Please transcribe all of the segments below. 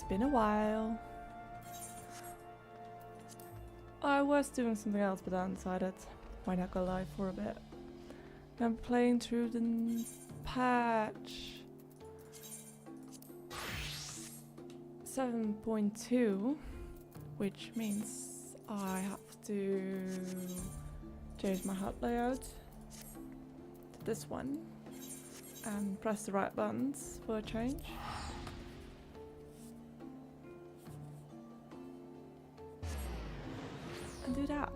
It's been a while. I was doing something else, but then decided why not go live for a bit. I'm playing through the patch 7.2, which means I have to change my HUD layout to this one and press the right buttons for a change. And do that.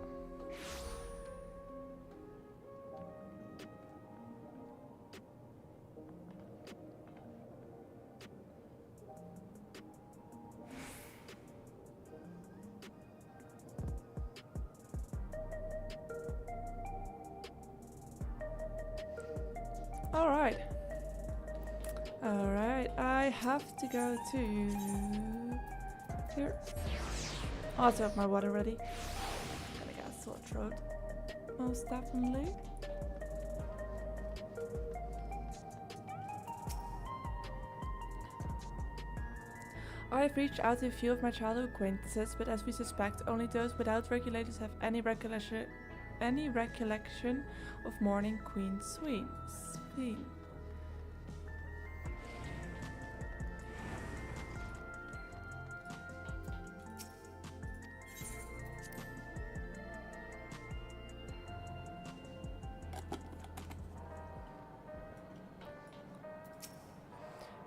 Alright, I have to go to here. I also have my water ready. Gonna get a sore throat, most definitely. I have reached out to a few of my childhood acquaintances, but as we suspect, only those without regulators have any recollection of mourning Queen Sween.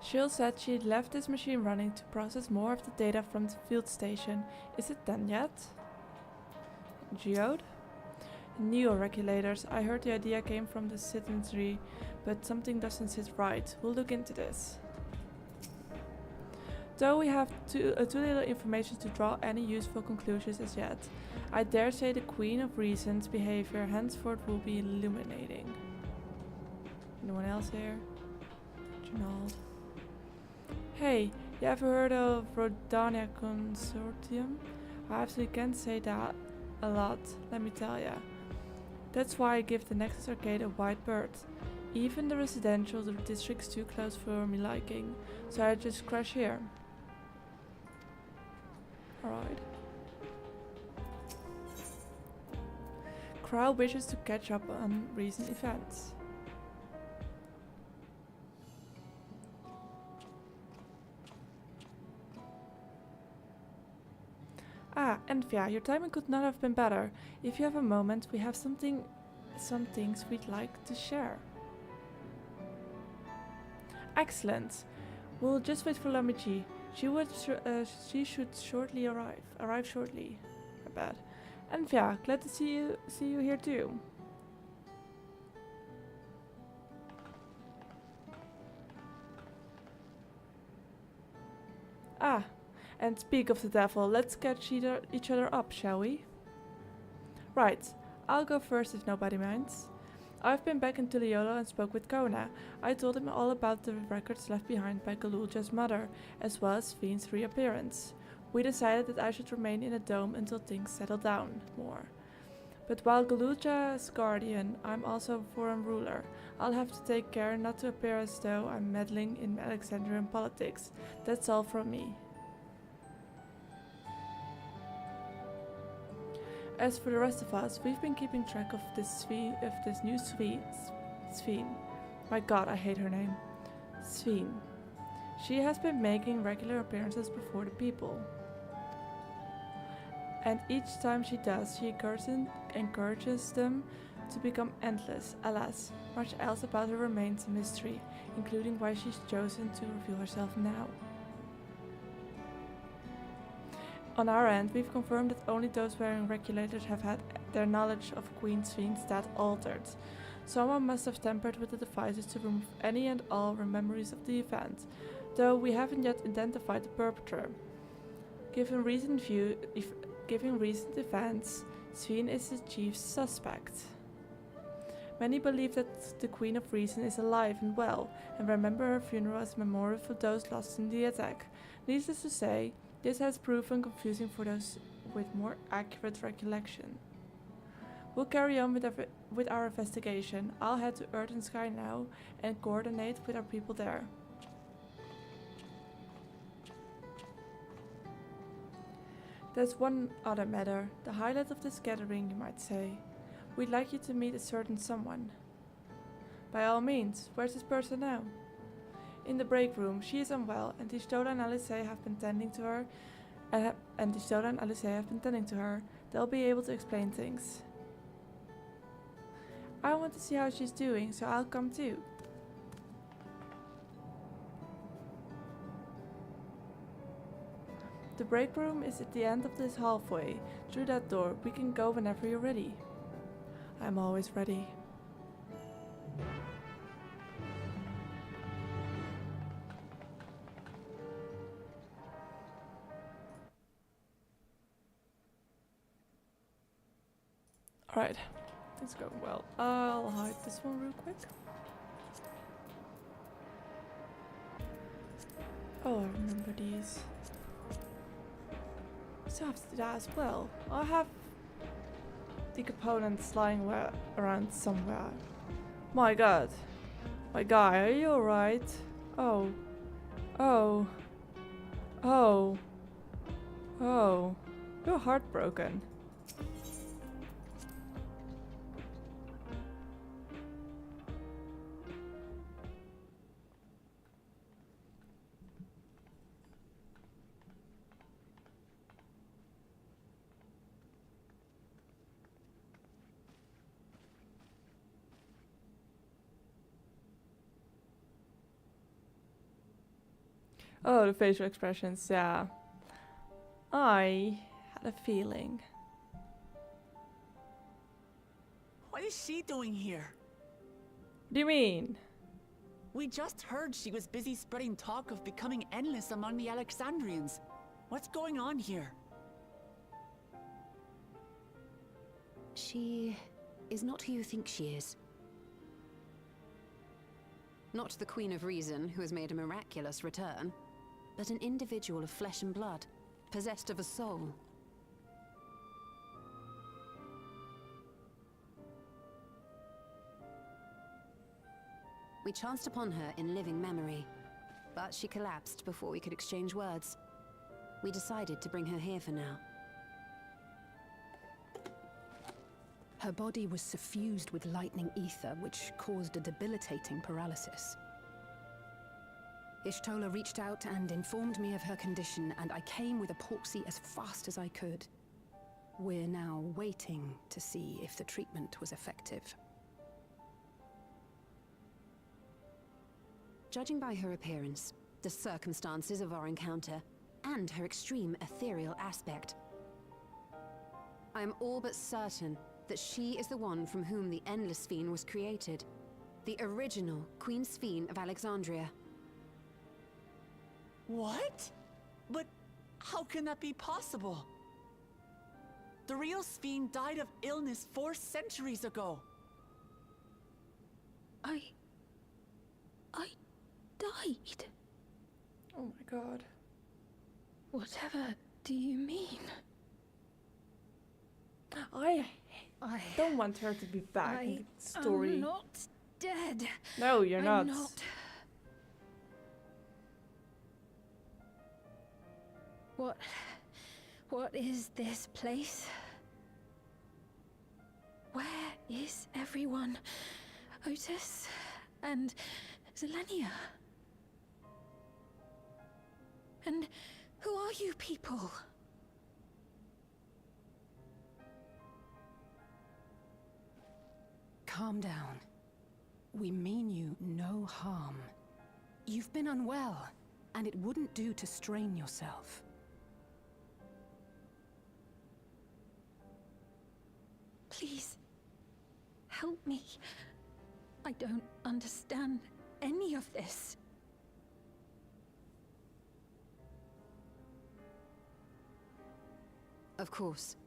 Jill said she'd left this machine running to process more of the data from the field station. Is it done yet? Geode? Neo-regulators. I heard the idea came from the citizenry, but something doesn't sit right. We'll look into this. Though we have too little information to draw any useful conclusions as yet, I dare say the Queen of Reason's behavior henceforth will be illuminating. Anyone else here? Janald. Hey, you ever heard of Rodania Consortium? I absolutely can't say that a lot, let me tell ya. That's why I give the Nexus Arcade a wide berth. Even the residential district's too close for me liking, so I just crash here. Alright. Crow wishes to catch up on recent events. Ah, Enfia, your timing could not have been better. If you have a moment, we have some things we'd like to share. Excellent. We'll just wait for Lamichi. She should shortly arrive shortly. I bet. Enfia, glad to see you here too. Ah. And speak of the devil, let's catch each other up, shall we? Right, I'll go first if nobody minds. I've been back in Tuliolo and spoke with Kona. I told him all about the records left behind by Galulja's mother, as well as Fiend's reappearance. We decided that I should remain in the dome until things settle down more. But while Galulja's guardian, I'm also a foreign ruler. I'll have to take care not to appear as though I'm meddling in Alexandrian politics. That's all from me. As for the rest of us, we've been keeping track of this new Sveen. My god, I hate her name. Sveen. She has been making regular appearances before the people. And each time she does, she encourages them to become endless. Alas, much else about her remains a mystery, including why she's chosen to reveal herself now. On our end, we've confirmed that only those wearing regulators have had their knowledge of Queen Sween's death altered. Someone must have tampered with the devices to remove any and all memories of the event, though we haven't yet identified the perpetrator. Given recent events, Sween is the chief suspect. Many believe that the Queen of Reason is alive and well, and remember her funeral as a memorial for those lost in the attack. Needless to say, this has proven confusing for those with more accurate recollection. We'll carry on with our investigation. I'll head to Earth and Sky now and coordinate with our people there. There's one other matter, the highlight of this gathering, you might say. We'd like you to meet a certain someone. By all means, where's this person now? In the break room. She is unwell, and Ishtola and Alice have been tending to her. They'll be able to explain things. I want to see how she's doing, so I'll come too. The break room is at the end of this hallway. Through that door, we can go whenever you're ready. I'm always ready. Alright, it's going well. I'll hide this one real quick. Oh, I remember these. So I have to do that as well. I have the components lying around somewhere. My god. My guy, are you alright? Oh. Oh. Oh. Oh. You're heartbroken. Oh, the facial expressions, yeah. I had a feeling. What is she doing here? What do you mean? We just heard she was busy spreading talk of becoming endless among the Alexandrians. What's going on here? She is not who you think she is. Not the Queen of Reason, who has made a miraculous return, but an individual of flesh and blood, possessed of a soul. We chanced upon her in living memory, but she collapsed before we could exchange words. We decided to bring her here for now. Her body was suffused with lightning ether, which caused a debilitating paralysis. Ishtola reached out and informed me of her condition, and I came with a portsy as fast as I could. We're now waiting to see if the treatment was effective. Judging by her appearance, the circumstances of our encounter, and her extreme ethereal aspect, I am all but certain that she is the one from whom the Endless Sphene was created. The original Queen Sphene of Alexandria. What? But how can that be possible? The real Sphene died of illness 4 centuries ago. I died. Oh my god. Whatever do you mean? I don't want her to be back in the story. I'm not dead. No, you're not. What is this place? Where is everyone? Otis and Zelenia? And who are you people? Calm down. We mean you no harm. You've been unwell, and it wouldn't do to strain yourself. Please, help me. I don't understand any of this. Of course.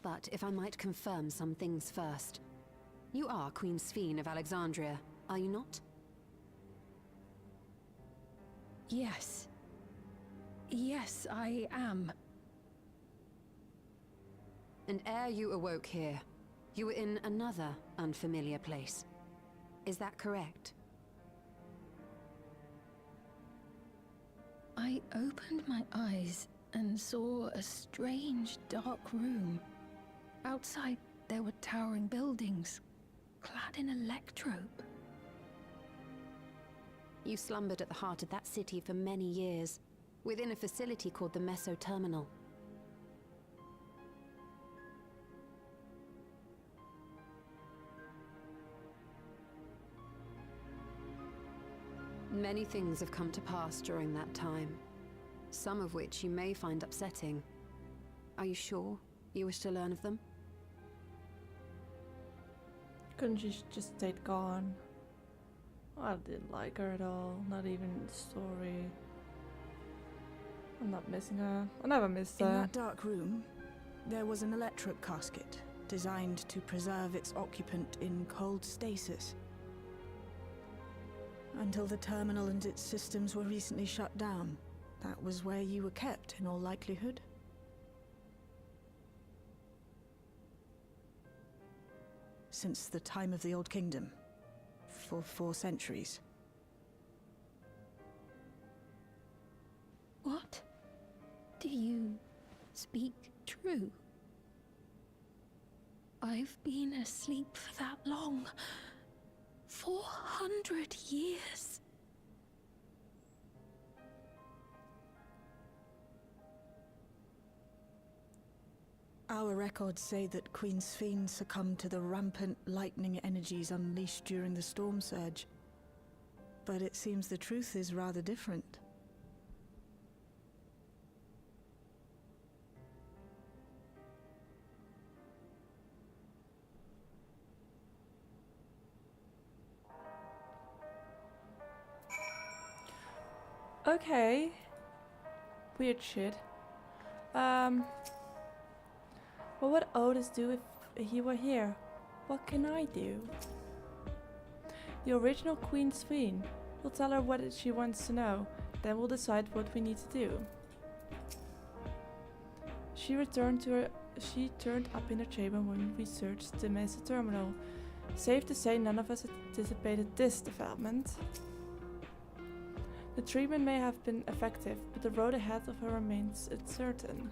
But if I might confirm some things first. You are Queen Sphene of Alexandria, are you not? Yes. Yes, I am. And ere you awoke here, you were in another unfamiliar place. Is that correct? I opened my eyes and saw a strange, dark room. Outside, there were towering buildings, clad in electrope. You slumbered at the heart of that city for many years, within a facility called the Meso Terminal. Many things have come to pass during that time, some of which you may find upsetting. Are you sure you wish to learn of them? Couldn't she just stayed gone? I didn't like her at all, not even in the story. I'm not missing her. I never missed In her. that dark room, there was an electric casket designed to preserve its occupant in cold stasis. Until the terminal and its systems were recently shut down. That was where you were kept, in all likelihood. Since the time of the Old Kingdom. For 4 centuries. What? Do you speak true? I've been asleep for that long. 400 years. Our records say that Queen Sphene succumbed to the rampant lightning energies unleashed during the storm surge. But it seems the truth is rather different. Okay. Weird shit. What would Otis do if he were here? What can I do? The original Queen Sphene. We'll tell her what she wants to know. Then we'll decide what we need to do. She turned up in her chamber when we searched the Mesa terminal. Safe to say none of us anticipated this development. The treatment may have been effective, but the road ahead of her remains uncertain.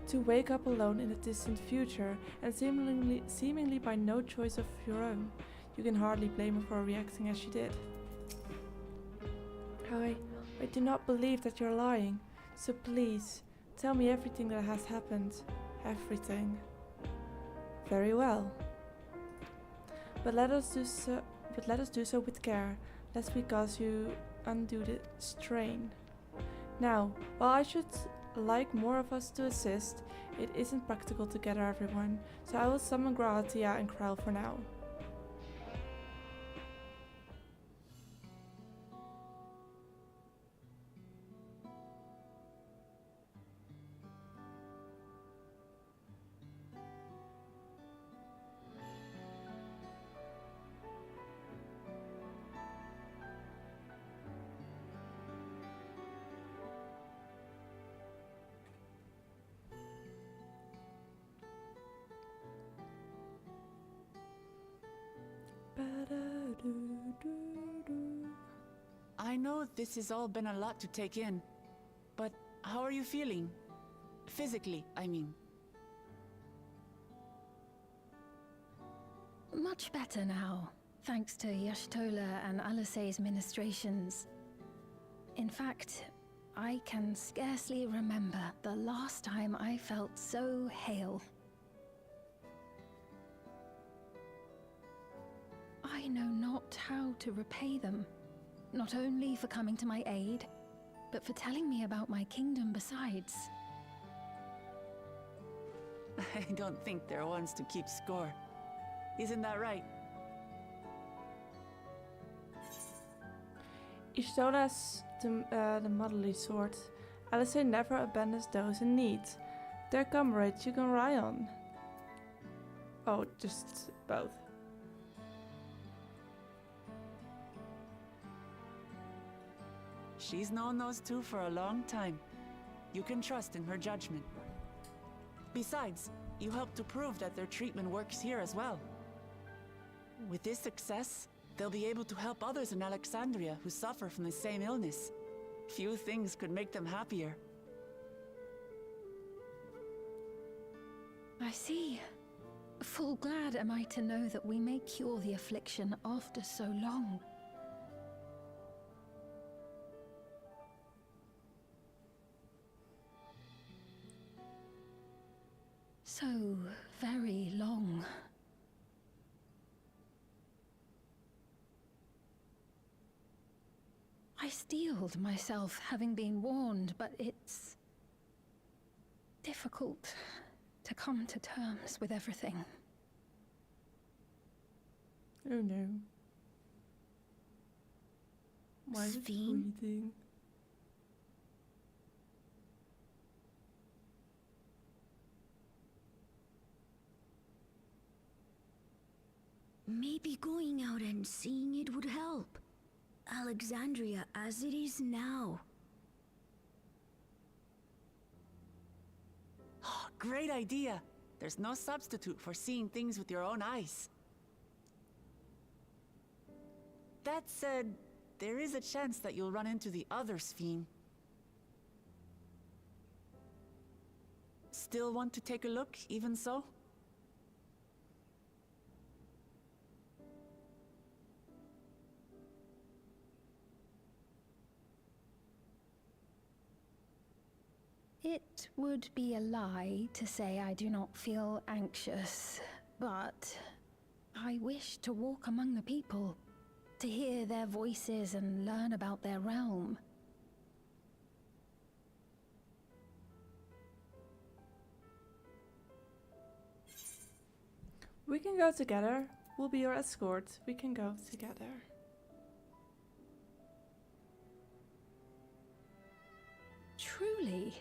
To wake up alone in a distant future, and seemingly by no choice of your own, you can hardly blame her for reacting as she did. I do not believe that you're lying, so please, tell me everything that has happened. Everything. Very well. But let us do so with care, lest we cause you undue strain. Now, while I should like more of us to assist, it isn't practical to gather everyone, so I will summon Gratia and Krell for now. I know this has all been a lot to take in, but how are you feeling? Physically, I mean. Much better now, thanks to Y'shtola and Alisei's ministrations. In fact, I can scarcely remember the last time I felt so hale. I know not how to repay them, not only for coming to my aid, but for telling me about my kingdom besides. I don't think they're ones to keep score. Isn't that right? Y'shtola has the motherly sort. Alisei never abandons those in need. They're comrades you can rely on. Oh, just both. She's known those two for a long time. You can trust in her judgment. Besides, you helped to prove that their treatment works here as well. With this success, they'll be able to help others in Alexandria who suffer from the same illness. Few things could make them happier. I see. Full glad am I to know that we may cure the affliction after so long. So very long. I steeled myself, having been warned, but it's difficult to come to terms with everything. Oh no. Why is it Sphene? breathing? Maybe going out and seeing it would help. Alexandria as it is now. Great idea. There's no substitute for seeing things with your own eyes. That said, there is a chance that you'll run into the other Sphene. Still want to take a look, even so? It would be a lie to say I do not feel anxious, but I wish to walk among the people, to hear their voices and learn about their realm. We can go together. We'll be your escort. We can go together. Truly,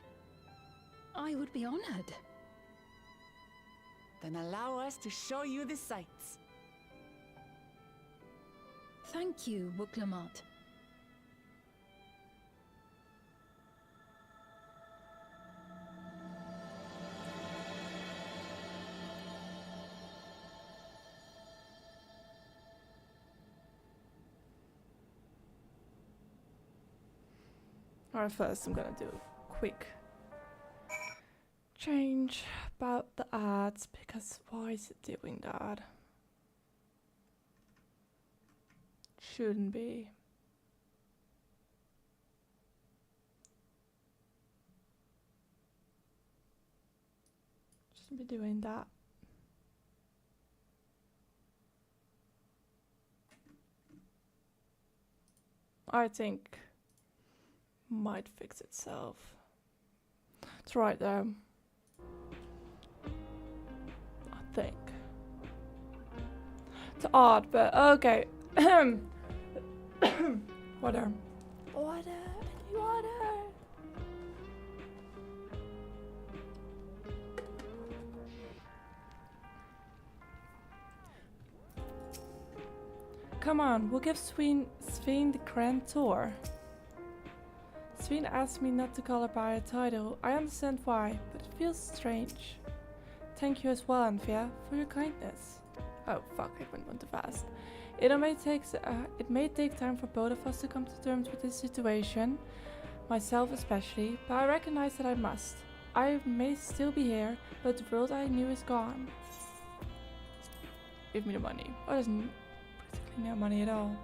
I would be honored. Then allow us to show you the sights. Thank you, Wuklamot. Alright, first I'm gonna do a quick change about the ads, because why is it doing that? Shouldn't be. Shouldn't be doing that. I think might fix itself. It's right there. I think. It's odd, but okay. Water. Water. Water. Come on, we'll give Sphene the grand tour. Sphene asked me not to call her by a title. I understand why, but it feels strange. Thank you as well, Anthea, for your kindness. Oh fuck, I went one too fast. It may take time for both of us to come to terms with this situation, myself especially, but I recognize that I must. I may still be here, but the world I knew is gone. Give me the money. Oh, there's practically no money at all.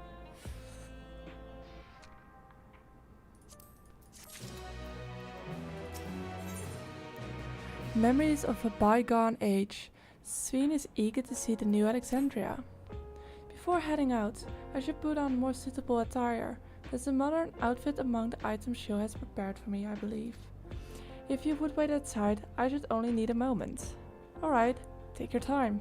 Memories of a bygone age. Sphene is eager to see the new Alexandria. Before heading out, I should put on more suitable attire. There's a modern outfit among the items she has prepared for me, I believe. If you would wait outside, I should only need a moment. Alright, take your time.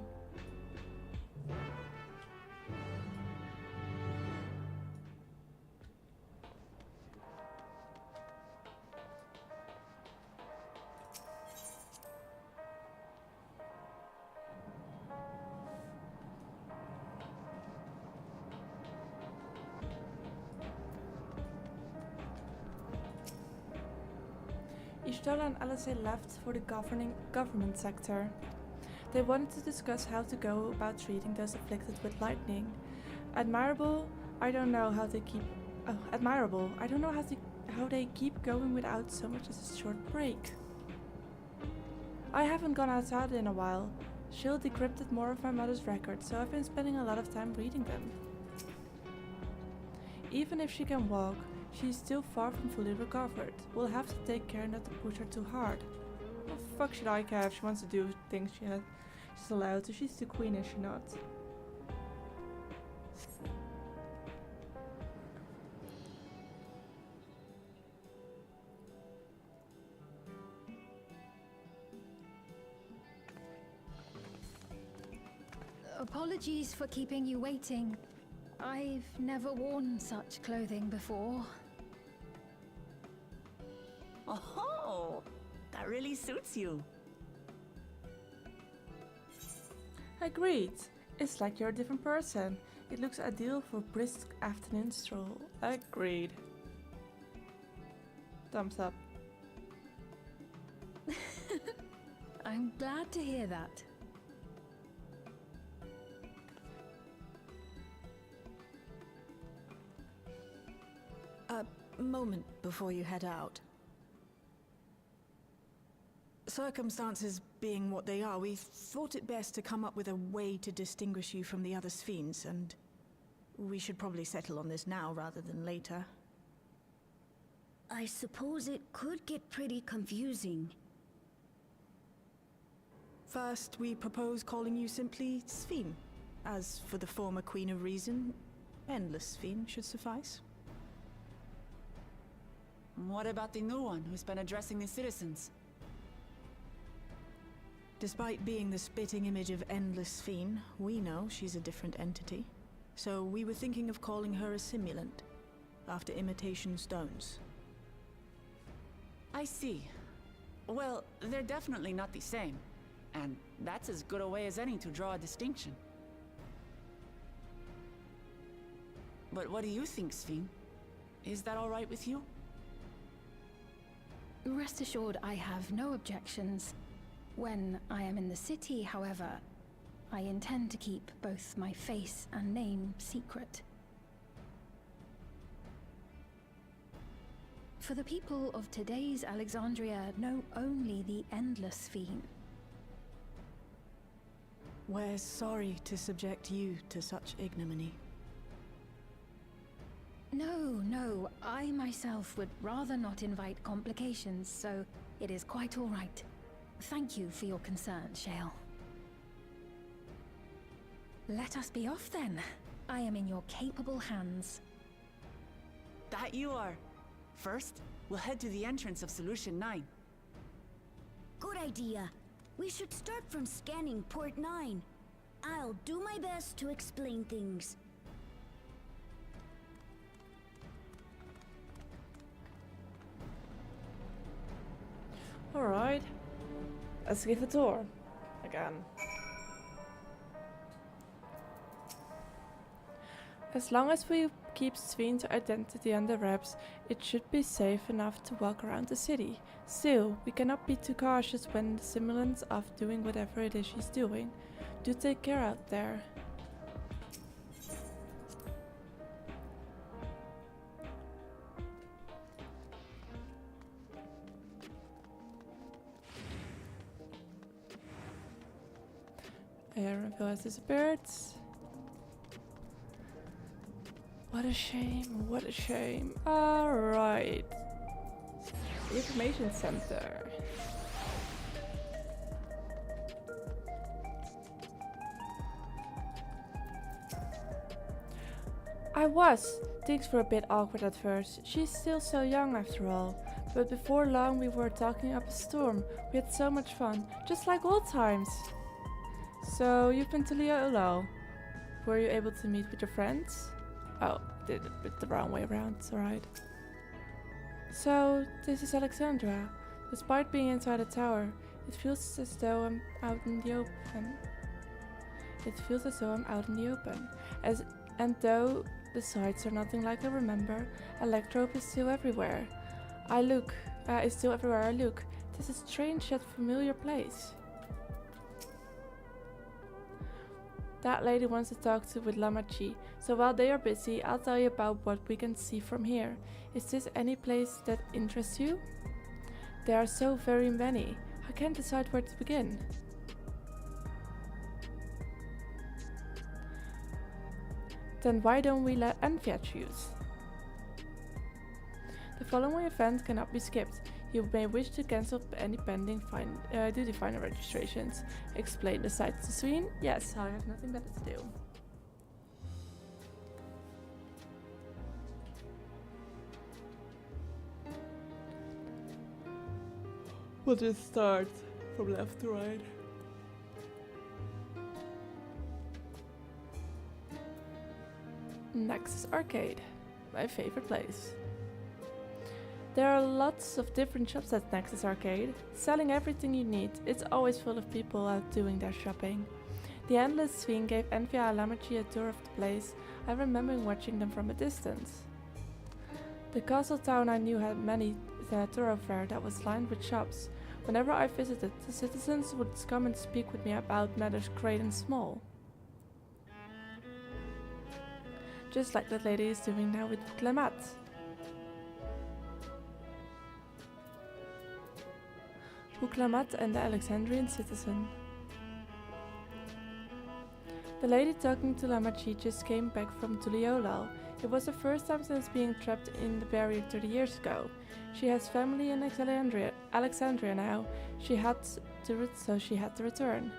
Ishtola and Alizé left for the government sector. They wanted to discuss how to go about treating those afflicted with lightning. Admirable. I don't know how they keep how they keep going without so much as a short break. I haven't gone outside in a while. She'll decrypted more of my mother's records, so I've been spending a lot of time reading them. Even if she can walk, she's still far from fully recovered. We'll have to take care not to push her too hard. What the fuck should I care if she wants to do things she's allowed to? She's the queen, is she not? Apologies for keeping you waiting. I've never worn such clothing before. Oh, that really suits you. Agreed. It's like you're a different person. It looks ideal for a brisk afternoon stroll. Agreed. Thumbs up. I'm glad to hear that. A moment before you head out. Circumstances being what they are, we thought it best to come up with a way to distinguish you from the other Sphenes, and we should probably settle on this now rather than later. I suppose it could get pretty confusing. First, we propose calling you simply Sphene. As for the former Queen of Reason, Endless Sphene should suffice. What about the new one who's been addressing the citizens? Despite being the spitting image of Endless Sphene, we know she's a different entity. So we were thinking of calling her a simulant, after imitation stones. I see. Well, they're definitely not the same. And that's as good a way as any to draw a distinction. But what do you think, Sphene? Is that all right with you? Rest assured, I have no objections. When I am in the city, however, I intend to keep both my face and name secret. For the people of today's Alexandria know only the Endless Sphene. We're sorry to subject you to such ignominy. No, I myself would rather not invite complications, so it is quite all right. Thank you for your concern, Shale. Let us be off then. I am in your capable hands. That you are. First, we'll head to the entrance of Solution 9. Good idea. We should start from scanning Port 9. I'll do my best to explain things. Alright. Let's give it a tour. Again. As long as we keep Sphene's identity under wraps, it should be safe enough to walk around the city. Still, we cannot be too cautious when the simulant's off doing whatever it is she's doing. Do take care out there. Aaronville has disappeared. What a shame, what a shame. Alright. Information Center. Things were a bit awkward at first. She's still so young after all. But before long we were talking up a storm. We had so much fun, just like old times. So, you've been to Liolo. Were you able to meet with your friends? Oh, did it with the wrong way around, it's alright. So, this is Alexandria. Despite being inside a tower, it feels as though I'm out in the open. And though the sights are nothing like I remember, Electrope is still everywhere. I look. This is a strange yet familiar place. That lady wants to talk with Lamachi, so while they are busy, I'll tell you about what we can see from here. Is this any place that interests you? There are so very many. I can't decide where to begin. Then why don't we let Anfia choose? The following event cannot be skipped. You may wish to cancel any pending duty final registrations. Explain the site to Sween. Yes, I have nothing better to do. We'll just start from left to right. Nexus Arcade, my favorite place. There are lots of different shops at Nexus Arcade, selling everything you need. It's always full of people out doing their shopping. The endless Swing gave Envia and Lamachi a tour of the place. I remember watching them from a distance. The castle town I knew had many thoroughfare that was lined with shops. Whenever I visited, the citizens would come and speak with me about matters great and small. Just like that lady is doing now with Clemat. Clemat and the Alexandrian citizen. The lady talking to Lamachi just came back from Tuliolal. It was the first time since being trapped in the barrier 30 years ago. She has family in Alexandria now. So she had to return.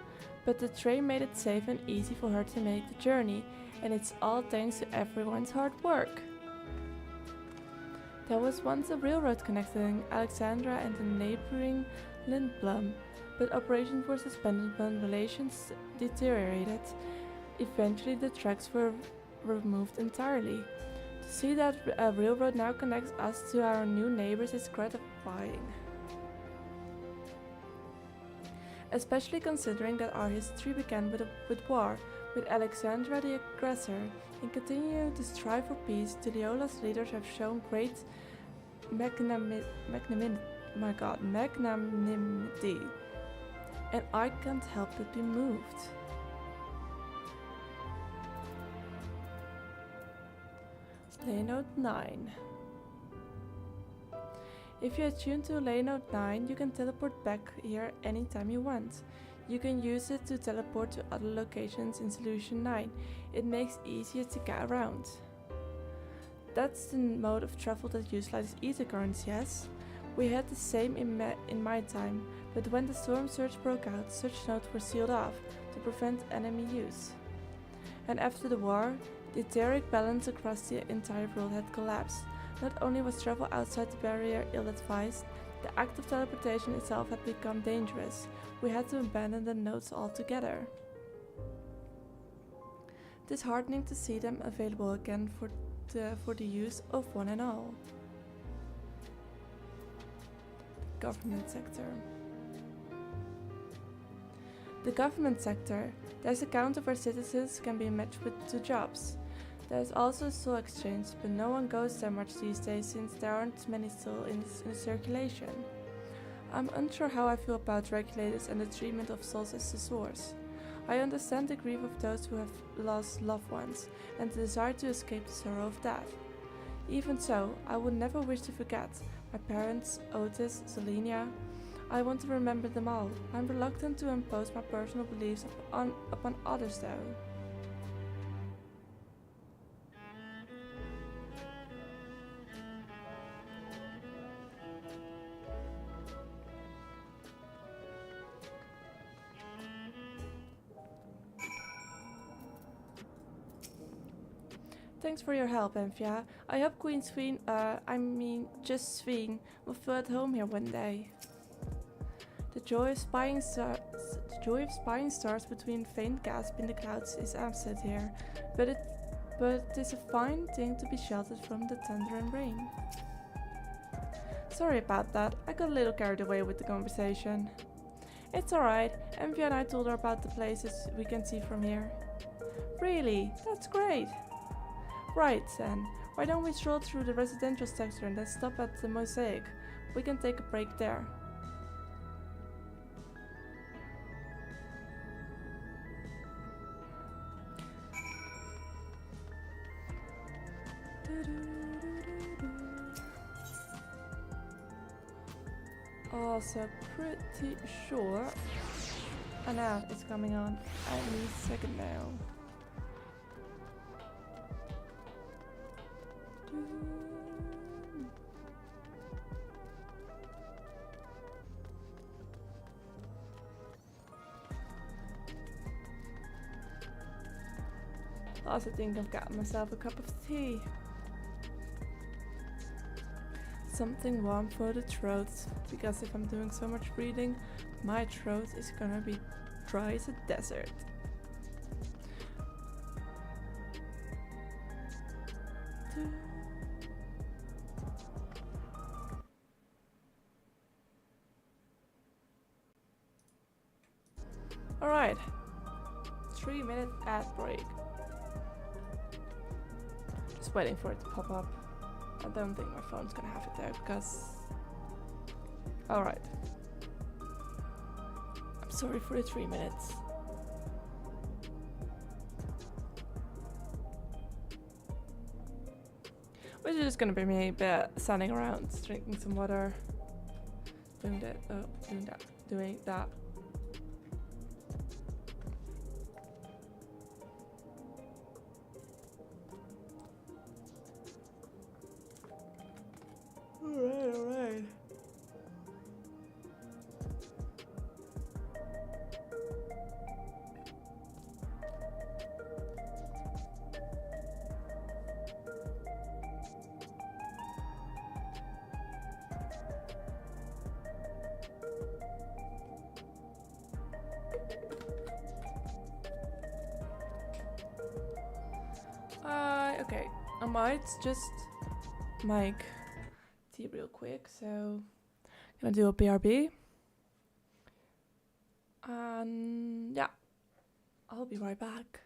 But the train made it safe and easy for her to make the journey, and it's all thanks to everyone's hard work. There was once a railroad connecting Alexandria and the neighboring Lindblom, but operations were suspended when relations deteriorated. Eventually the tracks were removed entirely. To see that a railroad now connects us to our new neighbors is gratifying. Especially considering that our history began with war, with Alexandria the aggressor. In continuing to strive for peace, Tuliola's leaders have shown great magnanimity, and I can't help but be moved. Layout 9. If you attune to Layout 9, you can teleport back here anytime you want. You can use it to teleport to other locations in Solution 9. It makes it easier to get around. That's the mode of travel that utilizes ether currents, yes? We had the same in my time, but when the storm surge broke out, such nodes were sealed off to prevent enemy use. And after the war, the etheric balance across the entire world had collapsed. Not only was travel outside the barrier ill-advised, the act of teleportation itself had become dangerous. We had to abandon the nodes altogether. It is heartening to see them available again for the use of one and all. Government sector. The government sector. There's a counter where citizens can be matched with 2 jobs. There's also a soul exchange, but no one goes there much these days since there aren't many still in circulation. I'm unsure how I feel about regulators and the treatment of souls as a source. I understand the grief of those who have lost loved ones and the desire to escape the sorrow of death. Even so, I would never wish to forget my parents, Otis, Zelenia. I want to remember them all. I'm reluctant to impose my personal beliefs upon others though. Thanks for your help, Enfia. I hope Queen Sween, just Sween, will feel at home here one day. The joy of spying stars between faint gasp in the clouds is absent here, but it is a fine thing to be sheltered from the thunder and rain. Sorry about that, I got a little carried away with the conversation. It's alright, Enfia and I told her about the places we can see from here. Really? That's great! Right then, why don't we stroll through the residential sector and then stop at the Mosaic? We can take a break there. Also pretty sure. And now it's coming on any second now. I also think I've got myself a cup of tea. Something warm for the throat, because if I'm doing so much breathing, my throat is gonna be dry as a desert. Alright, 3-minute ad break. Just waiting for it to pop up. I don't think my phone's gonna have it there because... Alright. I'm sorry for the 3 minutes. Which is just gonna be me standing around, drinking some water, doing that. Alright. Okay, I might just make tea real quick, so gonna do a BRB. And yeah, I'll be right back.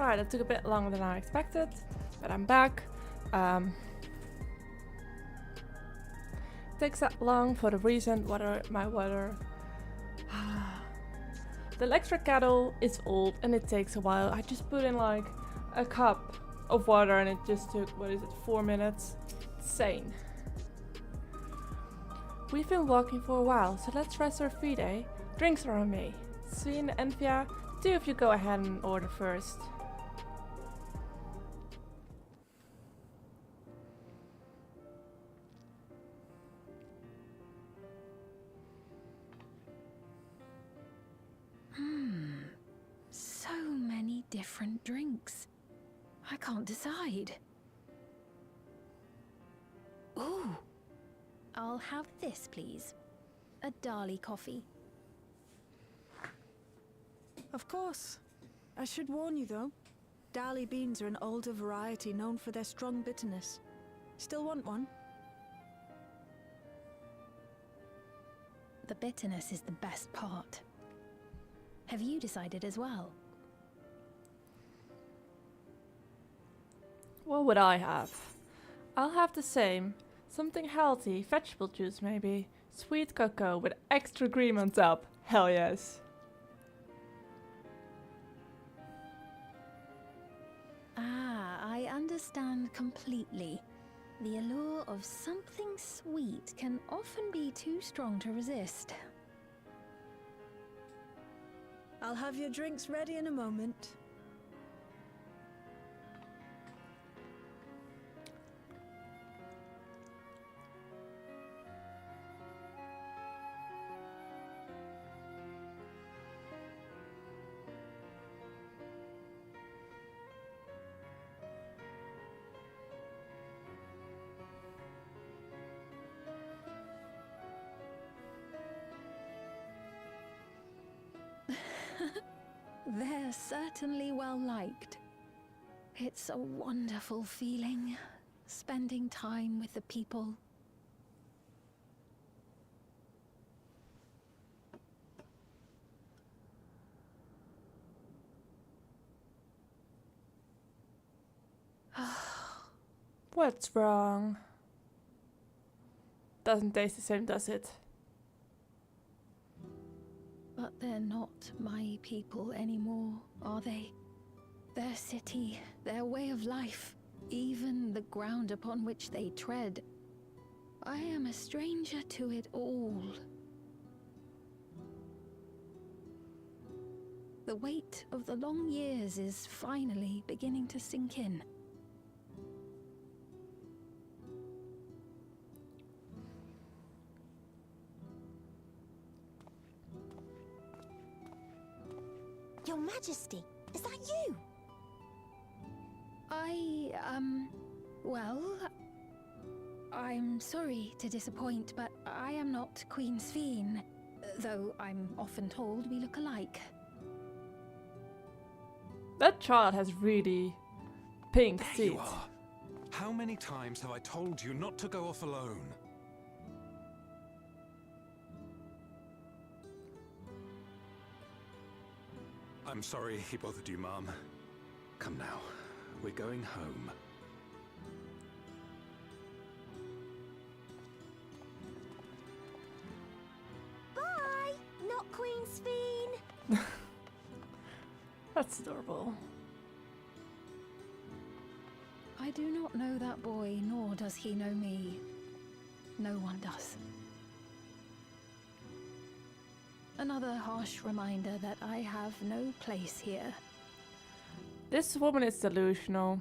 Right, that took a bit longer than I expected, but I'm back. Takes that long for the reason my water. The electric kettle is old and it takes a while. I just put in like a cup of water and it just took, 4 minutes? Insane. We've been walking for a while, so let's rest our feet, eh? Drinks are on me. Sveen and Envia, two of you go ahead and order first. So many different drinks. I can't decide. Ooh. I'll have this, please. A Dali coffee. Of course. I should warn you though. Dali beans are an older variety known for their strong bitterness. Still want one? The bitterness is the best part. Have you decided as well? What would I have? I'll have the same. Something healthy, vegetable juice maybe. Sweet cocoa with extra cream on top. Hell yes. Ah, I understand completely. The allure of something sweet can often be too strong to resist. I'll have your drinks ready in a moment. They're certainly well liked. It's a wonderful feeling, spending time with the people. What's wrong? Doesn't taste the same, does it? But they're not my people anymore, are they? Their city, their way of life, even the ground upon which they tread. I am a stranger to it all. The weight of the long years is finally beginning to sink in. Your Majesty, is that you? Well, I'm sorry to disappoint, but I am not Queen Sveen, though I'm often told we look alike. That child has really pink There teeth. you are. How many times have I told you not to go off alone? I'm sorry he bothered you, Mom. Come now, we're going home. Bye, not Queen Sveen. That's adorable. I do not know that boy, nor does he know me. No one does. Another harsh reminder that I have no place here. This woman is delusional.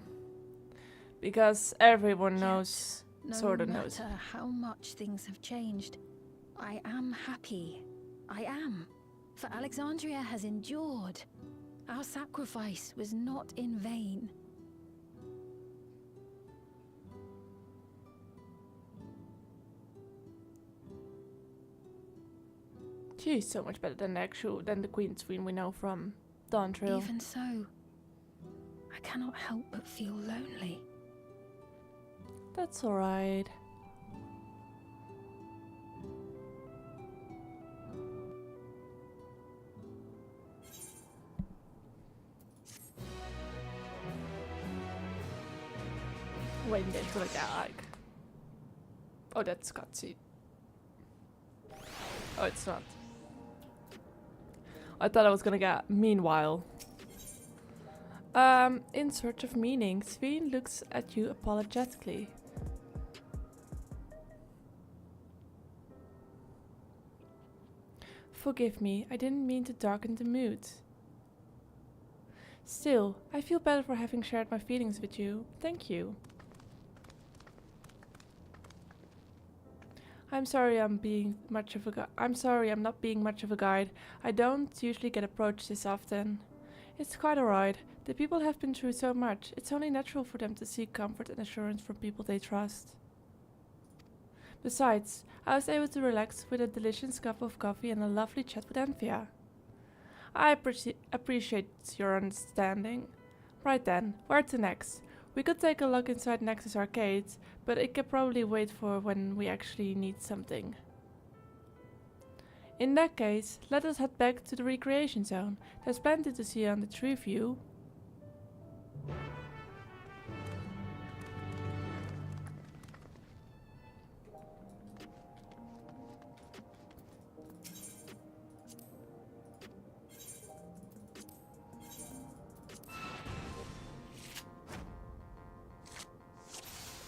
Because everyone knows, No sort of knows. matter how much things have changed, I am happy. I am. For Alexandria has endured. Our sacrifice was not in vain. She's so much better than the Queen Sveen we know from Dawn Trail. Even so, I cannot help but feel lonely. That's alright. waiting until I get like... Oh, that's cutscene. Oh, it's not. I thought I was gonna get meanwhile. In search of meaning, Sveen looks at you apologetically. Forgive me, I didn't mean to darken the mood. Still, I feel better for having shared my feelings with you. Thank you. I'm sorry I'm not being much of a guide. I don't usually get approached this often. It's quite alright. The people have been through so much. It's only natural for them to seek comfort and assurance from people they trust. Besides, I was able to relax with a delicious cup of coffee and a lovely chat with Anthea. I appreciate your understanding. Right then, where to next? We could take a look inside Nexus Arcade, but it can probably wait for when we actually need something. In that case, let us head back to the recreation zone. There's plenty to see on the tree view.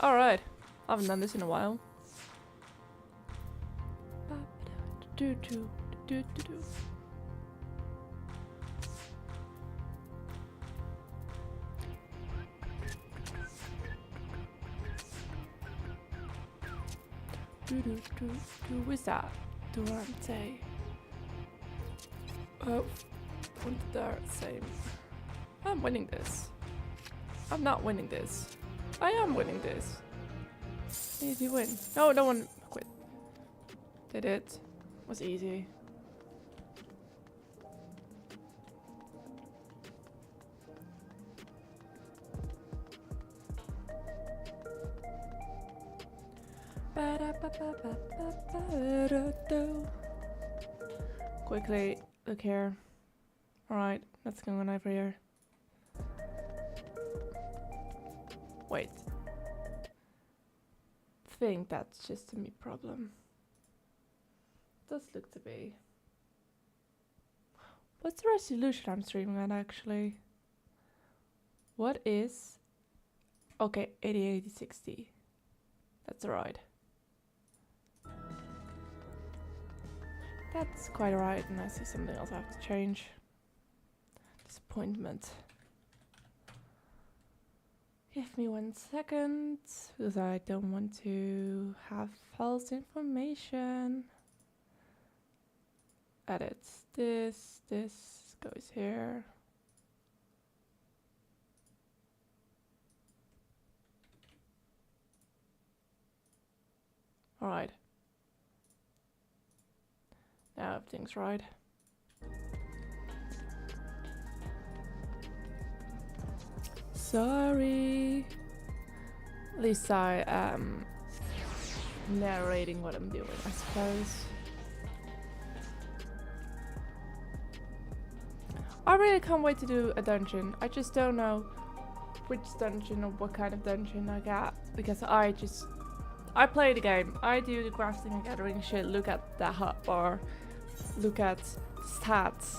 Alright, I haven't done this in a while. Who is that? Durante. Oh, und there, same. I'm winning this. I'm not winning this. I am winning this. Easy win. No, no one quit. Did it. Was easy. Quickly, look here. Alright, let's go on over here. Wait. Think that's just a me problem. Does look to be. What's the resolution I'm streaming at actually? What is... Okay, 808060. That's right. That's quite alright, and I see something else I have to change. Disappointment. Give me 1 second, because I don't want to have false information. Edit this, this goes here. Alright. Now everything's right. Sorry. At least I am narrating what I'm doing, I suppose. I really can't wait to do a dungeon. I just don't know which dungeon or what kind of dungeon I get, because I play the game. I do the crafting and gathering shit, look at the hotbar, look at stats,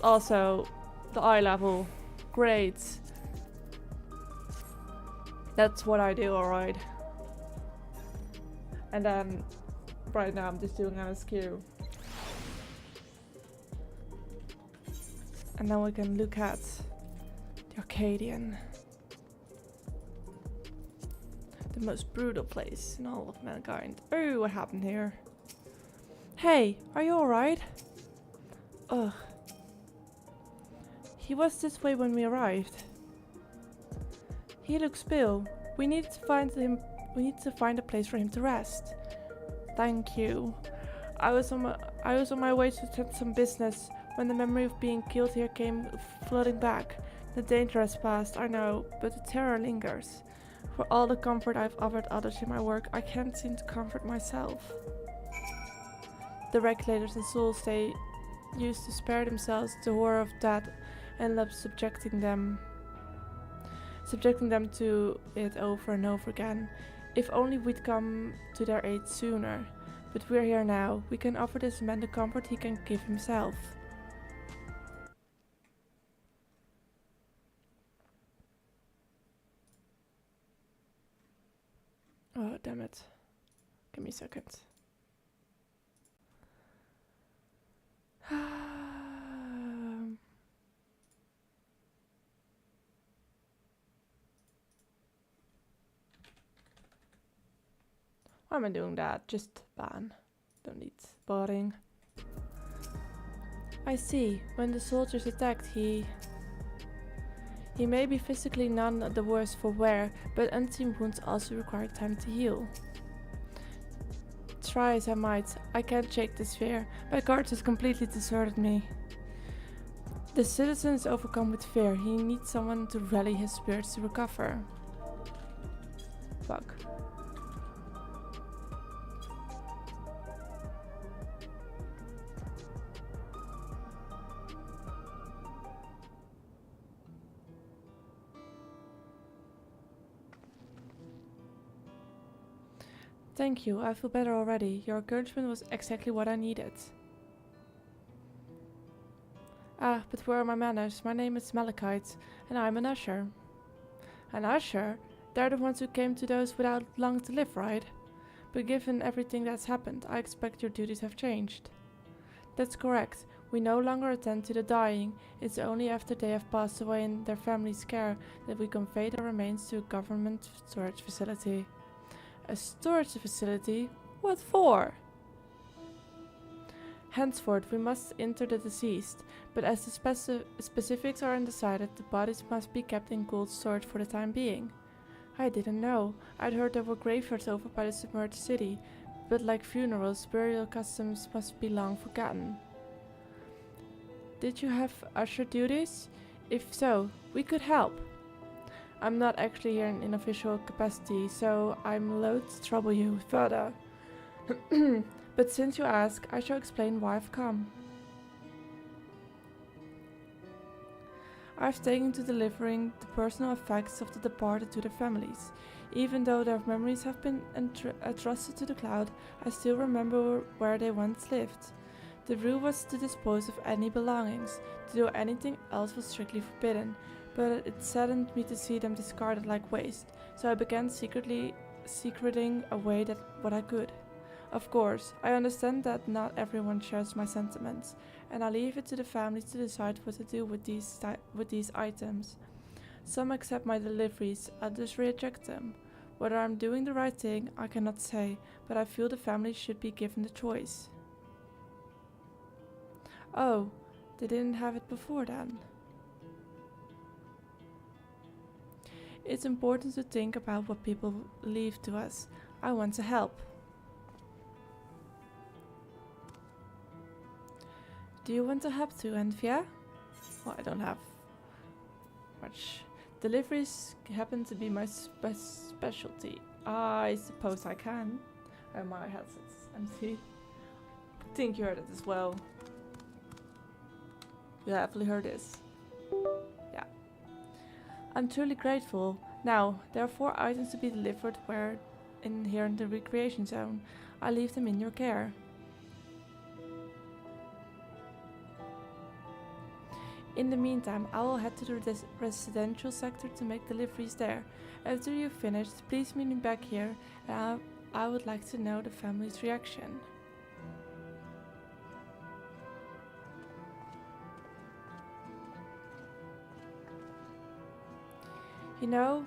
also the eye level, grades. That's what I do, alright. And then right now I'm just doing MSQ. And then we can look at the Arcadian. The most brutal place in all of mankind. Oh, what happened here? Hey, are you alright? Ugh. He was this way when we arrived. He looks ill. We need to find a place for him to rest. Thank you. I was on my way to attend some business when the memory of being killed here came flooding back. The danger has passed, I know, but the terror lingers. For all the comfort I've offered others in my work, I can't seem to comfort myself. The regulators and souls they used to spare themselves the horror of death ended up subjecting them. subjecting them to it over and over again. If only we'd come to their aid sooner. But we're here now. We can offer this man the comfort he can give himself. Oh, damn it. Give me a second. Why am I doing that? Just ban. Don't need spotting. I see. When the soldiers attacked, he may be physically none the worse for wear, but unseen wounds also require time to heal. Try as I might, I can't shake this fear. My guard has completely deserted me. The citizen is overcome with fear. He needs someone to rally his spirits to recover. Fuck. Thank you, I feel better already. Your encouragement was exactly what I needed. Ah, but where are my manners? My name is Malachite, and I'm an usher. An usher? They're the ones who came to those without long to live, right? But given everything that's happened, I expect your duties have changed. That's correct. We no longer attend to the dying. It's only after they have passed away in their family's care that we convey their remains to a government storage facility. A storage facility? What for? Henceforth, we must inter the deceased, but as the specifics are undecided, the bodies must be kept in cold storage for the time being. I didn't know. I'd heard there were graveyards over by the submerged city, but like funerals, burial customs must be long forgotten. Did you have usher duties? If so, we could help. I'm not actually here in official capacity, so I'm loath to trouble you further. But since you ask, I shall explain why I've come. I've taken to delivering the personal effects of the departed to their families. Even though their memories have been entrusted to the cloud, I still remember where they once lived. The rule was to dispose of any belongings. To do anything else was strictly forbidden. But it saddened me to see them discarded like waste, so I began secreting away what I could. Of course, I understand that not everyone shares my sentiments, and I leave it to the families to decide what to do with these items. Some accept my deliveries, others reject them. Whether I'm doing the right thing, I cannot say, but I feel the families should be given the choice. Oh, they didn't have it before then. It's important to think about what people leave to us. I want to help. Do you want to help too, Envia? Well, I don't have much. Deliveries happen to be my specialty. I suppose I can. Oh, my headset's empty. I think you heard it as well. You definitely heard this. Yeah. I'm truly grateful. Now, there are 4 items to be delivered here in the recreation zone. I leave them in your care. In the meantime, I will head to the residential sector to make deliveries there. After you've finished, please meet me back here, and I would like to know the family's reaction. You know,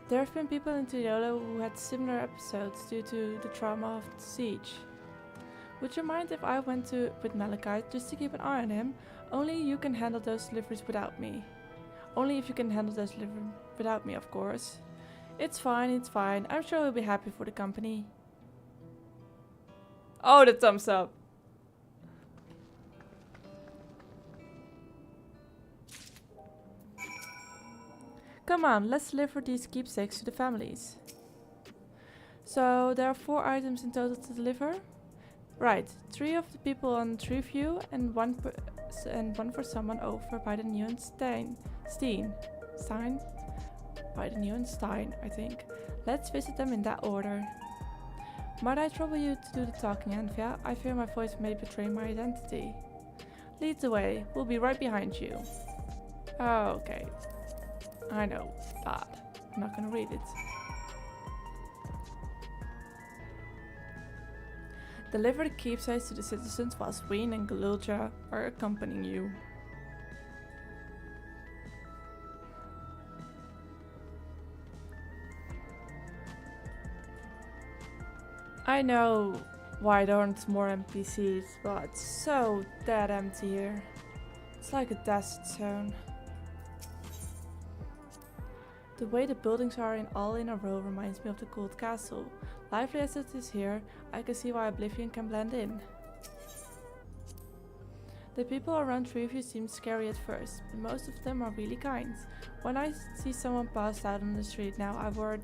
there have been people in Tiliolo who had similar episodes due to the trauma of the siege. Would you mind if I went with Malachite just to keep an eye on him? Only you can handle those deliveries without me. Only if you can handle those deliveries without me, of course. It's fine, it's fine. I'm sure he'll be happy for the company. Oh, the thumbs up. Come on, let's deliver these keepsakes to the families. So there are 4 items in total to deliver. Right, 3 of the people on Treeview and one for someone over by the Neon Stein. by the Neuenstein, I think. Let's visit them in that order. Might I trouble you to do the talking, Anvia? I fear my voice may betray my identity. Lead the way. We'll be right behind you. Okay. I know. Bad. I'm not gonna read it. Deliver the keepsakes to the citizens while Sween and Galulja are accompanying you. I know why there aren't more NPCs, but it's so dead empty here. It's like a desert zone. The way the buildings are all in a row reminds me of the Gold Castle. Lively as it is here, I can see why Oblivion can blend in. The people around Treeview seem scary at first, but most of them are really kind. When I see someone passed out on the street now, I worry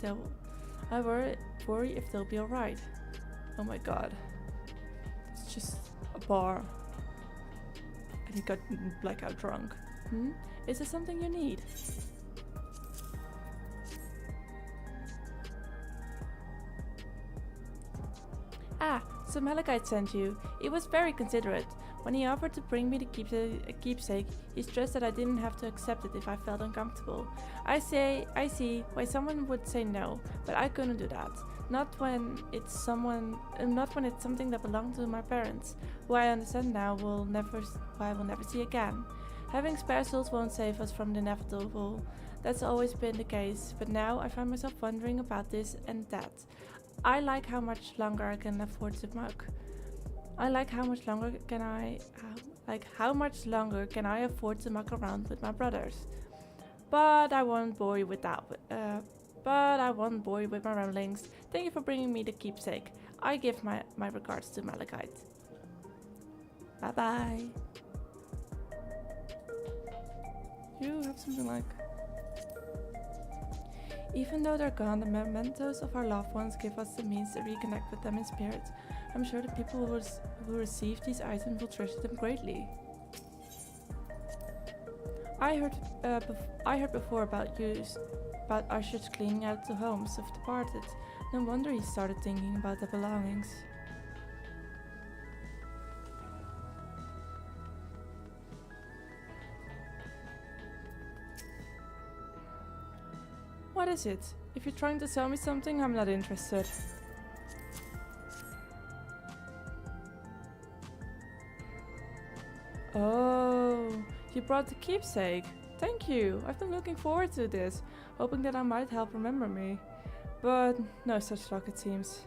if they'll be alright. Oh my god. It's just a bar. And he got blackout drunk. Is there something you need? Ah, so Malachite sent you. He was very considerate. When he offered to bring me the keepsake, he stressed that I didn't have to accept it if I felt uncomfortable. I see why someone would say no, but I couldn't do that. Not when it's something that belonged to my parents, who I understand now who I will never see again. Having spare souls won't save us from the inevitable. That's always been the case, but now I find myself wondering about this and that. I like how much longer I can afford to mug. How much longer can I afford to muck around with my brothers? But I won't bore you with that. But I won't bore you with my ramblings. Thank you for bringing me the keepsake. I give my regards to Malachite. Bye bye. You have something like. Even though they're gone, the mementos of our loved ones give us the means to reconnect with them in spirit. I'm sure the people who receive these items will treasure them greatly. I heard before about ushers cleaning out the homes of departed. No wonder he started thinking about their belongings. What is it? If you're trying to sell me something, I'm not interested. Oh, you brought the keepsake. Thank you. I've been looking forward to this, hoping that I might help remember me. But no such luck, it seems.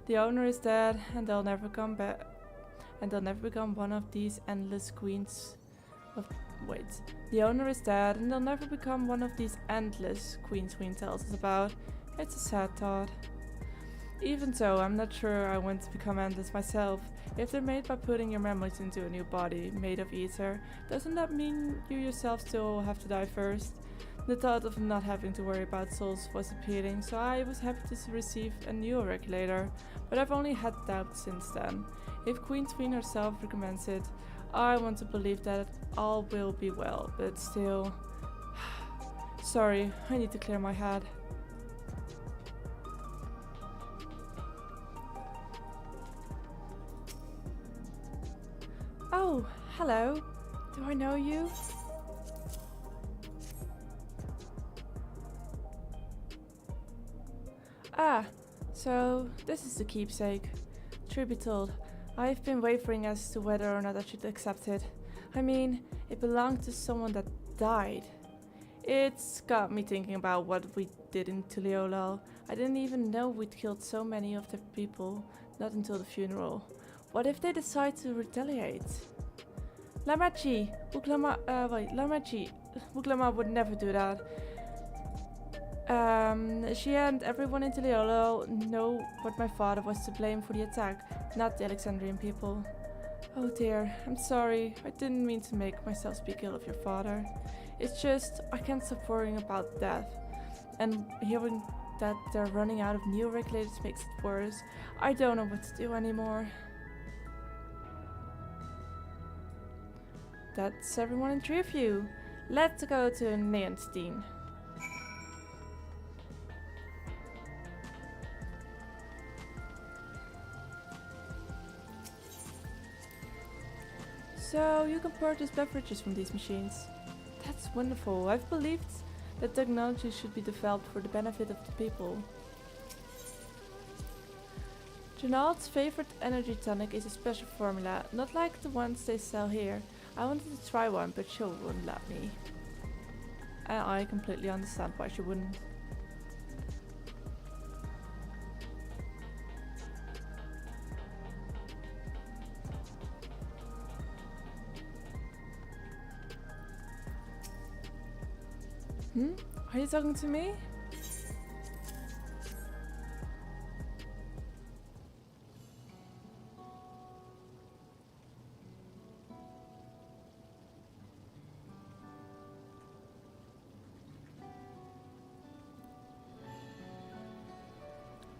The owner is dead, and they'll never come back. And they'll never become one of these endless queens of. Wait. The owner is dead, and they'll never become one of these endless queens Queen tells us about. It's a sad thought. Even so, I'm not sure I want to become endless myself. If they're made by putting your memories into a new body, made of ether, doesn't that mean you yourself still have to die first? The thought of not having to worry about souls was appealing, so I was happy to receive a new regulator, but I've only had doubts since then. If Queen herself recommends it, I want to believe that all will be well, but still... Sorry, I need to clear my head. Oh, hello. Do I know you? Ah, so this is the keepsake. Truth be told, I've been wavering as to whether or not I should accept it. I mean, it belonged to someone that died. It's got me thinking about what we did in Tuliolal. I didn't even know we'd killed so many of the people, not until the funeral. What if they decide to retaliate? Lamachi! Lamachi! Buklama would never do that. She and everyone in Tuliolal know what my father was to blame for the attack, not the Alexandrian people. Oh dear, I'm sorry. I didn't mean to make myself speak ill of your father. It's just, I can't stop worrying about death. And hearing that they're running out of new regulators makes it worse. I don't know what to do anymore. That's everyone in Treeview. Let's go to Neuenstein. So you can purchase beverages from these machines. That's wonderful. I've believed that technology should be developed for the benefit of the people. Janald's favorite energy tonic is a special formula, not like the ones they sell here. I wanted to try one, but she wouldn't let me. And I completely understand why she wouldn't. Are you talking to me?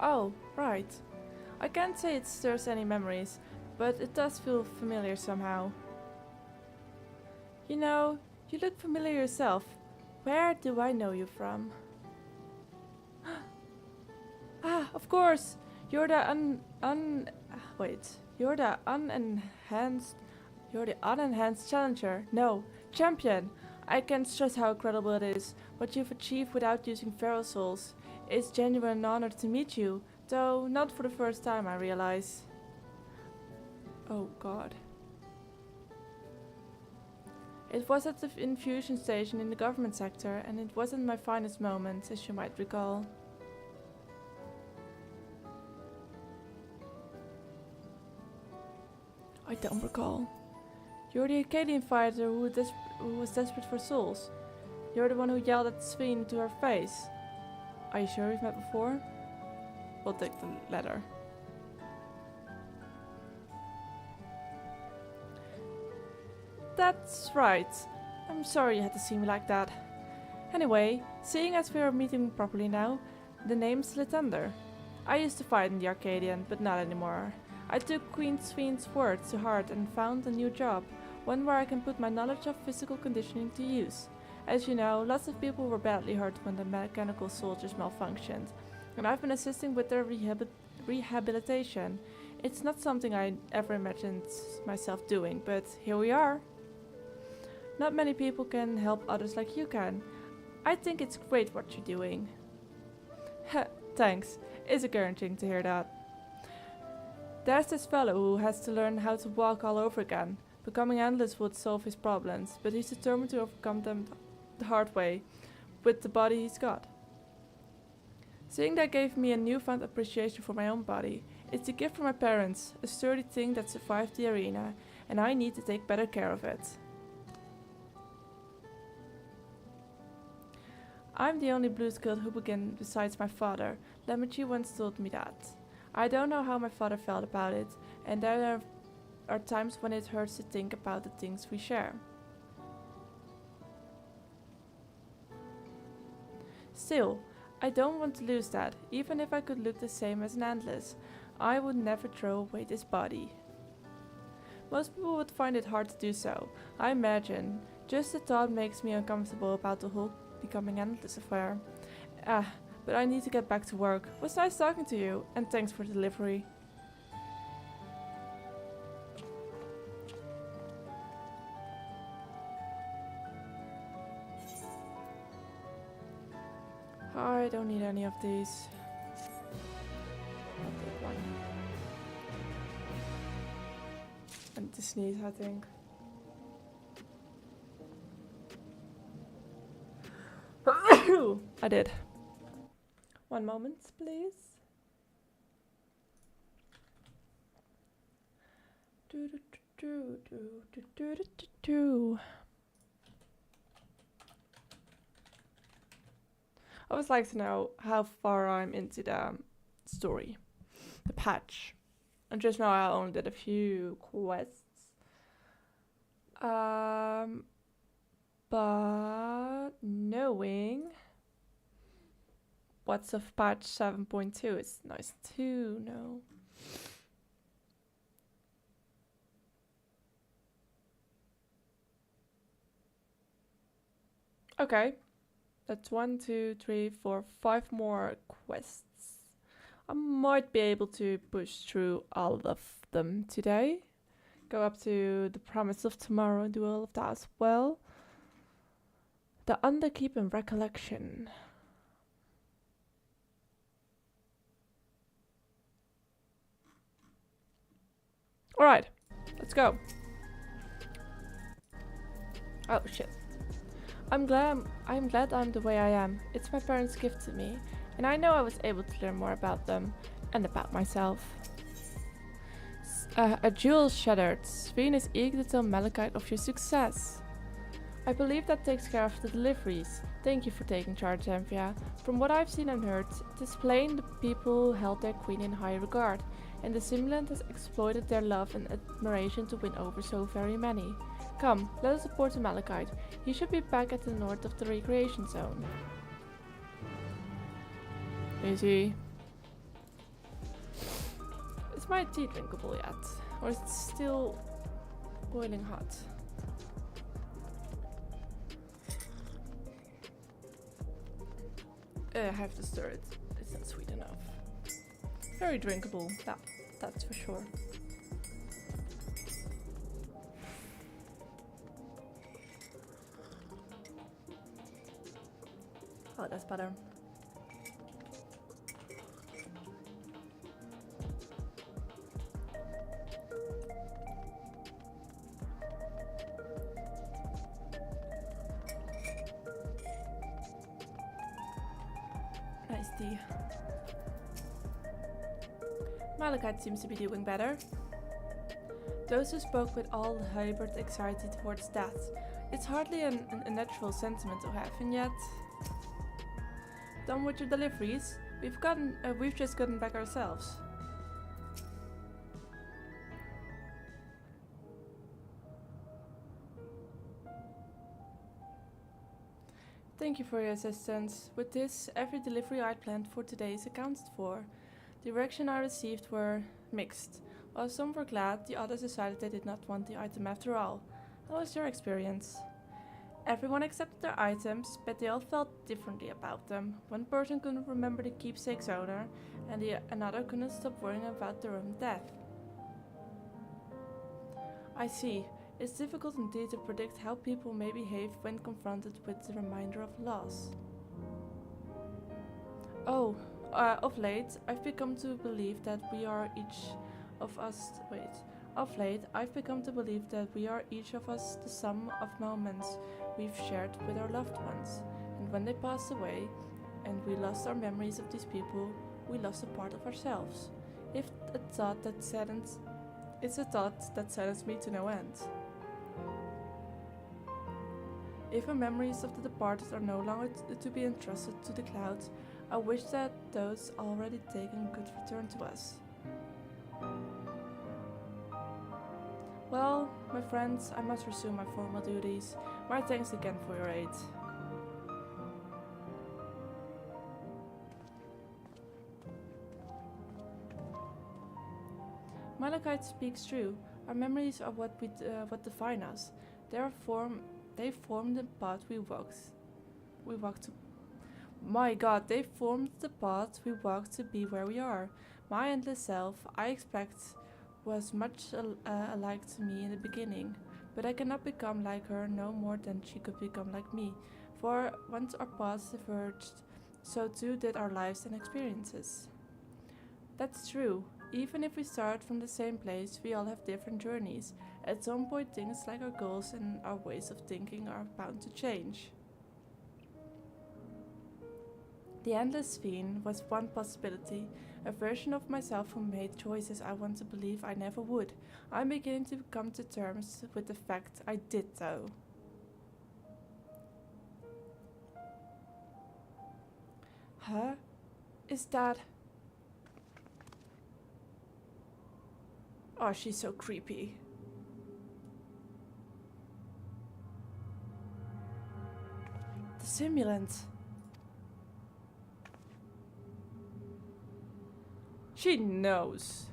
Oh, right. I can't say it stirs any memories, but it does feel familiar somehow. You know, you look familiar yourself. Where do I know you from? Ah, of course! You're the unenhanced challenger. No, champion! I can't stress how incredible it is, what you've achieved without using feral souls. It's genuine honor to meet you, though not for the first time, I realize. Oh god. It was at the infusion station in the government sector, and it wasn't my finest moment, as you might recall. I don't recall. You're the Acadian fighter who was desperate for souls. You're the one who yelled at Sveen to her face. Are you sure we've met before? We'll take the letter. That's right. I'm sorry you had to see me like that. Anyway, seeing as we are meeting properly now, the name's Latender. I used to fight in the Arcadian, but not anymore. I took Queen Sveen's words to heart and found a new job, one where I can put my knowledge of physical conditioning to use. As you know, lots of people were badly hurt when the mechanical soldiers malfunctioned, and I've been assisting with their rehabilitation. It's not something I ever imagined myself doing, but here we are. Not many people can help others like you can. I think it's great what you're doing. Thanks. It's encouraging to hear that. There's this fellow who has to learn how to walk all over again. Becoming endless would solve his problems, but he's determined to overcome them the hard way, with the body he's got. Seeing that gave me a newfound appreciation for my own body. It's a gift from my parents, a sturdy thing that survived the arena, and I need to take better care of it. I'm the only blue-skilled hooligan besides my father. Lemichi once told me that. I don't know how my father felt about it, and there are times when it hurts to think about the things we share. Still, I don't want to lose that. Even if I could look the same as an Endless, I would never throw away this body. Most people would find it hard to do so, I imagine. Just the thought makes me uncomfortable about the whole becoming Endless affair. But I need to get back to work. It was nice talking to you, and thanks for the delivery. I don't need any of these. I'll take one. And to sneeze, I think. I did. One moment, please. I would like to know how far I'm into the story, the patch. And just now I only did a few quests. But knowing what's of patch 7.2, it's nice to know. Okay, that's 1, 2, 3, 4, 5 more quests. I might be able to push through all of them today. go up to the Promise of Tomorrow and do all of that as well. The Underkeep and Recollection. Alright, let's go. Oh shit. I'm glad I'm the way I am. It's my parents' gift to me, and I know I was able to learn more about them and about myself. A jewel shattered. Sveen is eager to tell Malachite of your success. I believe that takes care of the deliveries. Thank you for taking charge, Amphia. From what I've seen and heard, it is plain the people held their queen in high regard, and the Simulant has exploited their love and admiration to win over so very many. Come, let us report to Malachite. He should be back at the north of the recreation zone. Is he? Is my tea drinkable yet? Or is it still boiling hot? I have to stir it. It's not sweet enough. Very drinkable, yeah, that's for sure. Oh, that's better. Nice tea. Malachite seems to be doing better. Those who spoke with all hybrid anxiety towards death. It's hardly a natural sentiment to have, and yet... Done with your deliveries? We've just gotten back ourselves. Thank you for your assistance. With this, every delivery I planned for today is accounted for. The reaction I received were mixed. While some were glad, the others decided they did not want the item after all. How was your experience? Everyone accepted their items, but they all felt differently about them. One person couldn't remember the keepsake's owner, and another couldn't stop worrying about their own death. I see. It's difficult indeed to predict how people may behave when confronted with the reminder of loss. Oh, of late, I've become to believe that we are each of us... Of late, I've become to believe that we are each of us the sum of moments we've shared with our loved ones. And when they passed away, and we lost our memories of these people, we lost a part of ourselves. It's a thought that saddens me to no end. If our memories of the departed are no longer to be entrusted to the clouds, I wish that those already taken could return to us. Well, my friends, I must resume my formal duties. My thanks again for your aid. Malachite speaks true. Our memories are what define us. They form the path we walked to. My God, they formed the path we walked to be where we are. My endless self, I expect, was much alike to me in the beginning, but I cannot become like her no more than she could become like me. For once our paths diverged, so too did our lives and experiences. That's true. Even if we start from the same place, we all have different journeys. At some point, things like our goals and our ways of thinking are bound to change. The Endless Fiend was one possibility, a version of myself who made choices I want to believe I never would. I'm beginning to come to terms with the fact I did, though. Huh? Is that... Oh, she's so creepy. The simulant. She knows.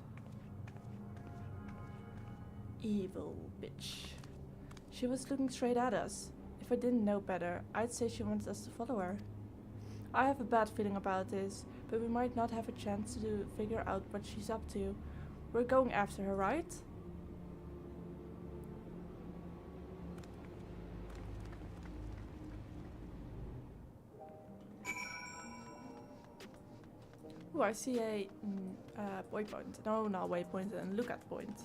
Evil bitch. She was looking straight at us. If I didn't know better, I'd say she wants us to follow her. I have a bad feeling about this, but we might not have a chance to figure out what she's up to. We're going after her, right? Ooh, I see a waypoint. No, not waypoint, and look at point.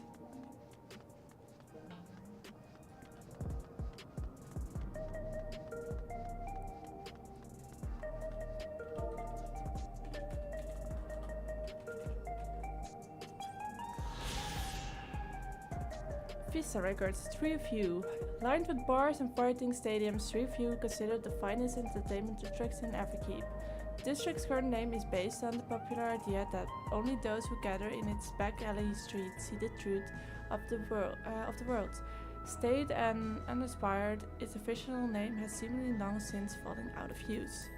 Vista records, 3 of you. Lined with bars and fighting stadiums, 3 of you considered the finest entertainment districts in Everkeep. The district's current name is based on the popular idea that only those who gather in its back alley streets see the truth of the world. Staid and uninspired, its official name has seemingly long since fallen out of use.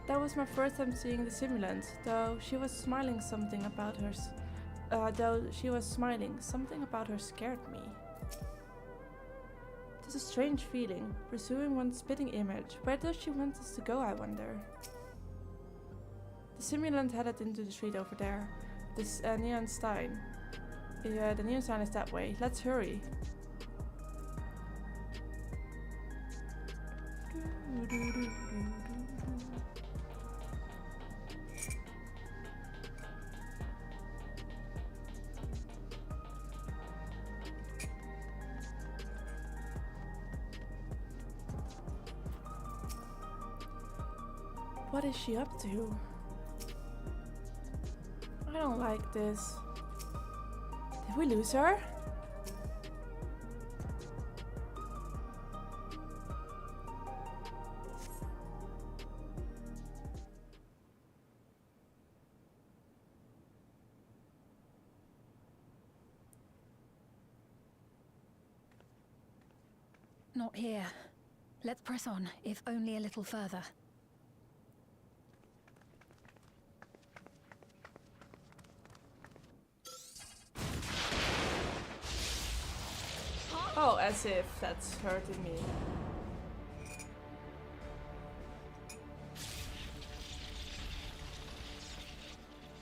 That was my first time seeing the simulant, though she was smiling something about her scared me. It's a strange feeling, pursuing one's spitting image. Where does she want us to go, I wonder? The simulant headed into the street over there. This neon sign. The neon sign is that way. Let's hurry. What is she up to? I don't like this. Did we lose her? Not here. Let's press on, if only a little further. Oh, as if that's hurting me.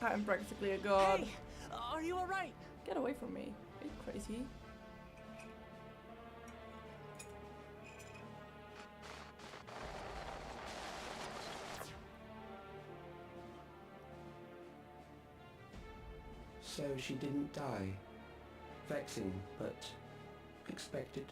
I'm practically a god. Hey, are you alright? Get away from me. Are you crazy? So she didn't die. Vexing, but expected.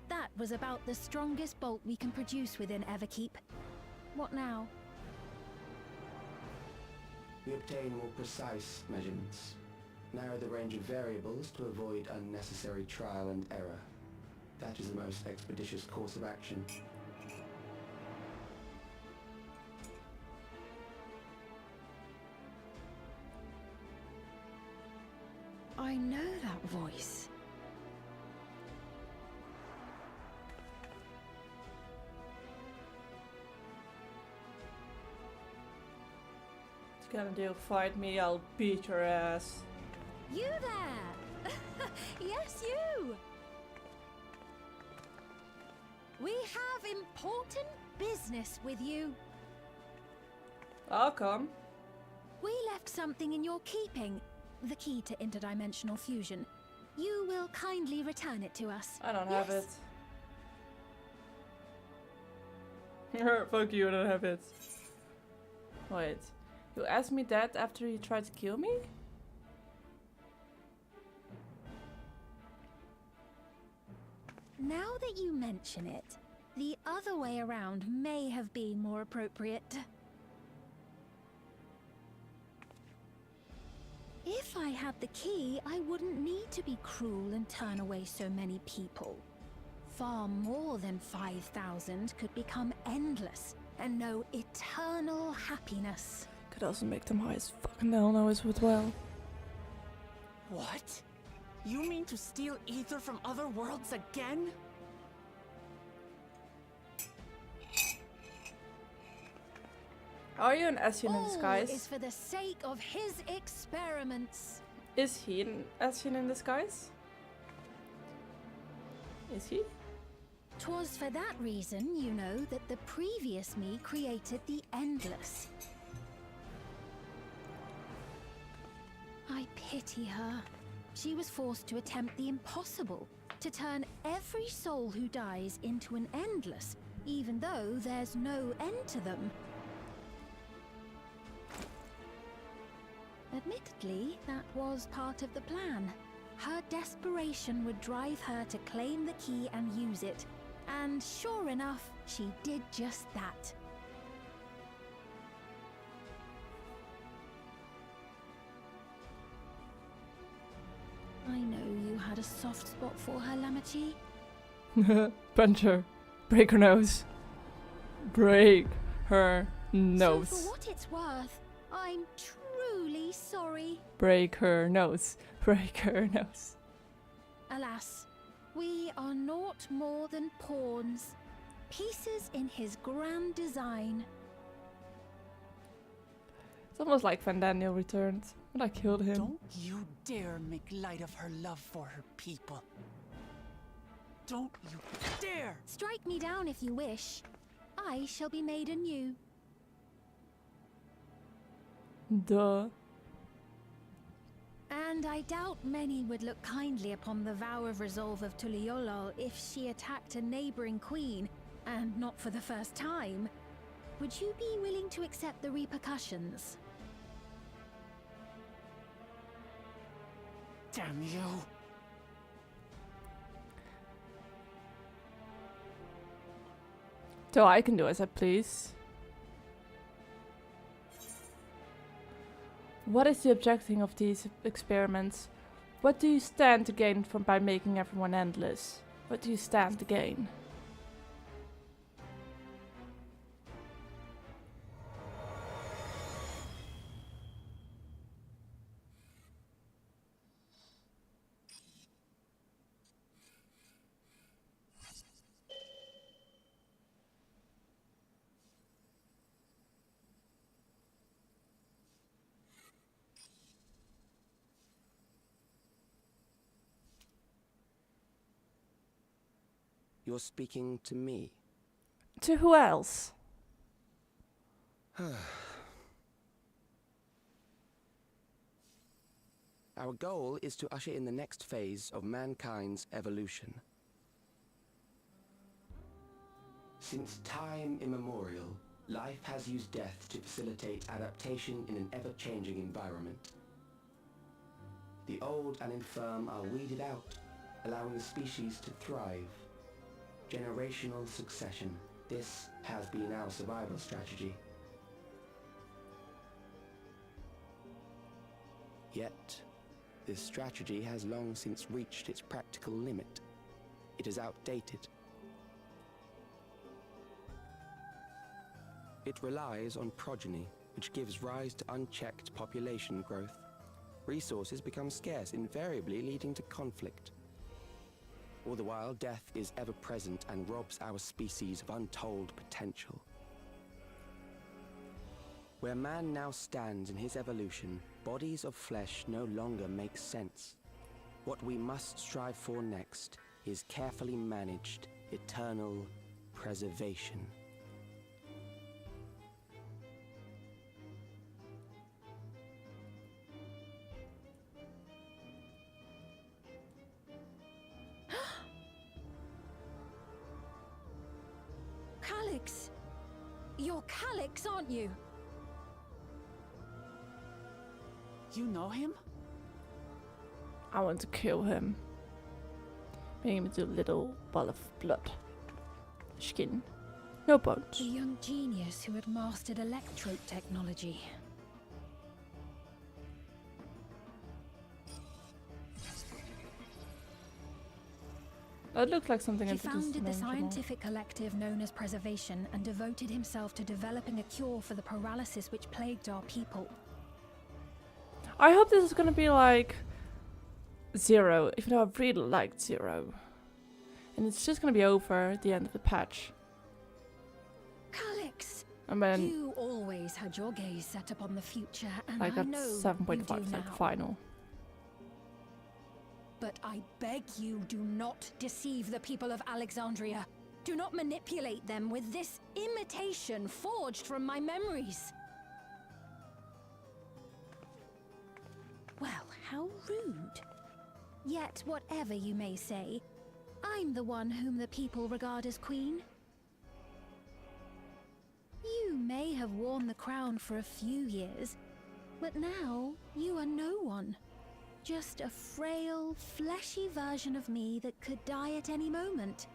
That was about the strongest bolt we can produce within Everkeep. What now? We obtain more precise measurements. Narrow the range of variables to avoid unnecessary trial and error. That is the most expeditious course of action. I know that voice. It's gonna do fight me, I'll beat your ass. You there! Yes, you! We have important business with you. I'll come. We left something in your keeping. The key to interdimensional fusion. You will kindly return it to us. I don't have Yes? it. Fuck you, I don't have it. Wait. You asked me that after you tried to kill me? Now that you mention it, the other way around may have been more appropriate. If I had the key, I wouldn't need to be cruel and turn away so many people. Far more than 5,000 could become endless and know eternal happiness. Could also make them high as fucking hell now as well. What? You mean to steal ether from other worlds again? Are you an Ascian in disguise? All is for the sake of his experiments. Is he an Ascian in disguise? Is he? 'Twas for that reason, you know, that the previous me created the Endless. I pity her. She was forced to attempt the impossible, to turn every soul who dies into an Endless, even though there's no end to them. Admittedly, that was part of the plan. Her desperation would drive her to claim the key and use it. And sure enough, she did just that. I know you had a soft spot for her, Lamachi. Punch her. Break her nose. Break her nose. So for what it's worth, I'm truly sorry. Break her nose. Break her nose. Alas, we are naught more than pawns. Pieces in his grand design. It's almost like Van Daniel returned when I killed him. Don't you dare make light of her love for her people. Don't you dare! Strike me down if you wish. I shall be made anew. Duh. And I doubt many would look kindly upon the vow of resolve of Tuliolol if she attacked a neighboring queen, and not for the first time. Would you be willing to accept the repercussions? Damn you! So I can do as I please. What is the objective of these experiments? What do you stand to gain from by making everyone endless? What do you stand to gain? You're speaking to me. To who else? Our goal is to usher in the next phase of mankind's evolution. Since time immemorial, life has used death to facilitate adaptation in an ever-changing environment. The old and infirm are weeded out, allowing the species to thrive. Generational succession. This has been our survival strategy. Yet, this strategy has long since reached its practical limit. It is outdated. It relies on progeny, which gives rise to unchecked population growth. Resources become scarce, invariably leading to conflict. All the while, death is ever present and robs our species of untold potential. Where man now stands in his evolution, bodies of flesh no longer make sense. What we must strive for next is carefully managed, eternal preservation. Calyx! You're Calyx, aren't you? You know him? I want to kill him. Make him into a little ball of blood. Skin. No bones. The young genius who had mastered electrope technology. That looks like something He founded the scientific collective known as Preservation and devoted himself to developing a cure for the paralysis which plagued our people. I hope this is gonna be like Zero, even though I really liked Zero. And it's just gonna be over at the end of the patch. Calyx! And then You always had your gaze set upon the future, and like I at know 7.5 you do like now. final. But I beg you, do not deceive the people of Alexandria. Do not manipulate them with this imitation forged from my memories. Well, how rude. Yet, whatever you may say, I'm the one whom the people regard as queen. You may have worn the crown for a few years, but now you are no one. Just a frail, fleshy version of me that could die at any moment.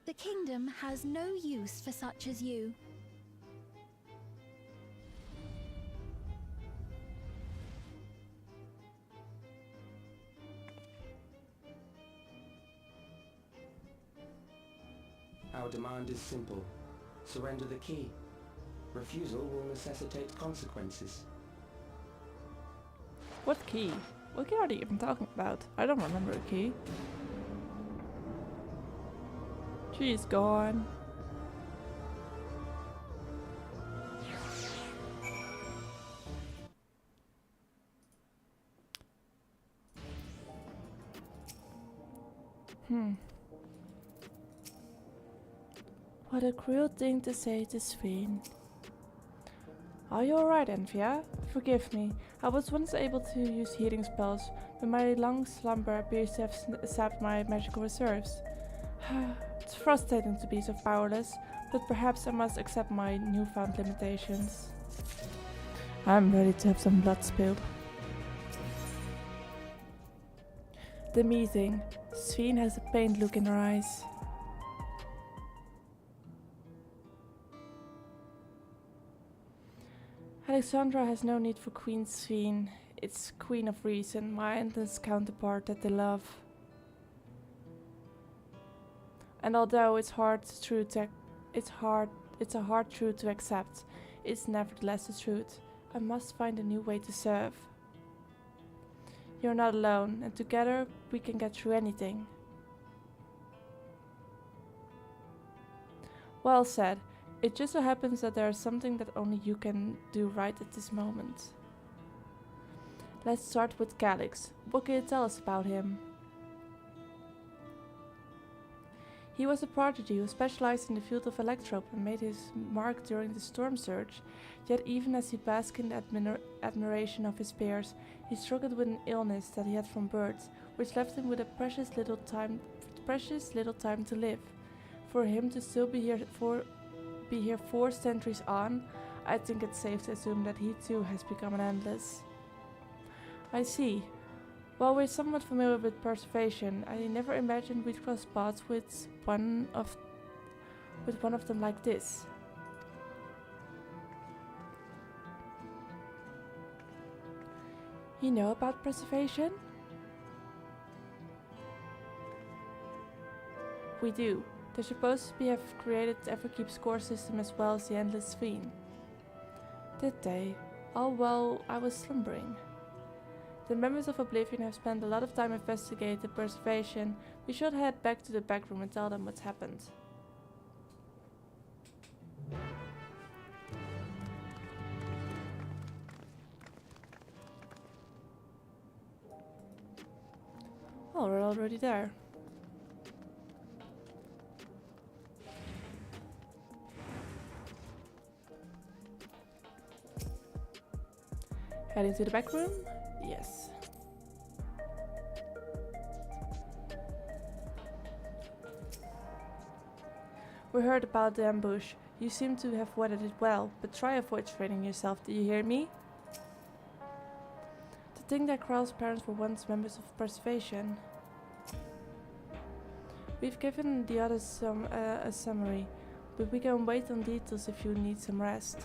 The kingdom has no use for such as you. Our demand is simple. Surrender the key. Refusal will necessitate consequences. What key? What key are they even talking about? I don't remember a key. She's gone. What a cruel thing to say to Sven. Are you alright, Envia? Forgive me. I was once able to use healing spells, but my long slumber appears to have sapped my magical reserves. It's frustrating to be so powerless, but perhaps I must accept my newfound limitations. I'm ready to have some blood spilled. The meeting. Sven has a pained look in her eyes. Alexandra has no need for Queen Sven. It's Queen of Reason, my endless counterpart that they love. And although it's a hard truth to accept, it's nevertheless the truth. I must find a new way to serve. You're not alone, and together we can get through anything. Well said. It just so happens that there is something that only you can do right at this moment. Let's start with Calix. What can you tell us about him? He was a prodigy who specialized in the field of electrope and made his mark during the storm surge, yet even as he basked in the admiration of his peers, he struggled with an illness that he had from birth, which left him with a precious little time to live. For him to still be here 4 centuries on, I think it's safe to assume that he too has become an endless. I see. While we're somewhat familiar with preservation, I never imagined we'd cross paths with one of them like this. You know about preservation? We do. They're supposed to have created the Everkeep score system as well as the Endless Sven. Did they? All while I was slumbering. The members of Oblivion have spent a lot of time investigating the preservation. We should head back to the back room and tell them what's happened. Oh, we're already there. Heading to the back room? Yes. We heard about the ambush. You seem to have weathered it well, but try avoid straining yourself, do you hear me? To think that Kral's parents were once members of Preservation. We've given the others a summary, but we can wait on details if you need some rest.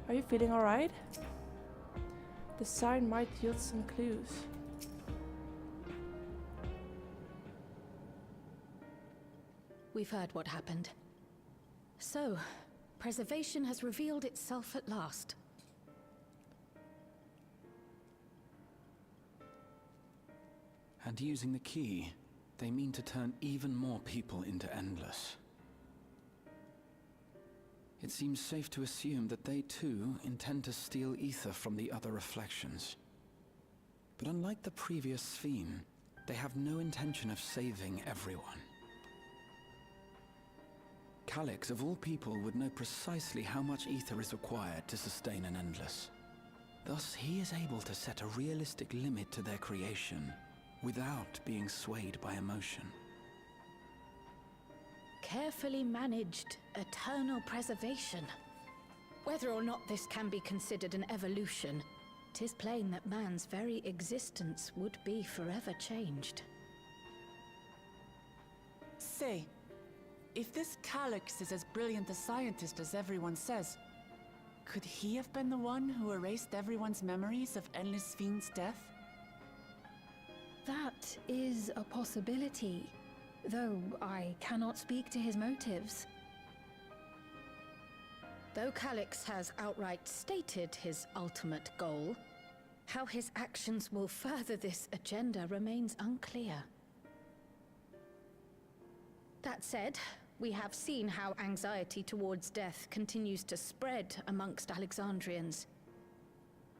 Are you feeling alright? The sign might yield some clues. We've heard what happened. So, preservation has revealed itself at last. And using the key, they mean to turn even more people into Endless. It seems safe to assume that they too intend to steal ether from the other reflections. But unlike the previous Sven, they have no intention of saving everyone. Calyx, of all people, would know precisely how much ether is required to sustain an endless. Thus, he is able to set a realistic limit to their creation, without being swayed by emotion. Carefully managed eternal preservation. Whether or not this can be considered an evolution, 'tis plain that man's very existence would be forever changed. Say, if this Calyx is as brilliant a scientist as everyone says, could he have been the one who erased everyone's memories of Endless Fiend's death? That is a possibility, though I cannot speak to his motives. Though Calyx has outright stated his ultimate goal, how his actions will further this agenda remains unclear. That said, we have seen how anxiety towards death continues to spread amongst Alexandrians.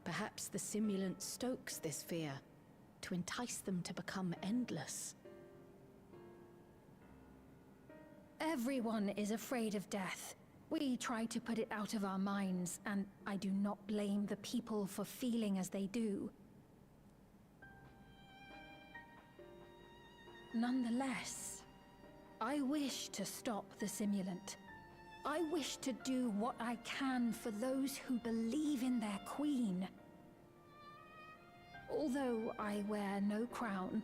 Perhaps the simulant stokes this fear, to entice them to become endless. Everyone is afraid of death. We try to put it out of our minds, and I do not blame the people for feeling as they do. Nonetheless, I wish to stop the simulant. I wish to do what I can for those who believe in their queen. Although I wear no crown,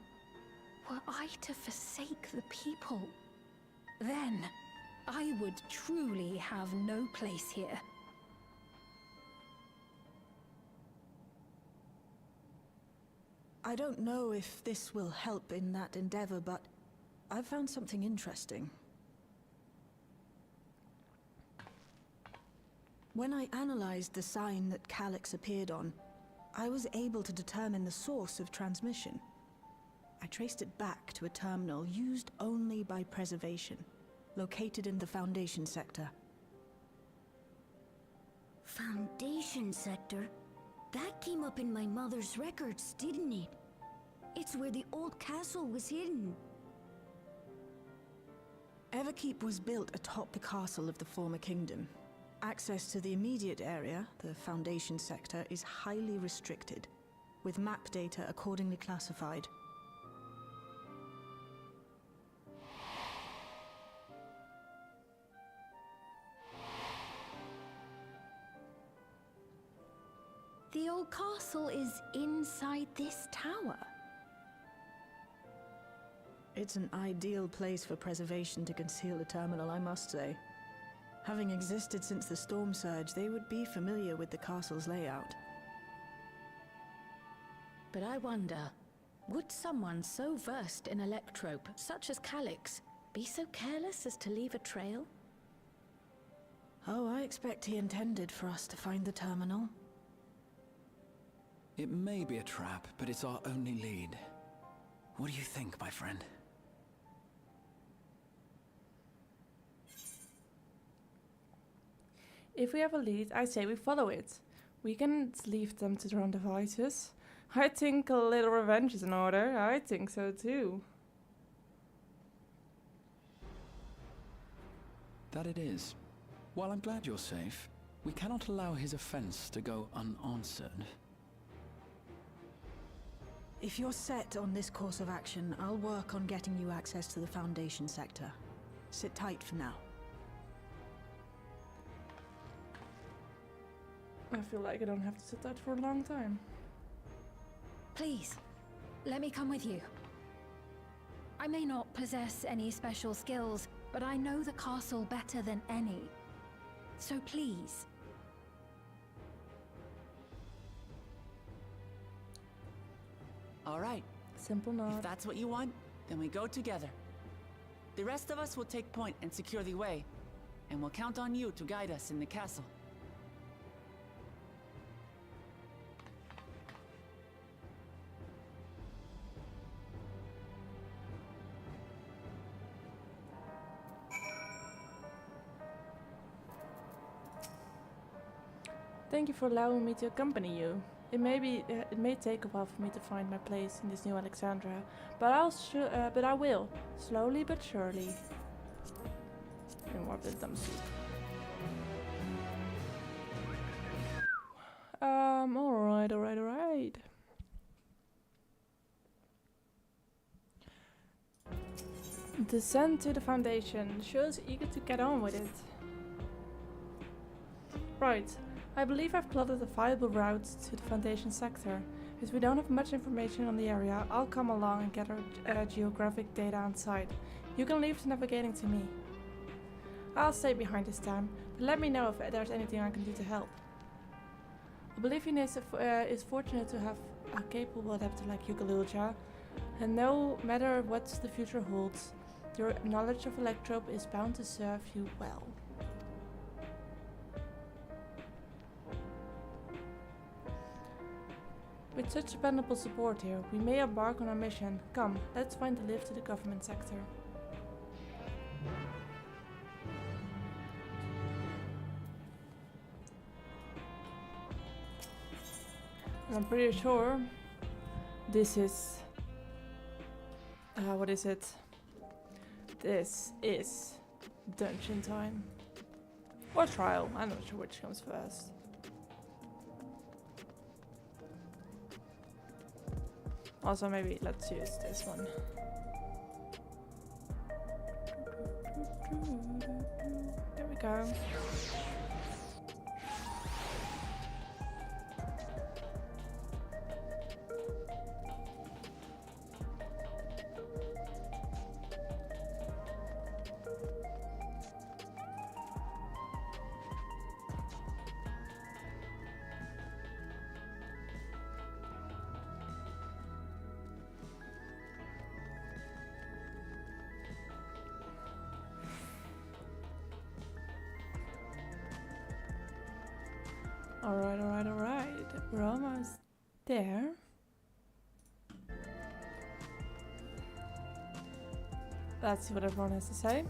were I to forsake the people, then I would truly have no place here. I don't know if this will help in that endeavor, but I've found something interesting. When I analyzed the sign that Calyx appeared on, I was able to determine the source of transmission. I traced it back to a terminal used only by preservation, located in the Foundation sector. Foundation sector? That came up in my mother's records, didn't it? It's where the old castle was hidden. Everkeep was built atop the castle of the former kingdom. Access to the immediate area, the Foundation sector, is highly restricted, with map data accordingly classified. The old castle is inside this tower. It's an ideal place for preservation to conceal a terminal, I must say. Having existed since the Storm Surge, they would be familiar with the castle's layout. But I wonder, would someone so versed in electrope, such as Calyx, be so careless as to leave a trail? Oh, I expect he intended for us to find the terminal. It may be a trap, but it's our only lead. What do you think, my friend? If we have a lead, I say we follow it. We can't leave them to their own devices. I think a little revenge is in order. I think so too. That it is. While I'm glad you're safe, we cannot allow his offense to go unanswered. If you're set on this course of action, I'll work on getting you access to the Foundation sector. Sit tight for now. I feel like I don't have to sit that for a long time. Please, let me come with you. I may not possess any special skills, but I know the castle better than any. So please. All right. Simple nod. If that's what you want, then we go together. The rest of us will take point and secure the way, and we'll count on you to guide us in the castle. Thank you for allowing me to accompany you. It may take a while for me to find my place in this new Alexandria, but I will, slowly but surely. drink more of this dumb soup. Alright. Descend to the Foundation. Shows eager to get on with it. Right. I believe I've plotted a viable route to the Foundation sector. If we don't have much information on the area, I'll come along and gather geographic data on site. You can leave the navigating to me. I'll stay behind this time, but let me know if there's anything I can do to help. I believe Ines is fortunate to have a capable adapter like Yugalulja, and no matter what the future holds, your knowledge of Electrope is bound to serve you well. With such dependable support here, we may embark on our mission. Come, let's find the lift to the government sector. And I'm pretty sure this is... what is it? This is dungeon time. Or trial, I'm not sure which comes first. Also, maybe let's use this one. There we go. Alright. We're almost there. Let's see what everyone has to say.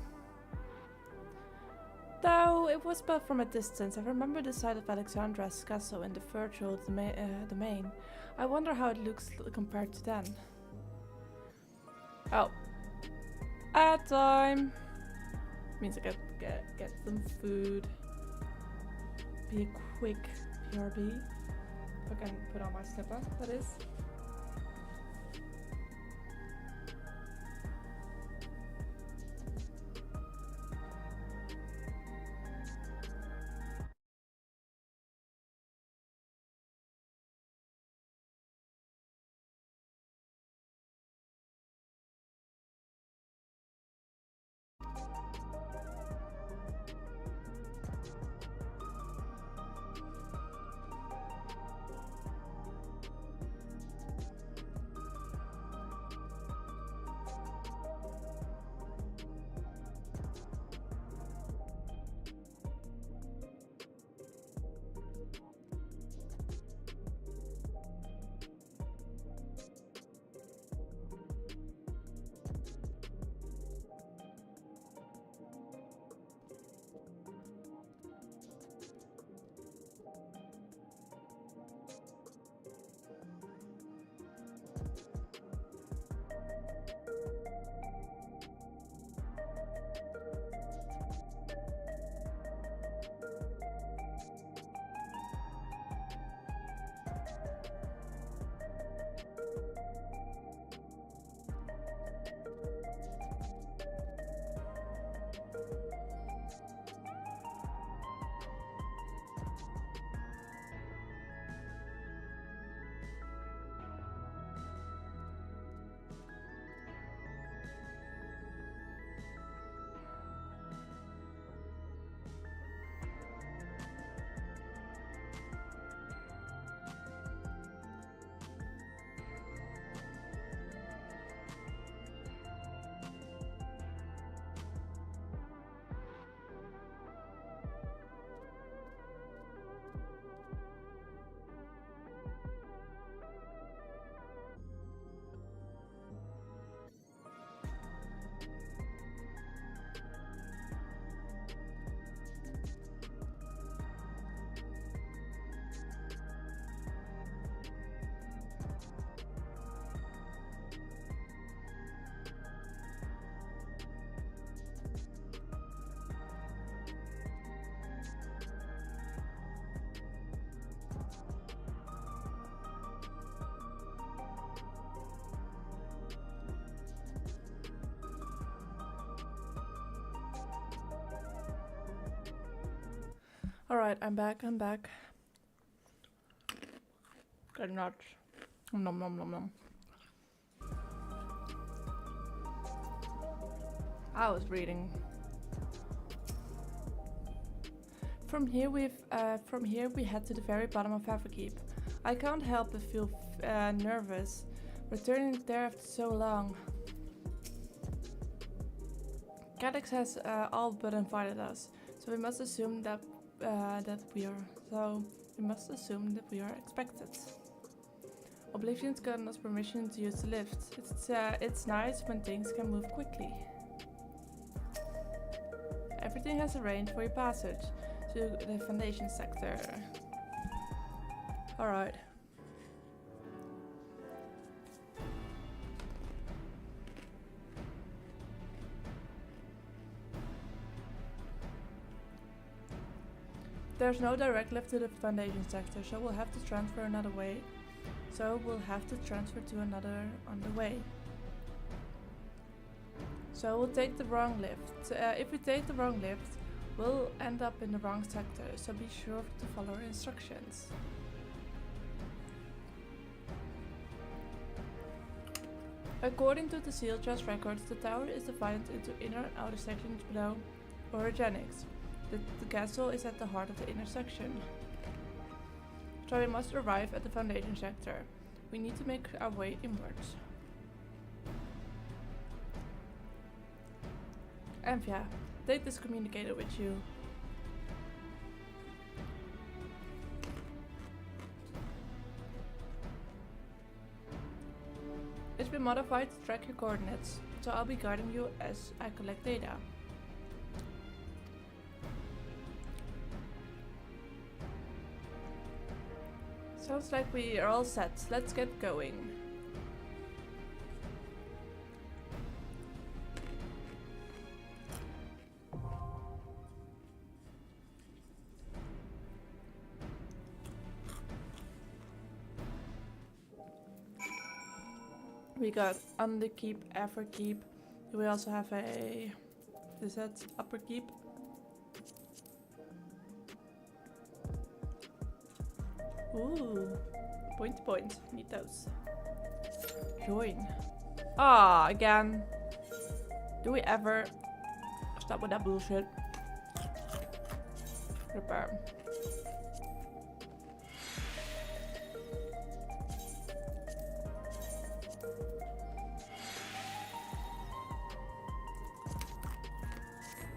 Though it was but from a distance, I remember the site of Alexandra's castle in the virtual domain. I wonder how it looks compared to then. Oh. Ad time! Means I get some food. Be a quick PRB. If I can put on my slipper, that is. Alright, I'm back. Good nuts. Nom nom nom nom. I was reading. From here we head to the very bottom of Everkeep. I can't help but feel nervous, returning there after so long. Calyx has all but invited us, so we must assume that we are expected. Oblivion's gotten us permission to use the lift. It's nice when things can move quickly. Everything has arranged for your passage to the Foundation sector. Alright. There's no direct lift to the Foundation sector, so we'll have to transfer another way. So we'll have to transfer to another on the way. So we'll take the wrong lift. If we take the wrong lift, we'll end up in the wrong sector, so be sure to follow our instructions. According to the Sealchest records, the tower is divided into inner and outer sections below orogenics. The castle is at the heart of the inner section. So we must arrive at the Foundation sector. We need to make our way inwards. Amphia, take this communicator with you. It's been modified to track your coordinates, so I'll be guiding you as I collect data. Sounds like we are all set. Let's get going. We got Underkeep, Everkeep. We also have a... is that Upperkeep? Ooh, point. Need those. Join. Ah, again. Do we ever stop with that bullshit? Repair.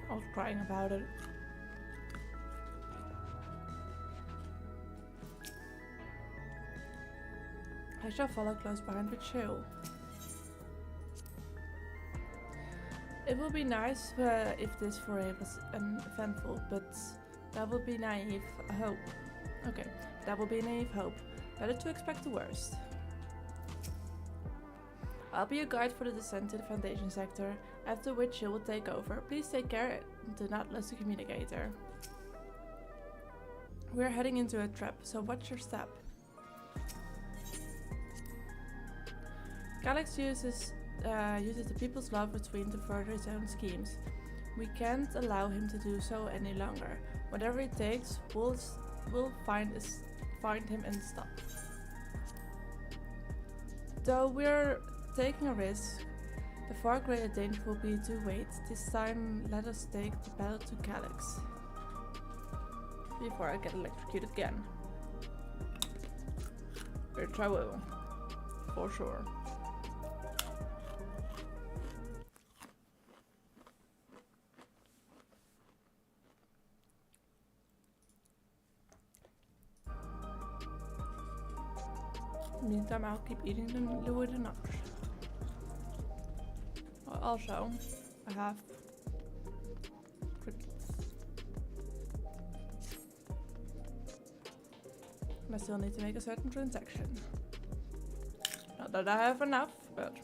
I was crying about it. I shall follow close behind with Chill. It would be nice if this foray was uneventful, but that would be naive hope. Okay, that would be naive hope. Better to expect the worst. I'll be your guide for the descent to the Foundation sector, after which Chill will take over. Please take care and do not lose the communicator. We're heading into a trap, so watch your step. Calyx uses the people's love between to further his own schemes. We can't allow him to do so any longer. Whatever it takes, we'll find him and stop. Though we're taking a risk, the far greater danger will be to wait. This time, let us take the battle to Calyx before I get electrocuted again. Which I will, for sure. Meantime, I'll keep eating the Louis nuts. Also, I have crickets. I still need to make a certain transaction. Not that I have enough, but...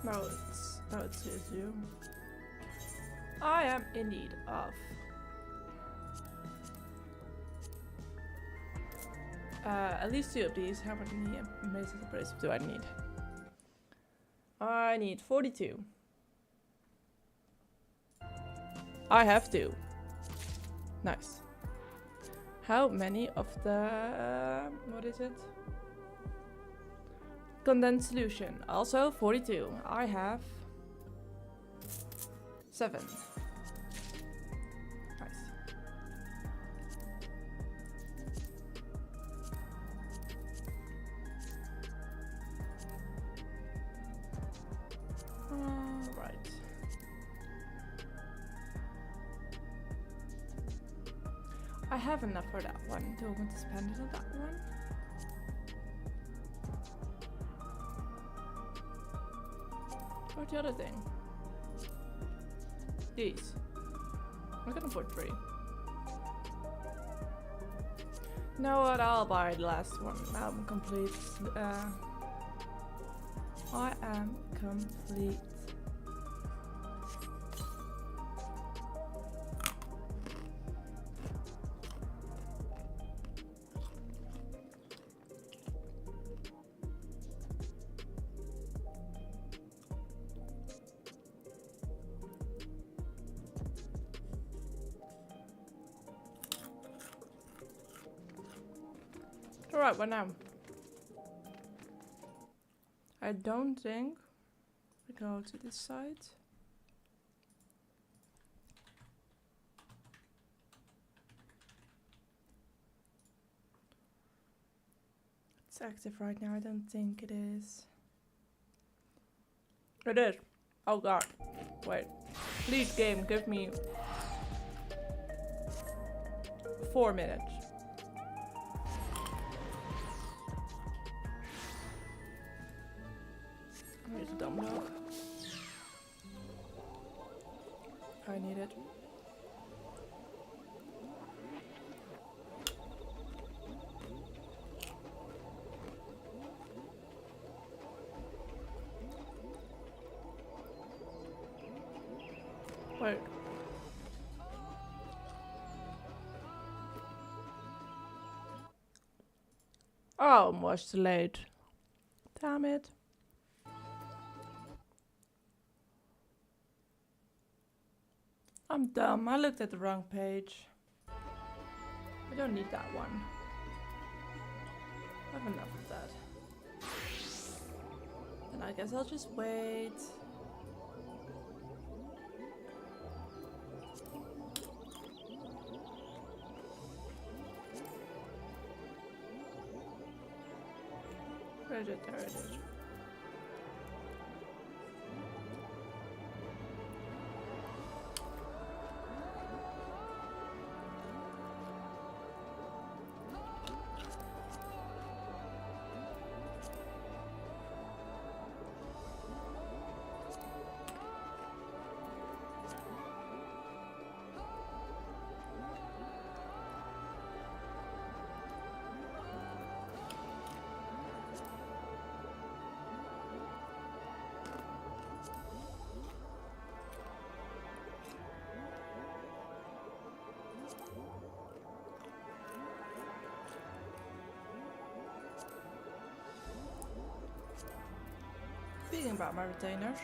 No, it says you. I am in need of. At least 2 of these. How many amazing abrasive do I need? I need 42. I have 2. Nice. How many of the... what is it? Condensed solution. Also 42. I have 7. Nice. Right. I have enough for that one. Do I want to spend it on that one? What's the other thing? These. I can afford 3. Know what? I'll buy the last one. I'm complete. I am complete. Alright, what now? I don't think we go to this side. It's active right now. I don't think it is. It is. Oh god. Wait. Please, game, give me 4 minutes. Here's a dumb dog. I need it. Wait. Oh, much too late. Damn it. I'm dumb. I looked at the wrong page. I don't need that one. I have enough of that. And I guess I'll just wait. Where is it? There it is. Speaking about my retainers.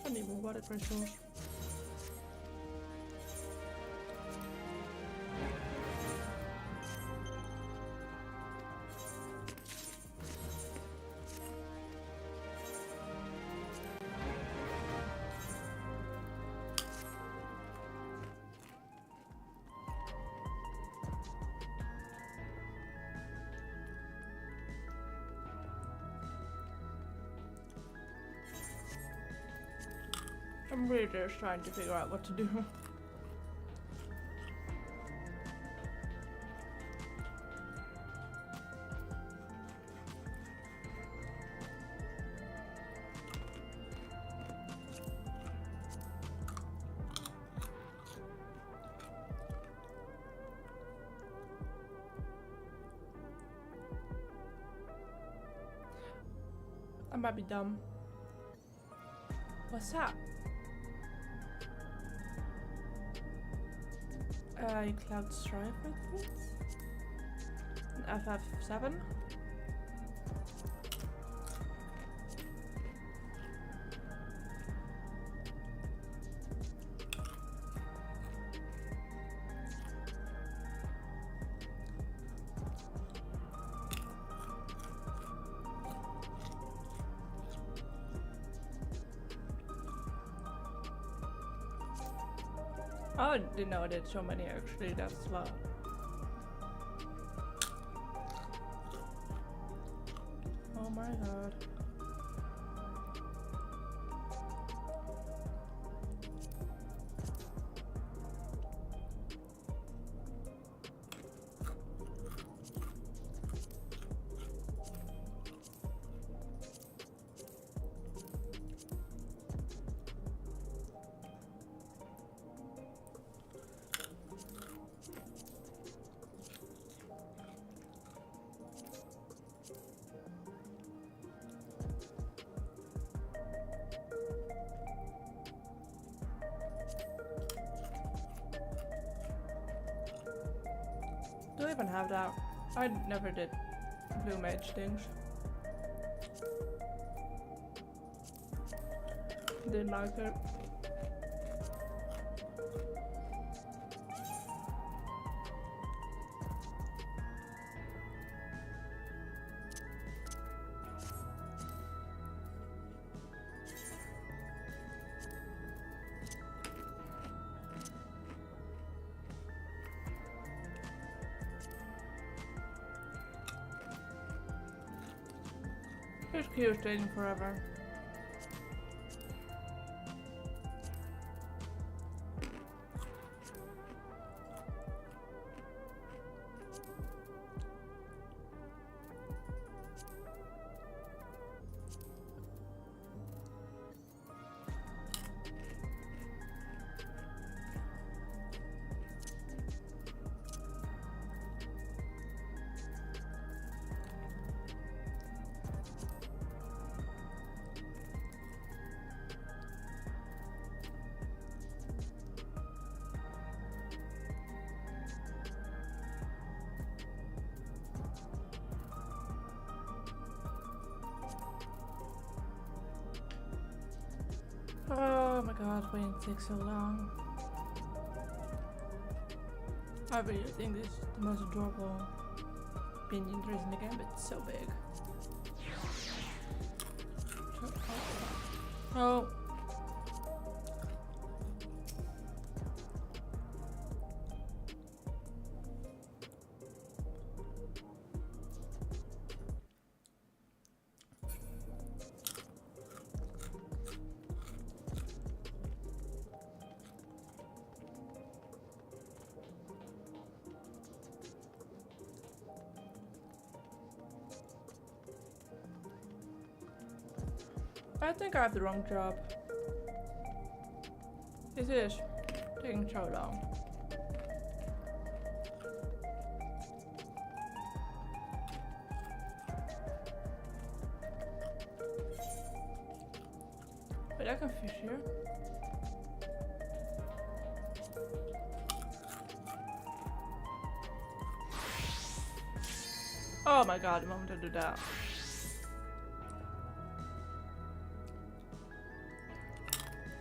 I need more water crystals. I'm really just trying to figure out what to do. might be dumb. What's that? Cloud Strife with it? An FF7? I didn't know I did so many actually, that's a lot. Oh my god. Do I even have that? I never did blue mage things. Didn't like it. This queue is taking forever. Oh my god, waiting takes so long. I really think this is the most adorable pinion there is in the game, but it's so big. Oh. I think I have the wrong job. This is taking so long. Wait, I can fish here. Oh my god, the moment I do that.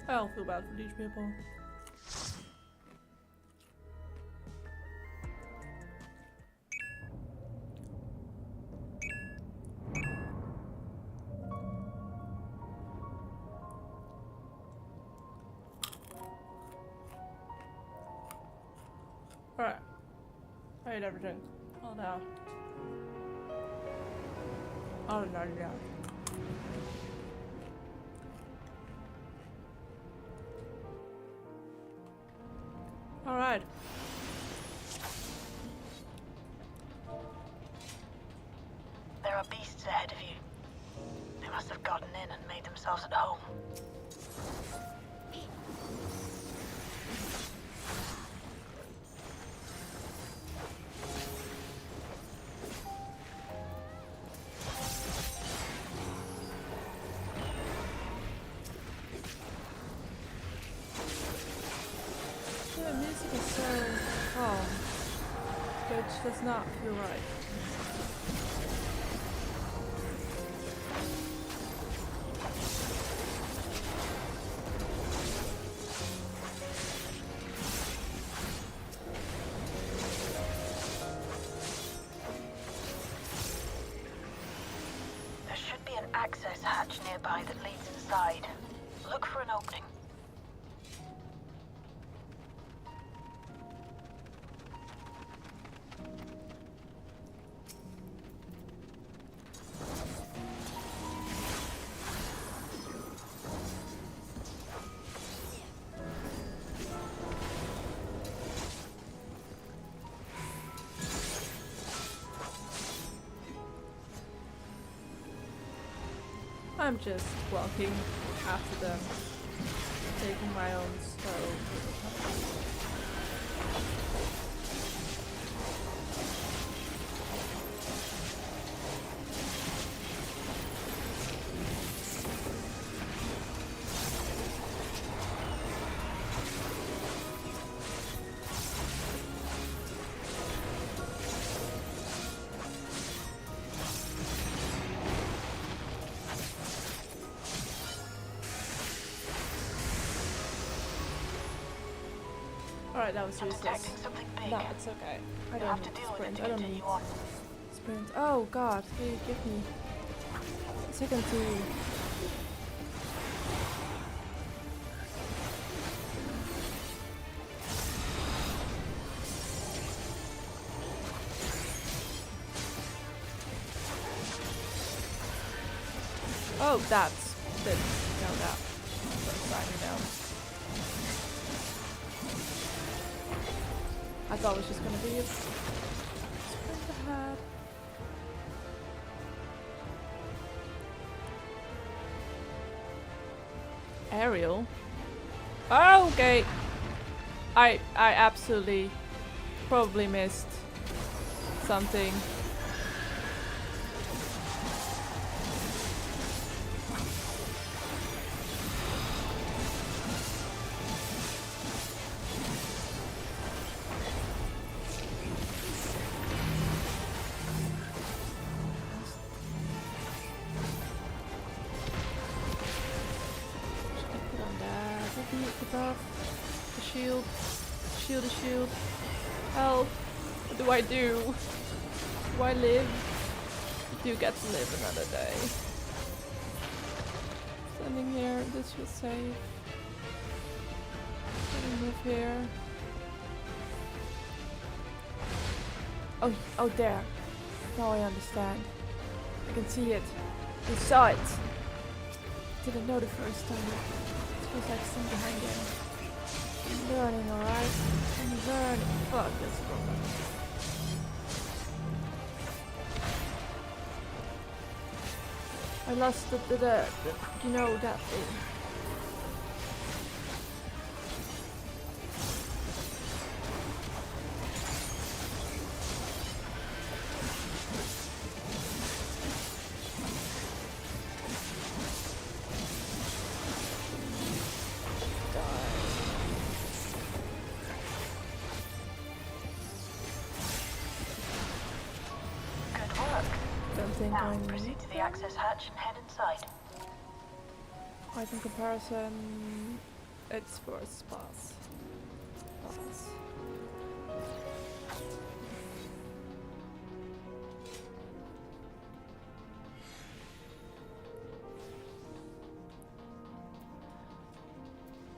I don't feel bad for these people. Alright. I ate everything. Oh no. Oh no, yeah. Alright. There are beasts ahead of you. They must have gotten in and made themselves at home. does not feel right. There should be an access hatch nearby that leads inside. Look for an opening. I'm just walking after them, taking my own slow. Alright, that was I'm useless. detecting something big. No, it's okay. I You'll don't have need to deal with sprint. it I to don't continue need on. sprint. Oh god, hey, give me a second to... Oh, that's... No, that. That's fine, you know. I thought it was just gonna be a sprint ahead. Aerial? Oh, okay. I absolutely probably missed something. Put on that. The buff. The shield. Shield, the shield. Help. What do I do? Do I live? I do get to live another day. Standing here, this feels safe. Let me move here. Oh, there. Now I understand. I can see it. I saw it. Didn't know the first time. It feels like something behind there. I'm learning, alright? I'm learning. Fuck this problem. I lost the you know, that thing. Good work. Don't think Now I proceed need to the access hatch and head inside. item comparison. It's for spas. Spas.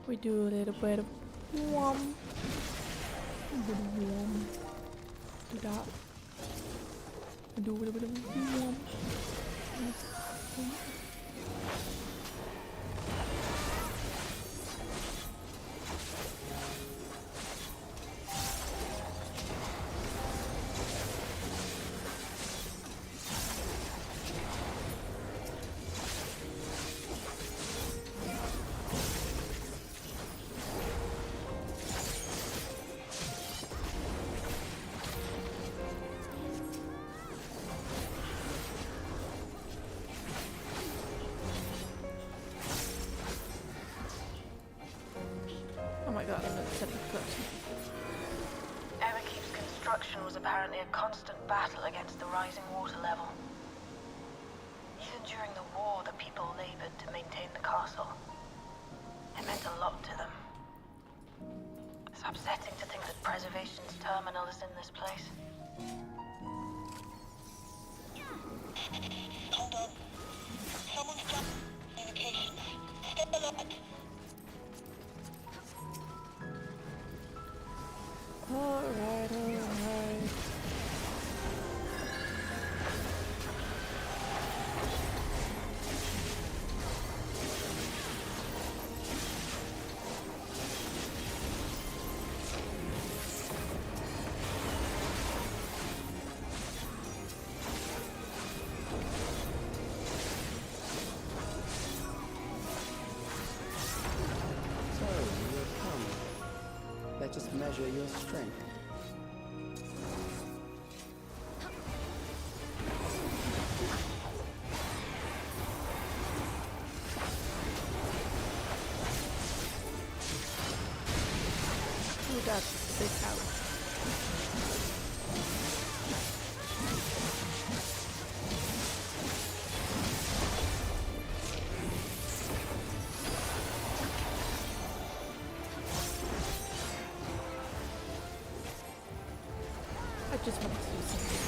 We do a little bit of warm. A bit of warm. Do that. I do a little bit of warm. was apparently a constant battle against the rising water level. Even during the war, the people labored to maintain the castle. It meant a lot to them. It's upsetting to think that Preservation's terminal is in this place. Hold on. Someone's got communications. Stay alert. Alright, alright. So, you have come. Let us measure your strength. Ooh, that's a big house. I just wanted to do something.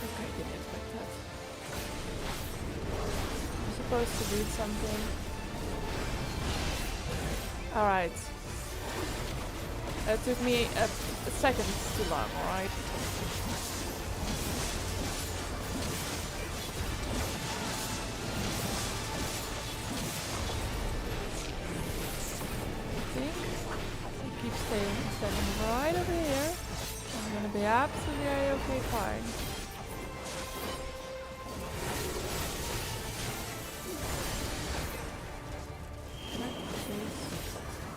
Okay, I didn't expect that. I'm supposed to read something. Alright. It took me a second too long, alright? I keep standing right over here. I'm gonna be absolutely okay, fine.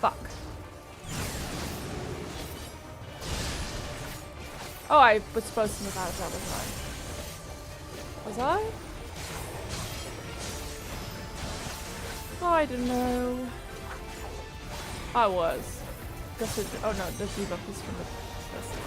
Fuck. Oh, I was supposed to move out of that, wasn't I? Was I? Oh, I don't know. I was. Guess it, oh no, the debuff is from the first time.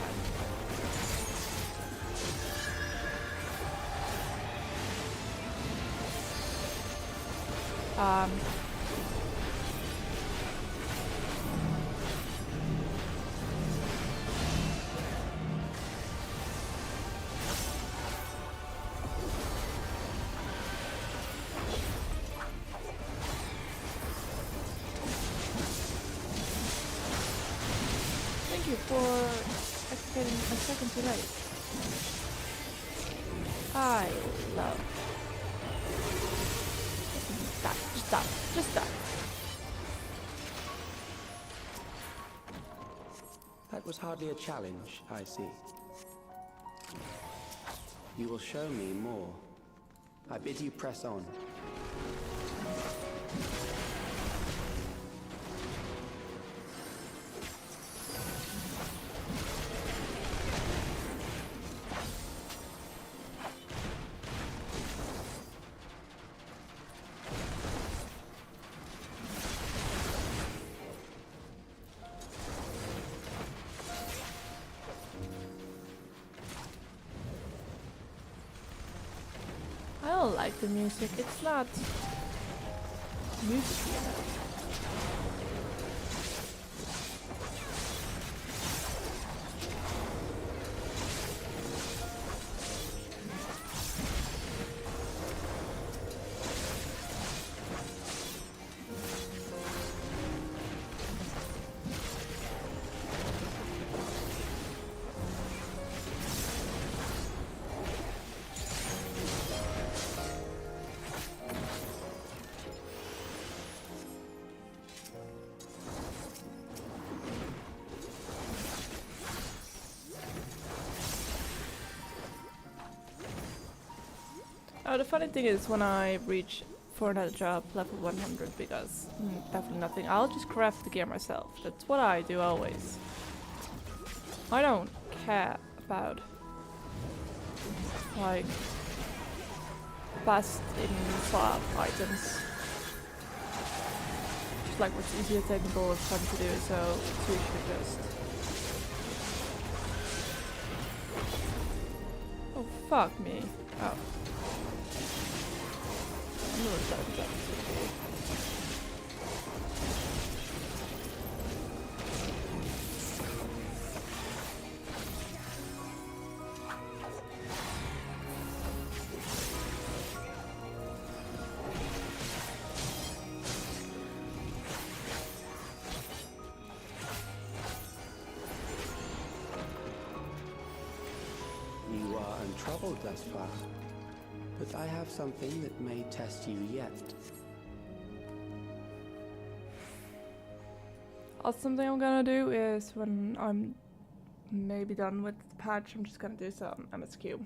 Thank you for activating a second too late. I love that. Just that. Just that. That was hardly a challenge, I see. You will show me more. I bid you press on. I don't like the music. It's not music enough. Oh, the funny thing is when I reach for another job level 100, because definitely nothing, I'll just craft the gear myself. That's what I do always. I don't care about like best in swap items. Just like what's easy, attainable, and fun to do, so it's usually just Fuck me. Oh. I'm not excited about this. You are untroubled thus far, but I have something that may test you yet. Also, something I'm gonna do is when I'm maybe done with the patch, I'm just gonna do some MSQ.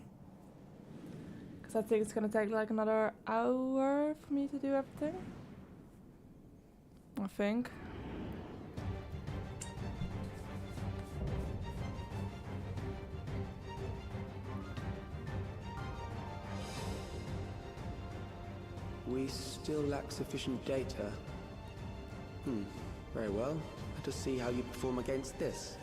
Because I think it's gonna take like another hour for me to do everything. I think. We still lack sufficient data. Very well. Let us see how you perform against this.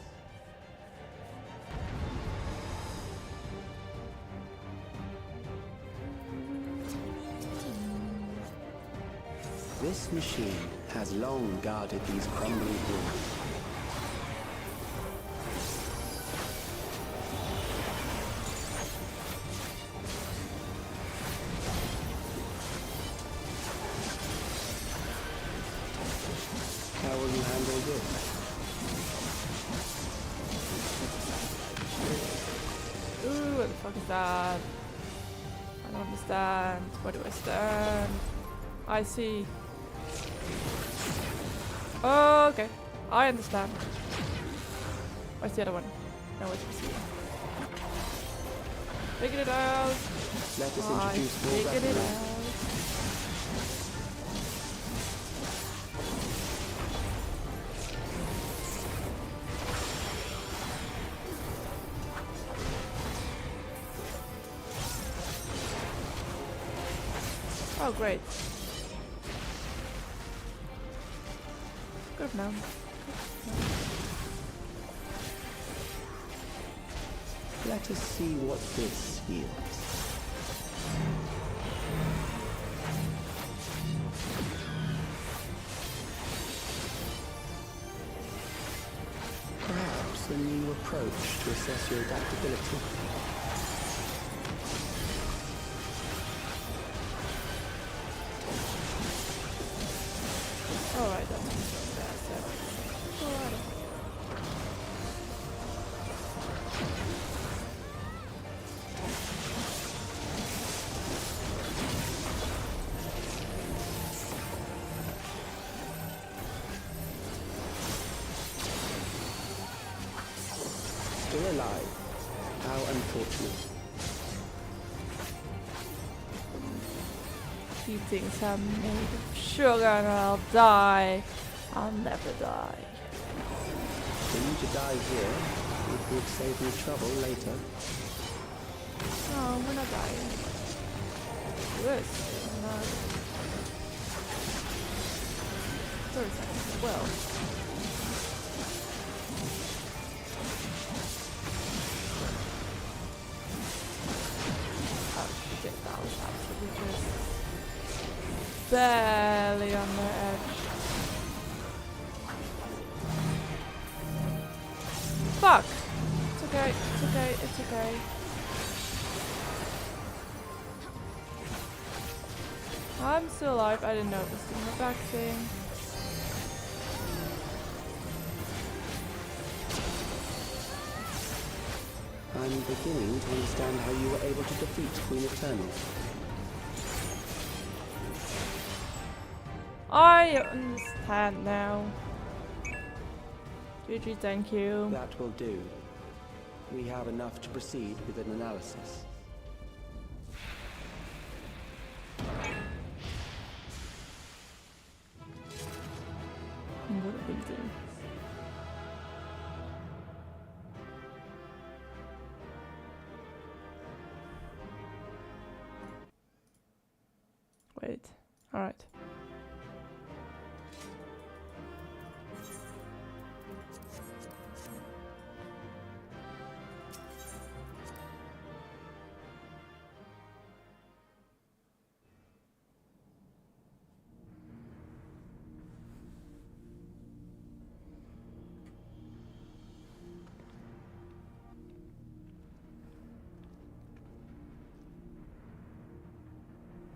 This machine has long guarded these crumbling walls. How will you handle this? Ooh, what the fuck is that? I don't understand. Where do I stand? I see. Oh, okay. I understand. Where's the other one? No, it's see. Figure it out. Let us introduce more figured it weaponry. out. Oh, great. Good now. Let us see what this yields. Perhaps a new approach to assess your adaptability. Alright, that's so alright. Still alive. How unfortunate. Eating some made of sugar and I'll die. I'll never die. For you to die here, it would save me trouble later. No, we're not dying. Good. Not. 30 seconds. Well. Oh shit, that was absolutely just barely on the edge. Fuck! It's okay, it's okay, it's okay. I'm still alive, I didn't notice in the back thing. I'm beginning to understand how you were able to defeat Queen Eternal. I understand now. GG, thank you. That will do. We have enough to proceed with an analysis. What a big deal. Wait. Alright.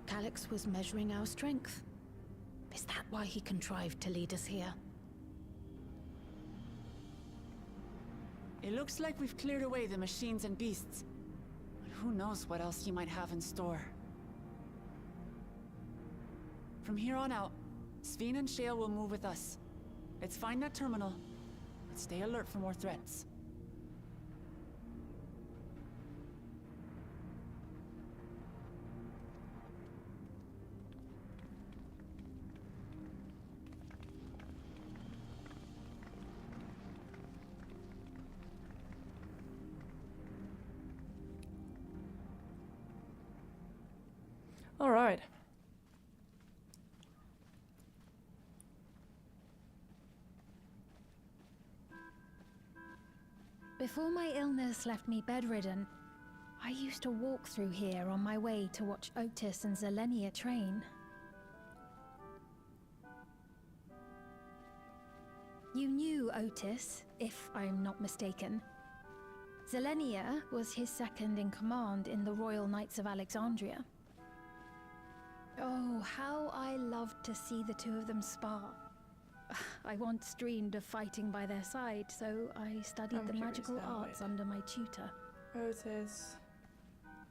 Calyx was measuring our strength. Is that why he contrived to lead us here? It looks like we've cleared away the machines and beasts. But who knows what else he might have in store. From here on out, Sven and Shale will move with us. Let's find that terminal, but stay alert for more threats. All right. Before my illness left me bedridden, I used to walk through here on my way to watch Otis and Zelenia train. You knew Otis, if I'm not mistaken. Zelenia was his second in command in the Royal Knights of Alexandria. Oh, how I loved to see the two of them spar. I once dreamed of fighting by their side, so I studied the magical arts under my tutor. Otis,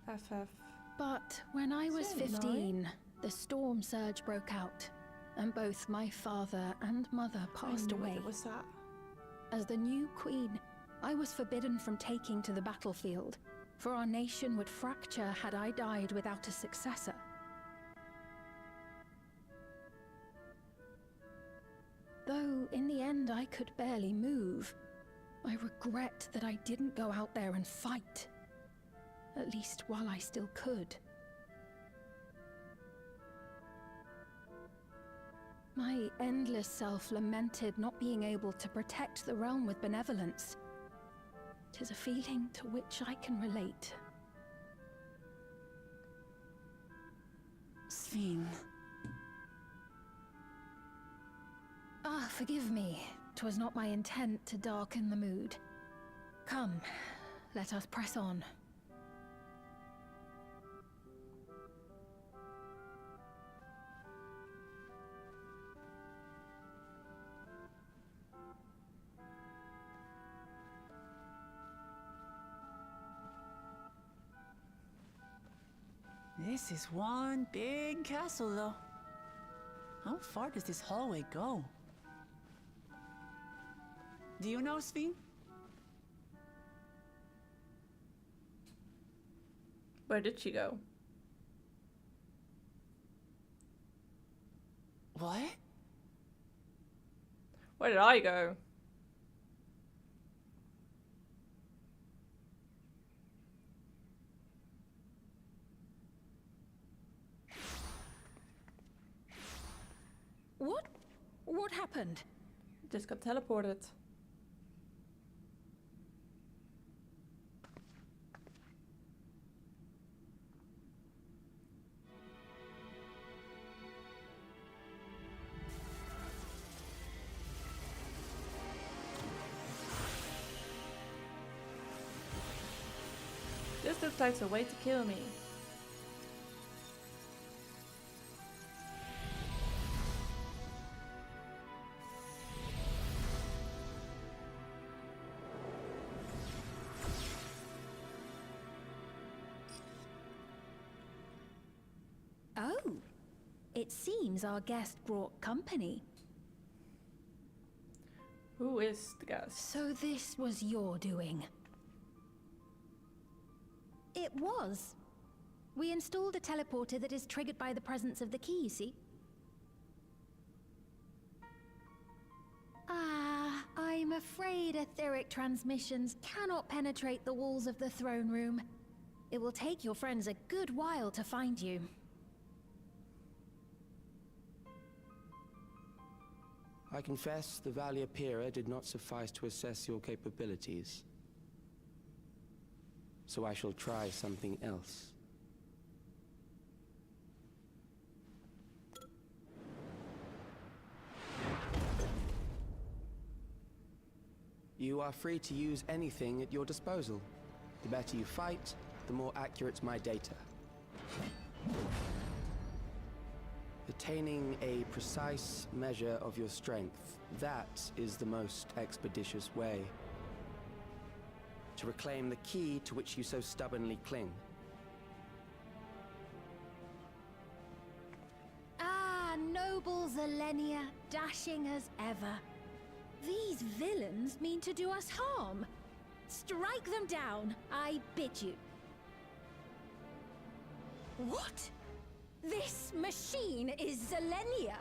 FF. But when I was 15, the storm surge broke out, and both my father and mother passed away. What was that? As the new queen, I was forbidden from taking to the battlefield, for our nation would fracture had I died without a successor. Though, in the end, I could barely move. I regret that I didn't go out there and fight. At least while I still could. My endless self lamented not being able to protect the realm with benevolence. 'Tis a feeling to which I can relate. Sven. Ah, forgive me. 'Twas not my intent to darken the mood. Come, let us press on. This is one big castle, though. How far does this hallway go? Do you know, Sven? Where did she go? What? Where did I go? What happened? Just got teleported. This looks like a way to kill me. Oh, it seems our guest brought company. Who is the guest? So this was your doing? It was. We installed a teleporter that is triggered by the presence of the key, you see? Ah, I'm afraid etheric transmissions cannot penetrate the walls of the throne room. It will take your friends a good while to find you. I confess the Valia Pira did not suffice to assess your capabilities. So I shall try something else. You are free to use anything at your disposal. The better you fight, the more accurate my data. Attaining a precise measure of your strength, that is the most expeditious way to reclaim the key to which you so stubbornly cling. Ah, noble Zilenia, dashing as ever. These villains mean to do us harm. Strike them down, I bid you. What? This machine is Zilenia!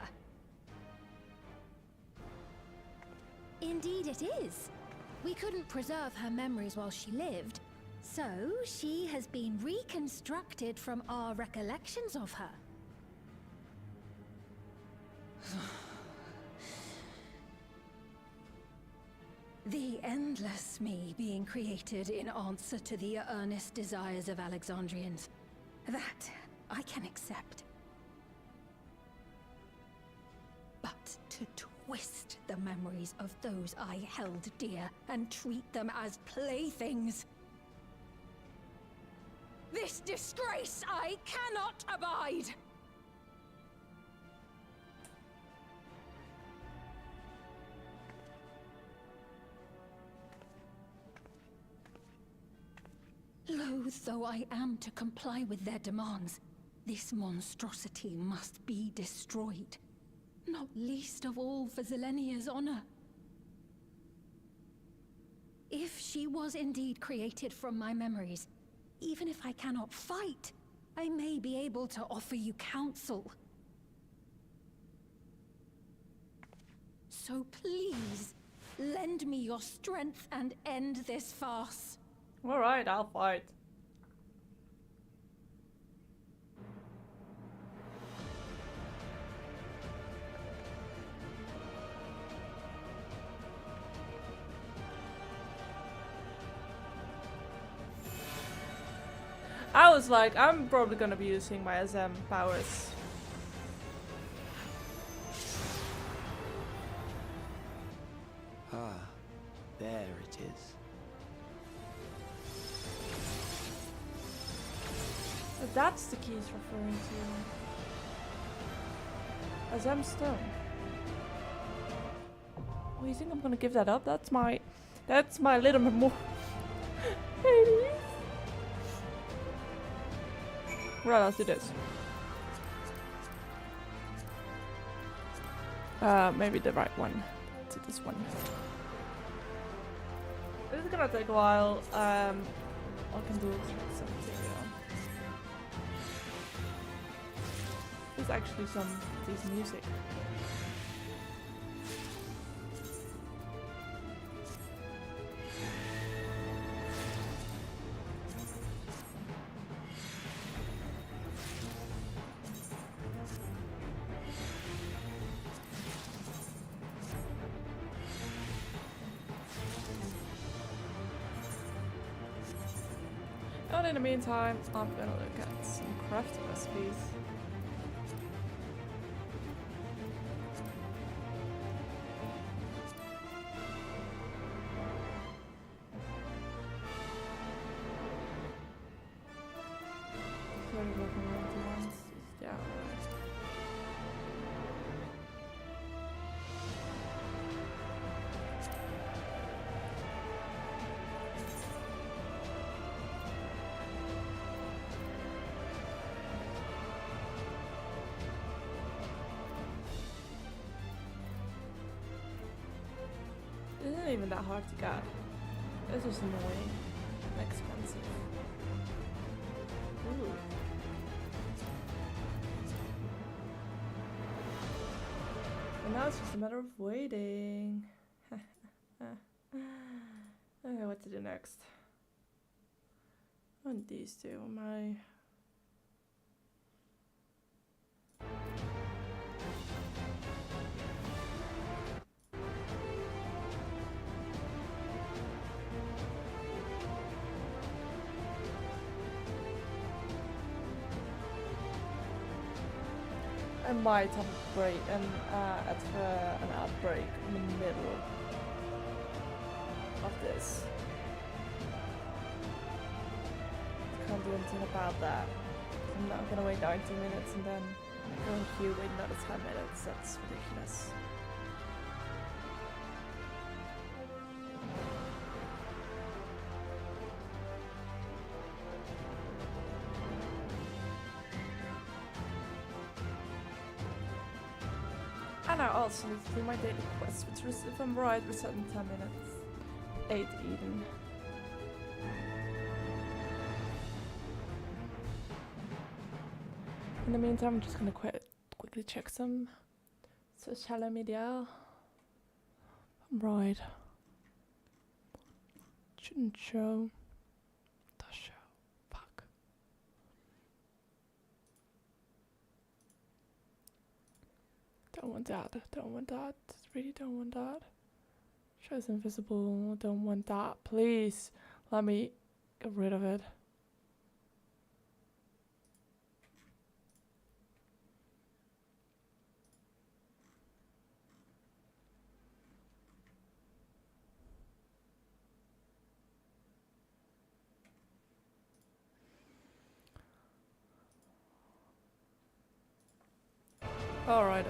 Indeed it is. We couldn't preserve her memories while she lived, so she has been reconstructed from our recollections of her. The endless me being created in answer to the earnest desires of Alexandrians. That I can accept. But to twist the memories of those I held dear and treat them as playthings. This disgrace I cannot abide! Loath though I am to comply with their demands, this monstrosity must be destroyed. Not least of all for Zilenia's honor. If she was indeed created from my memories, even if I cannot fight, I may be able to offer you counsel. So please, lend me your strength and end this farce. Alright, I'll fight. I was like, I'm probably gonna be using my SM powers. Ah, there it is. But that's the key he's referring to. SM stone. Oh, you think I'm gonna give that up? That's my little more. Right, let's do this. Maybe the right one. Let's do this one. This is gonna take a while. I can do something. There's actually some decent music. And in the meantime, I'm gonna look at some crafting recipes. Yeah. It isn't even that hard to get. It's just annoying and expensive. Ooh. And now it's just a matter of waiting. Okay, what to do next? I want these two. My I might have a break and an outbreak in the middle of this. Can't do anything about that. I'm not gonna wait 90 minutes and then Don't you wait another 10 minutes, that's ridiculous. And I also need to do my daily quest, which was, if I'm right, reset in 10 minutes. 8 even. In the meantime, I'm just gonna quickly check some social media. I'm right. Shouldn't show. Does show. Fuck. Don't want that. Don't want that. Really don't want that. Shows invisible. Don't want that. Please let me get rid of it. Alright.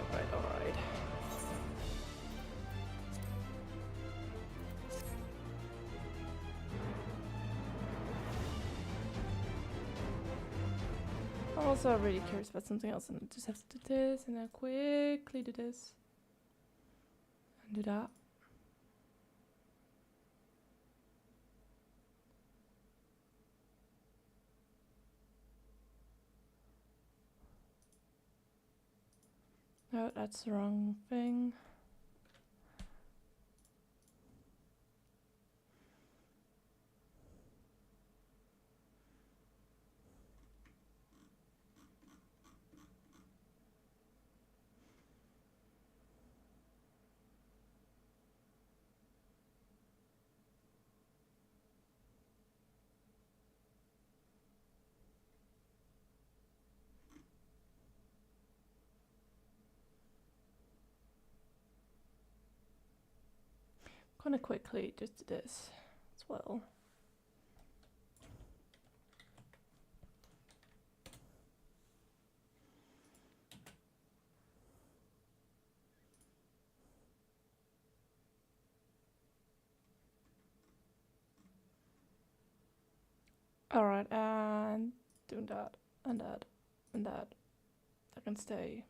I'm also really curious about something else, and I just have to do this, and then quickly do this. And do that. No, that's the wrong thing. Gonna quickly just do this as well. Alright, and doing that, and that, and that. That can stay.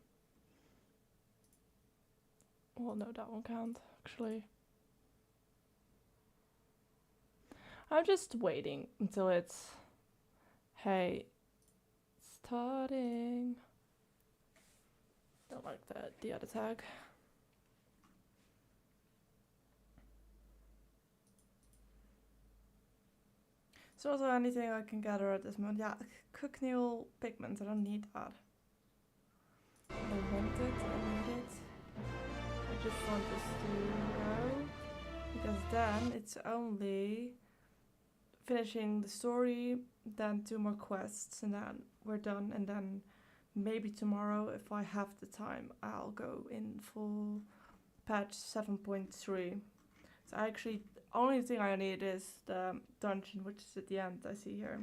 Well, no, that one can't, actually. I'm just waiting until it's, hey, starting. Don't like the other tag. So also anything I can gather at this moment. Yeah, cochineal pigment, I don't need that. I don't want it, I don't need it. I just want this to go. Because then it's only finishing the story, then 2 more quests, and then we're done. And then maybe tomorrow, if I have the time, I'll go in full patch 7.3. So actually, the only thing I need is the dungeon, which is at the end, I see here.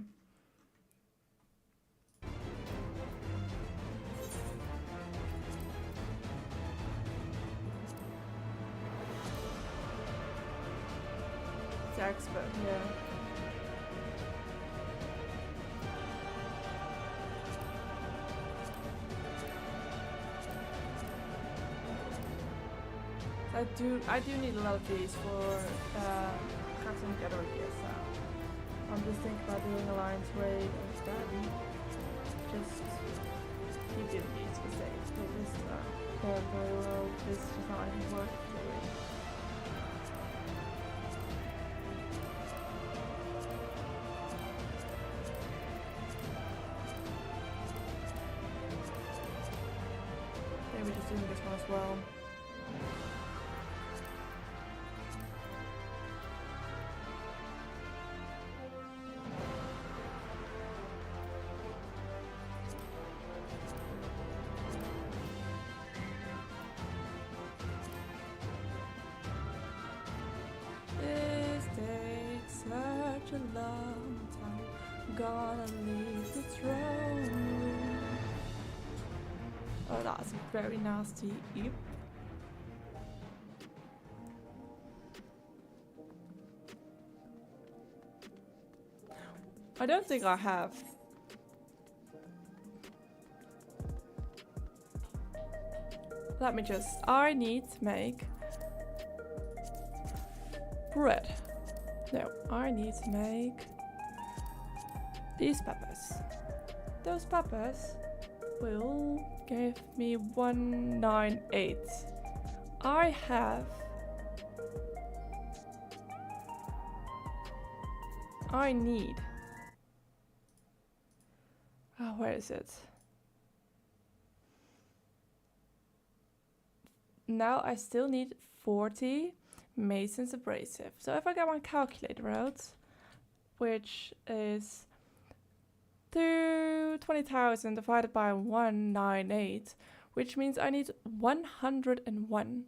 It's expert, yeah. I do need a lot of these for custom gathering PSL. I'm just thinking about doing alliance raid and then just keep doing these for saves. They just very well. This is not even worth doing. Maybe just doing this one as well. A long time, gonna leave the throne room. Oh, that's very nasty. Yep. I don't think I have. Let me just. I need to make bread. No, I need to make these peppers. Those peppers will give me 198. I have. I need. Oh, where is it? Now I still need 40 Mason's abrasive. So if I get my calculator out, which is 20,000 divided by 198, which means I need 101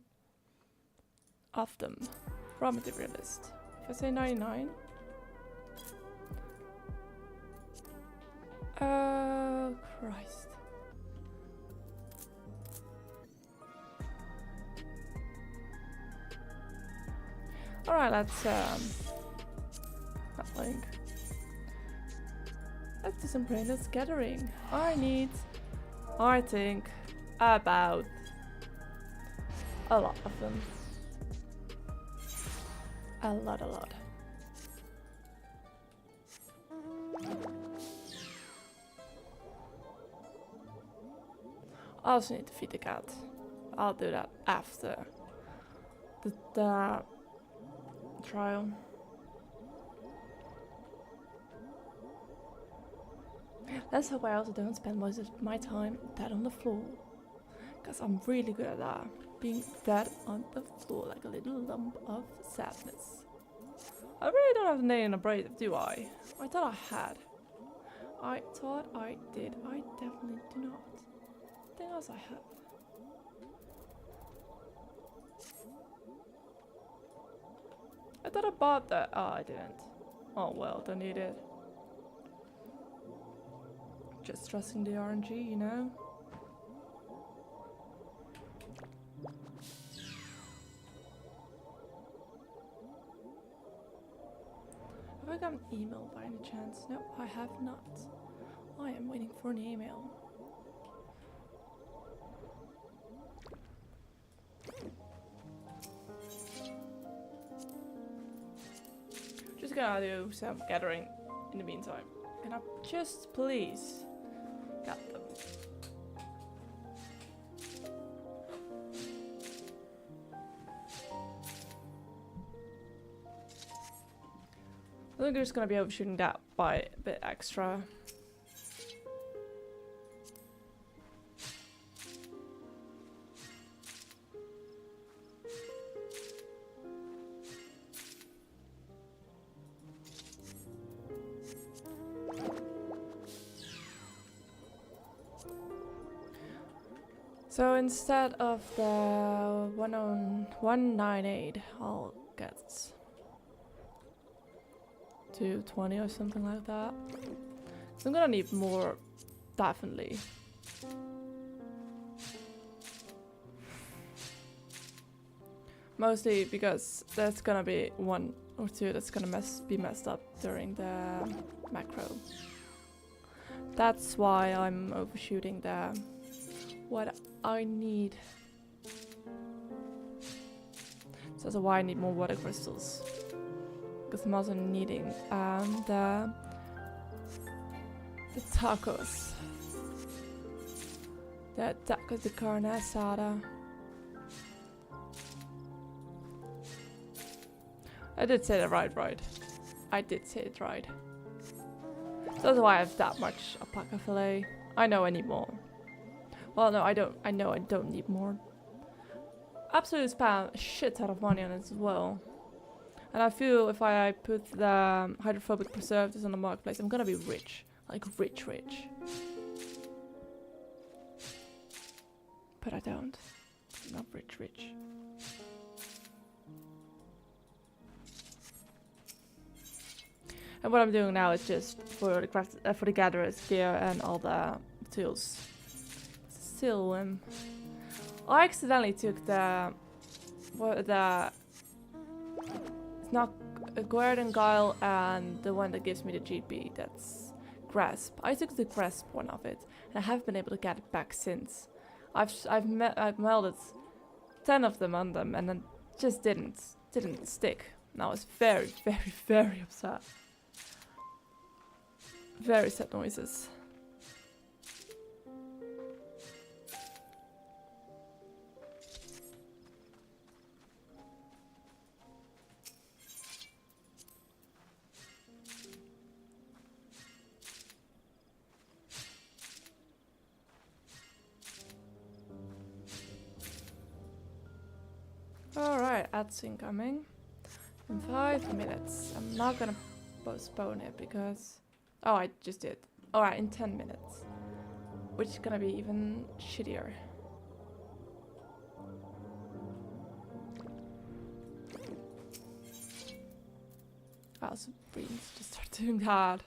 of them. Raw material list. If I say 99. Oh, Christ. Alright, let's not link. Let's do some brainless gathering. I need, I think, about a lot of them. A lot. I also need to feed the cat. I'll do that after the trial. Let's hope I also don't spend most of my time dead on the floor. Because I'm really good at that. Being dead on the floor like a little lump of sadness. I really don't have the name abrasive, do I? I thought I had. I thought I did. I definitely do not. I think else I have. I thought I bought that. Oh, I didn't. Oh well, don't need it. Just trusting the RNG, you know? Have I got an email by any chance? No, I have not. I am waiting for an email. Just gonna do some gathering in the meantime. Can I just please get them? I think we're just gonna be overshooting that by a bit extra. So instead of the 198, I'll get 220 or something like that. So I'm gonna need more, definitely. Mostly because there's gonna be one or two that's gonna be messed up during the macro. That's why I'm overshooting the what I need. So that's why I need more water crystals. Because I'm also needing the tacos. The tacos de carne asada. I did say that right. I did say it right. So that's why I have that much alpaca fillet. I know I need more. Well, no, I don't. I know I don't need more. Absolutely spam a shit ton of money on it as well. And I feel if I put the hydrophobic preservatives on the marketplace, I'm gonna be rich. Like rich. But I don't. I'm not rich. And what I'm doing now is just for the gatherer's gear and all the tools. Silwim. I accidentally took the it's not a Guardian Guile and the one that gives me the GP. That's Grasp. I took the Grasp one of it, and I haven't been able to get it back since. I've melded 10 of them on them, and then just didn't stick. And I was very, very, very upset. Very sad noises. Alright, ads incoming. In 5 minutes. I'm not gonna postpone it because... Oh, I just did. Alright, in 10 minutes. Which is gonna be even shittier. Oh, so Breen's just start doing that.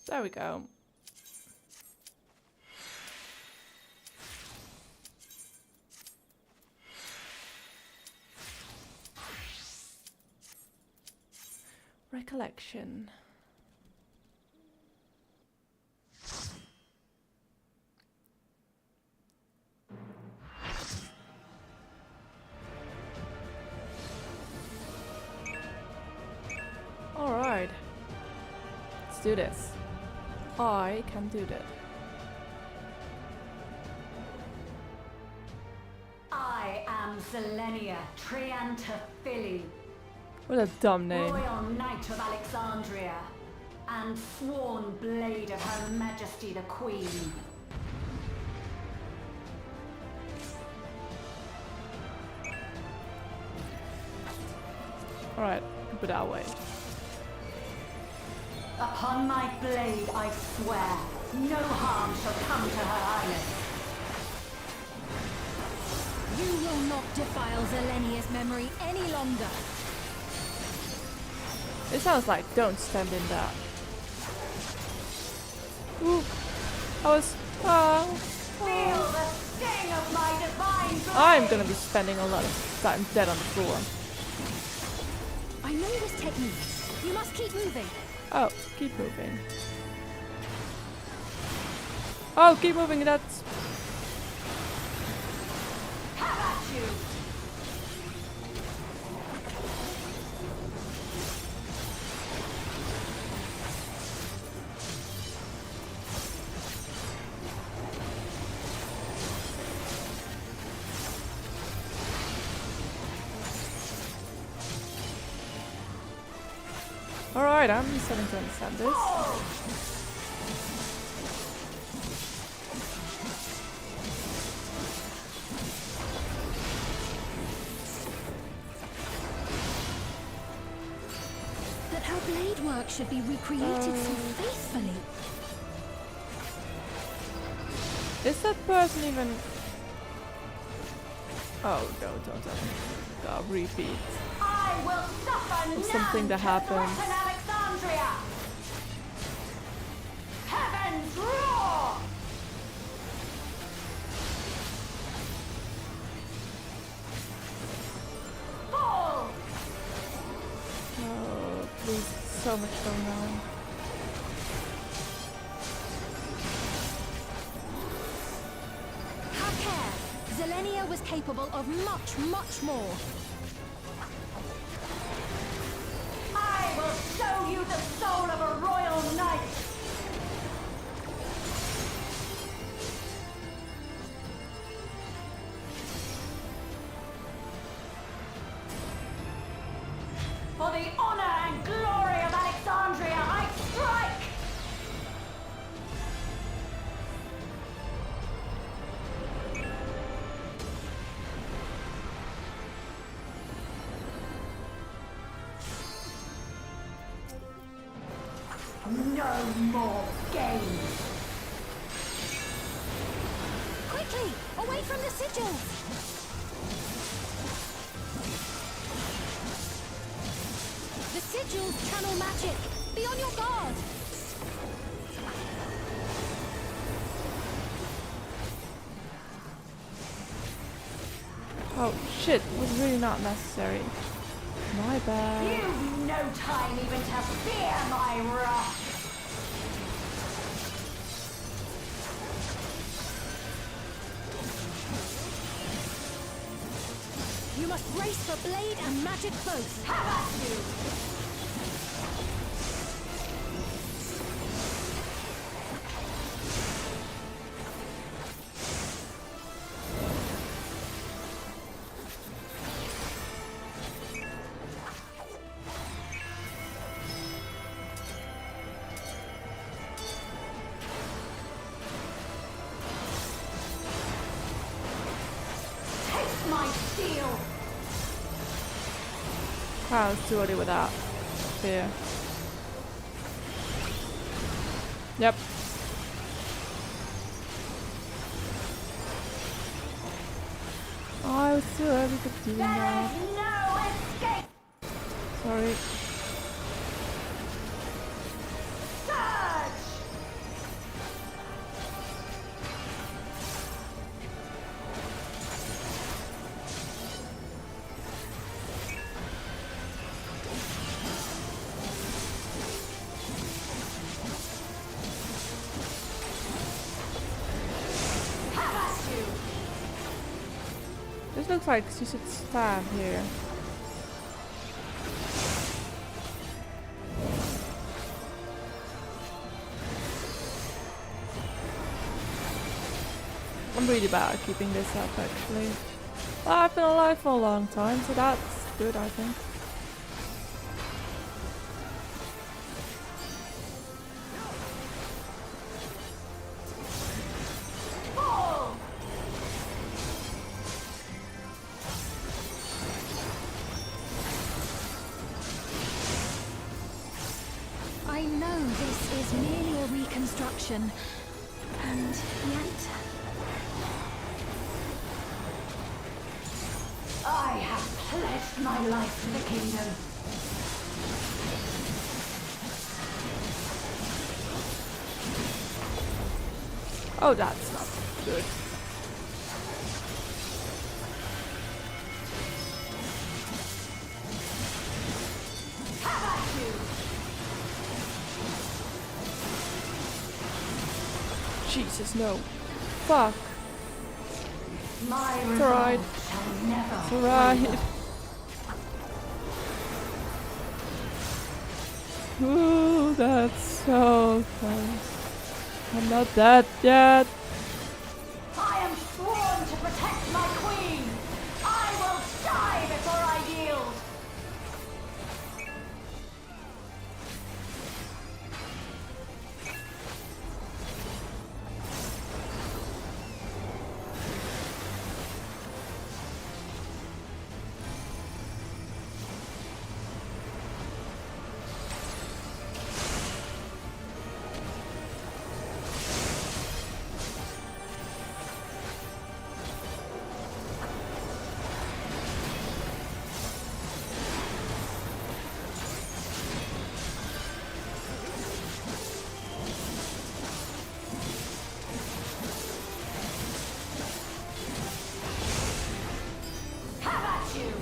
There we go. Recollection. All right. Let's do this. I can do that. I am Zelenia Triantaphili, What a dumb name. Royal Knight of Alexandria, and sworn blade of Her Majesty the Queen. Alright, put that away. Upon my blade I swear, no harm shall come to Her Highness. You will not defile Zelenia's memory any longer. It sounds like don't stand in that. Ooh, I was. Feel the sting of my divine blade. I'm gonna be spending a lot of time dead on the floor. I know this technique. You must keep moving. Oh, keep moving. Oh, keep moving. That's. Have at you. Alright, I'm starting to understand this. That her blade work should be recreated so faithfully. Is that person even... Oh, no, don't tell me. God, repeat. I will suffer Of something that happened. Alexandria. Heavens roar! Fall! Oh, please, so much going on. Have care. Zelenia was capable of much, much more. I will show you the soul of a royal knight! For the honor and glory of Alexandria, I strike! No more games! Quickly! Away from the sigils! The sigils channel magic! Be on your guard! Oh shit, was really not necessary. My bad. You've no time even to fear my wrath! You must race for blade and magic both! Have at you! Taste my steel! Wow, it's too early with that. Fear. Yep. Oh, I was too early to doing that. There's no escape! Sorry. Surge! Have at you! This looks like you should stand here. I'm really bad at keeping this up actually. Well, I've been alive for a long time, so that's good I think. Fall! I know this is merely a reconstruction, and yet I have pledged my life to the kingdom. Oh, that's not good. Have at you! Jesus, no. Fuck. My It's alright. resolve shall never It's alright. waver. Ooh, that's so close. I'm not dead yet. I am sworn to protect my queen! I will die before I yield! Have at you!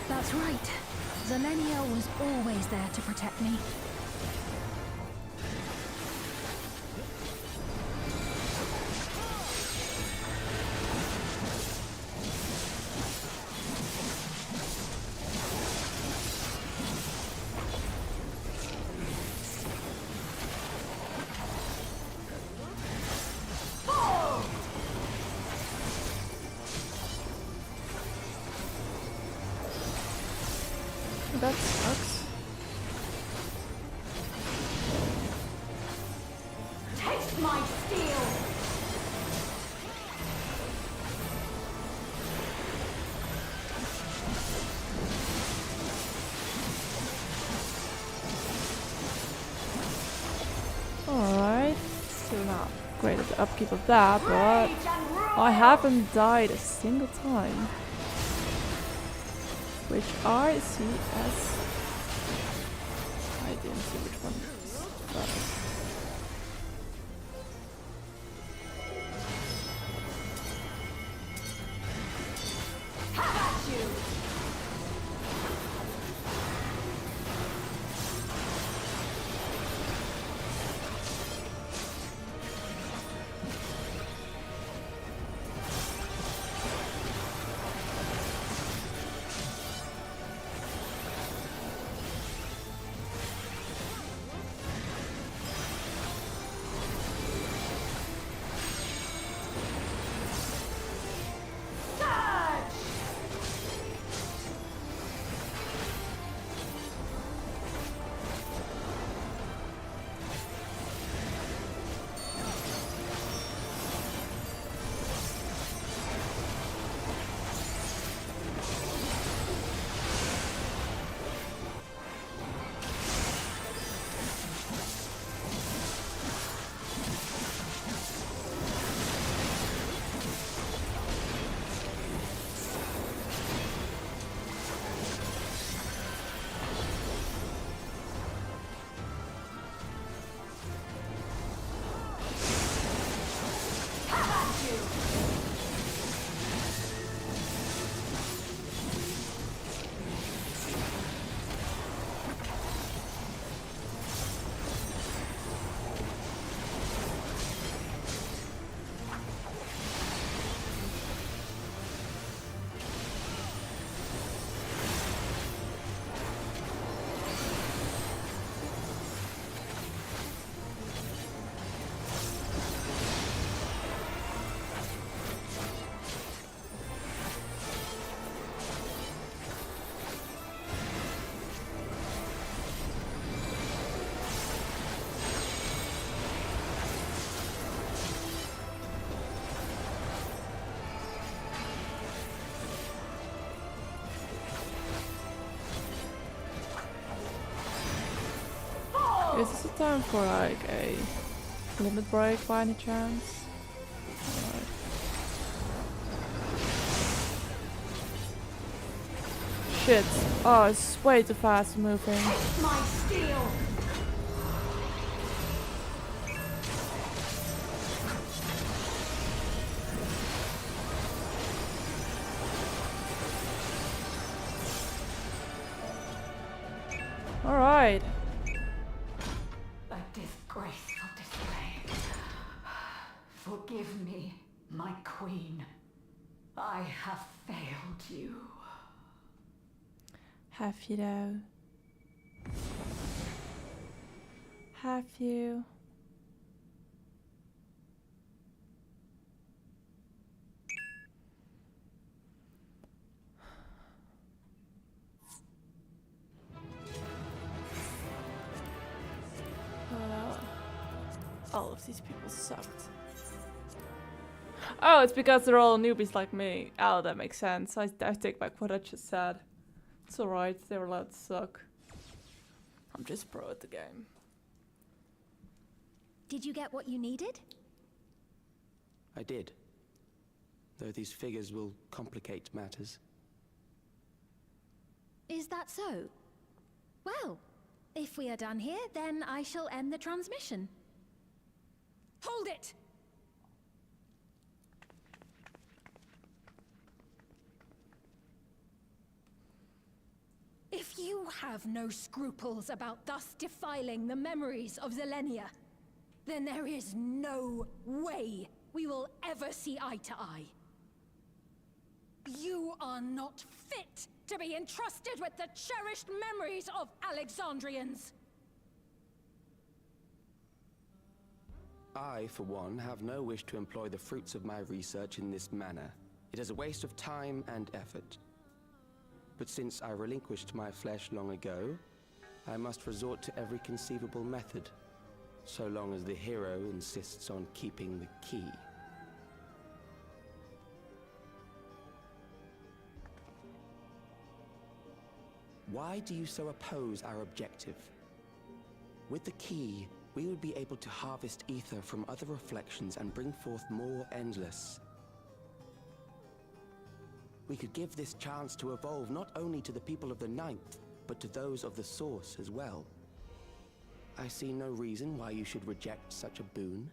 that's right. Zelenia was always there to protect me. That sucks. Taste my steel! Alright. Still not great at the upkeep of that, but I haven't died a single time. Which I see as... I didn't see which one it is, but... Have at you! Is this a time for like a limit break by any chance? Alright. Shit. Oh, it's way too fast moving. My steel! Alright. A disgraceful display. Forgive me, my queen. I have failed you. Have you though? Have you? All of these people sucked. Oh, it's because they're all newbies like me. Oh, that makes sense. I take back what I just said. It's alright, they were allowed to suck. I'm just pro at the game. Did you get what you needed? I did. Though these figures will complicate matters. Is that so? Well, if we are done here, then I shall end the transmission. Hold it! If you have no scruples about thus defiling the memories of Zelenia, then there is no way we will ever see eye to eye. You are not fit to be entrusted with the cherished memories of Alexandrians. I, for one, have no wish to employ the fruits of my research in this manner. It is a waste of time and effort. But since I relinquished my flesh long ago, I must resort to every conceivable method, so long as the hero insists on keeping the key. Why do you so oppose our objective? With the key, we would be able to harvest ether from other reflections and bring forth more endless. We could give this chance to evolve not only to the people of the Ninth, but to those of the Source as well. I see no reason why you should reject such a boon.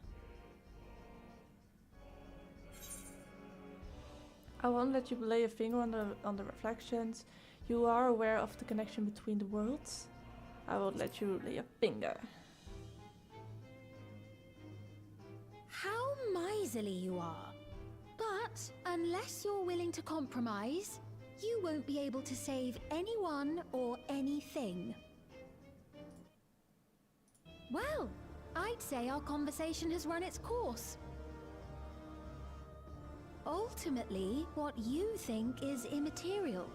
I won't let you lay a finger on the reflections. You are aware of the connection between the worlds. I won't let you lay a finger. How miserly you are. But unless you're willing to compromise, you won't be able to save anyone or anything. Well, I'd say our conversation has run its course. Ultimately, what you think is immaterial,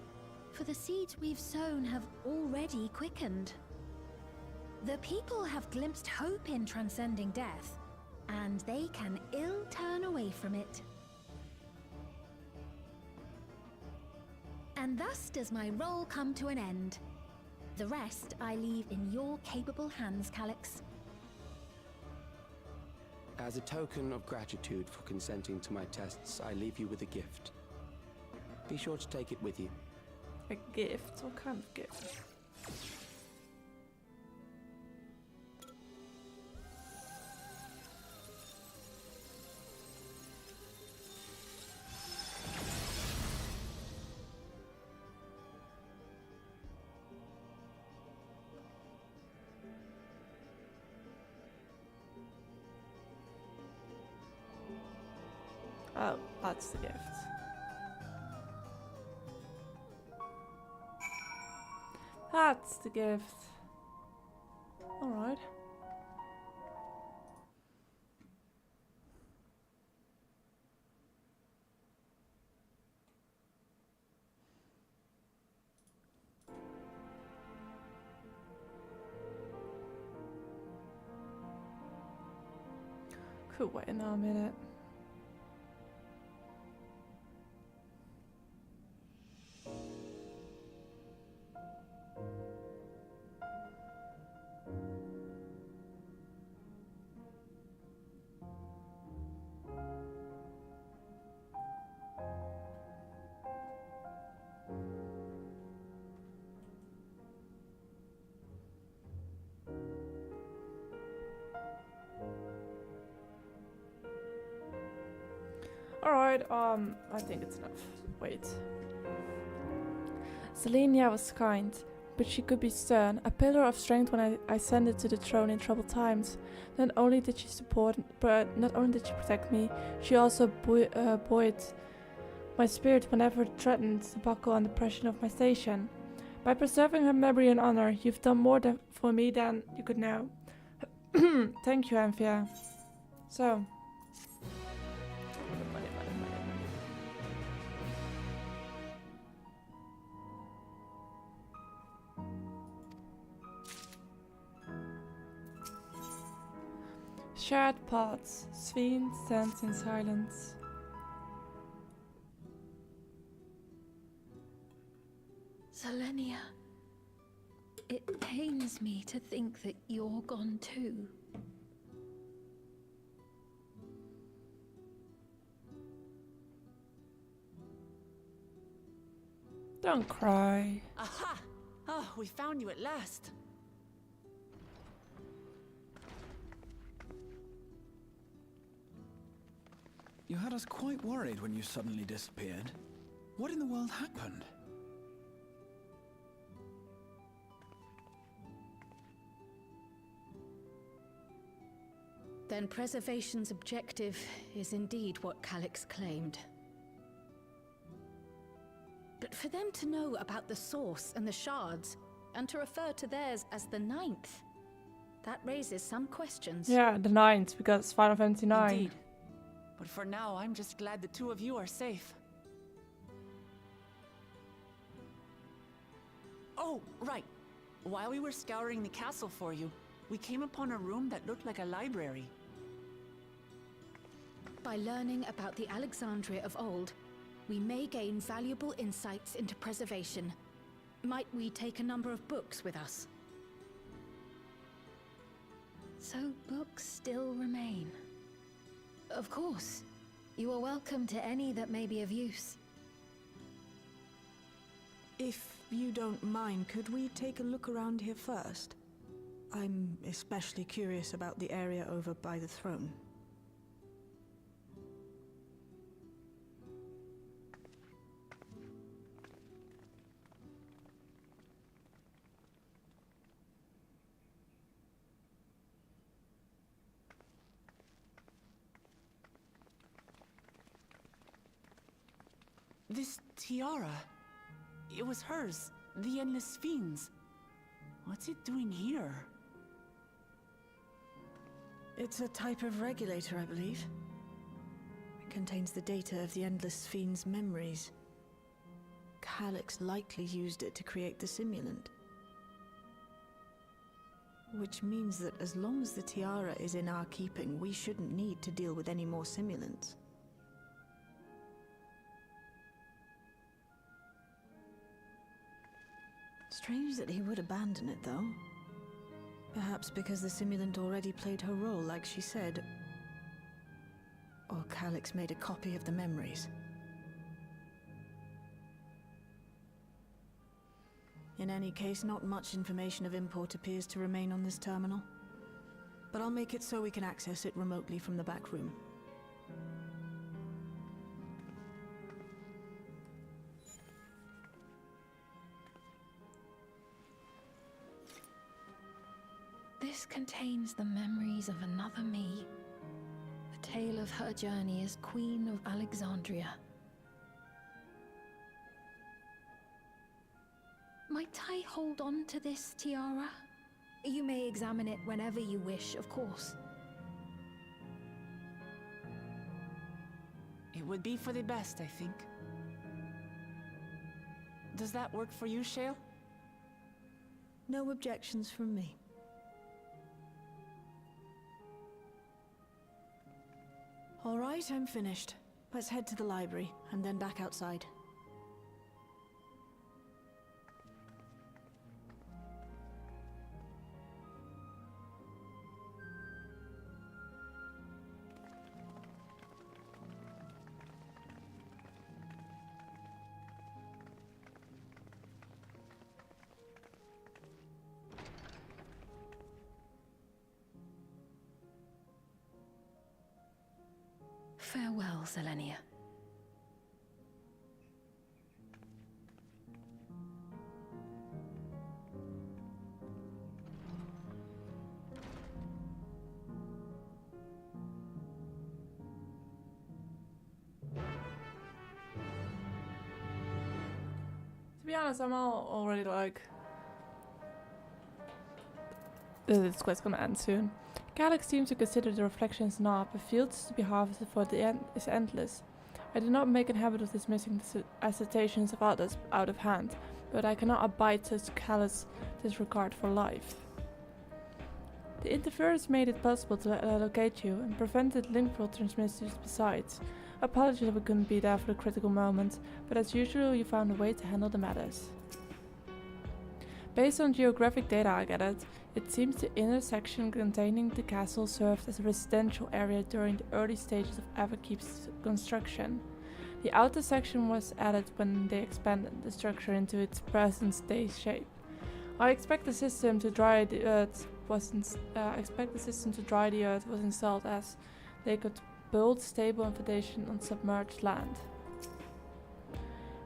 for the seeds we've sown have already quickened. The people have glimpsed hope in transcending death, and they can ill turn away from it. And thus does my role come to an end. The rest I leave in your capable hands, Calyx. As a token of gratitude for consenting to my tests, I leave you with a gift. Be sure to take it with you. A gift? What kind of gift? Oh, that's the gift. That's the gift. Alright. Could wait now a minute. Alright, I think it's enough. Wait. Selenia was kind, but she could be stern, a pillar of strength when I ascended to the throne in troubled times. Not only did she protect me, she also buoyed my spirit whenever it threatened to buckle under pressure of my station. By preserving her memory and honor, you've done more for me than you could know. Thank you, Amphia. So. Shared paths. Sveen stands in silence. Selenia, it pains me to think that you're gone too. Don't cry. Aha! Oh, we found you at last. You had us quite worried when you suddenly disappeared. What in the world happened? Then Preservation's objective is indeed what Calyx claimed. But for them to know about the Source and the Shards, and to refer to theirs as the Ninth, that raises some questions. Yeah, the Ninth, because Final Fantasy IX. Indeed. But for now, I'm just glad the two of you are safe. Oh, right. While we were scouring the castle for you, we came upon a room that looked like a library. By learning about the Alexandria of old, we may gain valuable insights into preservation. Might we take a number of books with us? So books still remain. Of course. You are welcome to any that may be of use. If you don't mind, could we take a look around here first? I'm especially curious about the area over by the throne. This tiara, it was hers, the Endless Fiend's. What's it doing here? It's a type of regulator, I believe. It contains the data of the Endless Fiend's memories. Calyx likely used it to create the simulant. Which means that as long as the tiara is in our keeping, we shouldn't need to deal with any more simulants. Strange that he would abandon it, though. Perhaps because the simulant already played her role, like she said. Or Calyx made a copy of the memories. In any case, not much information of import appears to remain on this terminal. But I'll make it so we can access it remotely from the back room. This contains the memories of another me. A tale of her journey as Queen of Alexandria. Might I hold on to this tiara? You may examine it whenever you wish, of course. It would be for the best, I think. Does that work for you, Shale? No objections from me. All right, I'm finished. Let's head to the library, and then back outside. Farewell, Selenia. To be honest, I'm already like... This quest's gonna end soon. Calyx seems to consider the reflections not, but fields to be harvested for the end is endless. I do not make a habit of dismissing the assertions of others out of hand, but I cannot abide such callous disregard for life. The interference made it possible to locate you and prevented link world transmissions besides. Apologies if we couldn't be there for the critical moment, but as usual you found a way to handle the matters. Based on geographic data I gathered, it seems the inner section containing the castle served as a residential area during the early stages of Everkeep's construction. The outer section was added when they expanded the structure into its present-day shape. I expect the system to dry the earth was installed as they could build stable foundation on submerged land.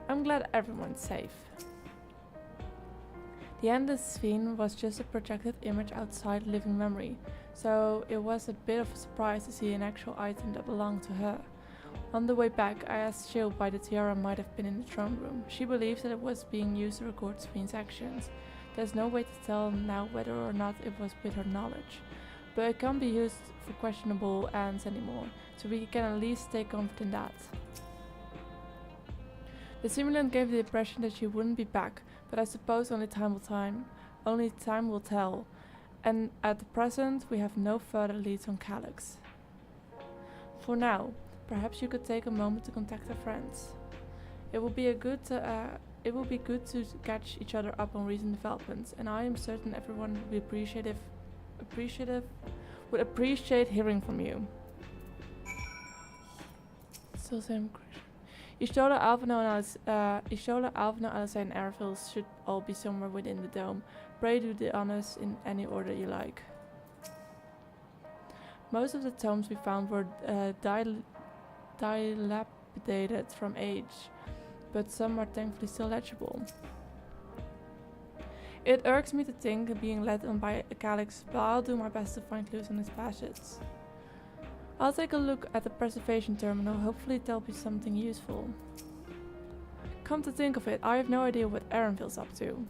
I'm glad everyone's safe. The Endless Fiend was just a projected image outside living memory, so it was a bit of a surprise to see an actual item that belonged to her. On the way back, I asked Jill why the tiara might have been in the throne room. She believes that it was being used to record the Fiend's actions. There's no way to tell now whether or not it was with her knowledge, but it can't be used for questionable ends anymore, so we can at least stay confident in that. The simulant gave the impression that she wouldn't be back, but I suppose only time will tell, and at the present we have no further leads on Calyx. For now, perhaps you could take a moment to contact our friends. It will be good to catch each other up on recent developments, and I am certain everyone would be would appreciate hearing from you. Still same question. Ishtola, Alvino, Alice, and Airville should all be somewhere within the dome. Pray do the honors in any order you like. Most of the tomes we found were dilapidated from age, but some are thankfully still legible. It irks me to think of being led on by a Calyx, but I'll do my best to find clues on his passage. I'll take a look at the preservation terminal, hopefully there'll be something useful. Come to think of it, I have no idea what Erenville's up to.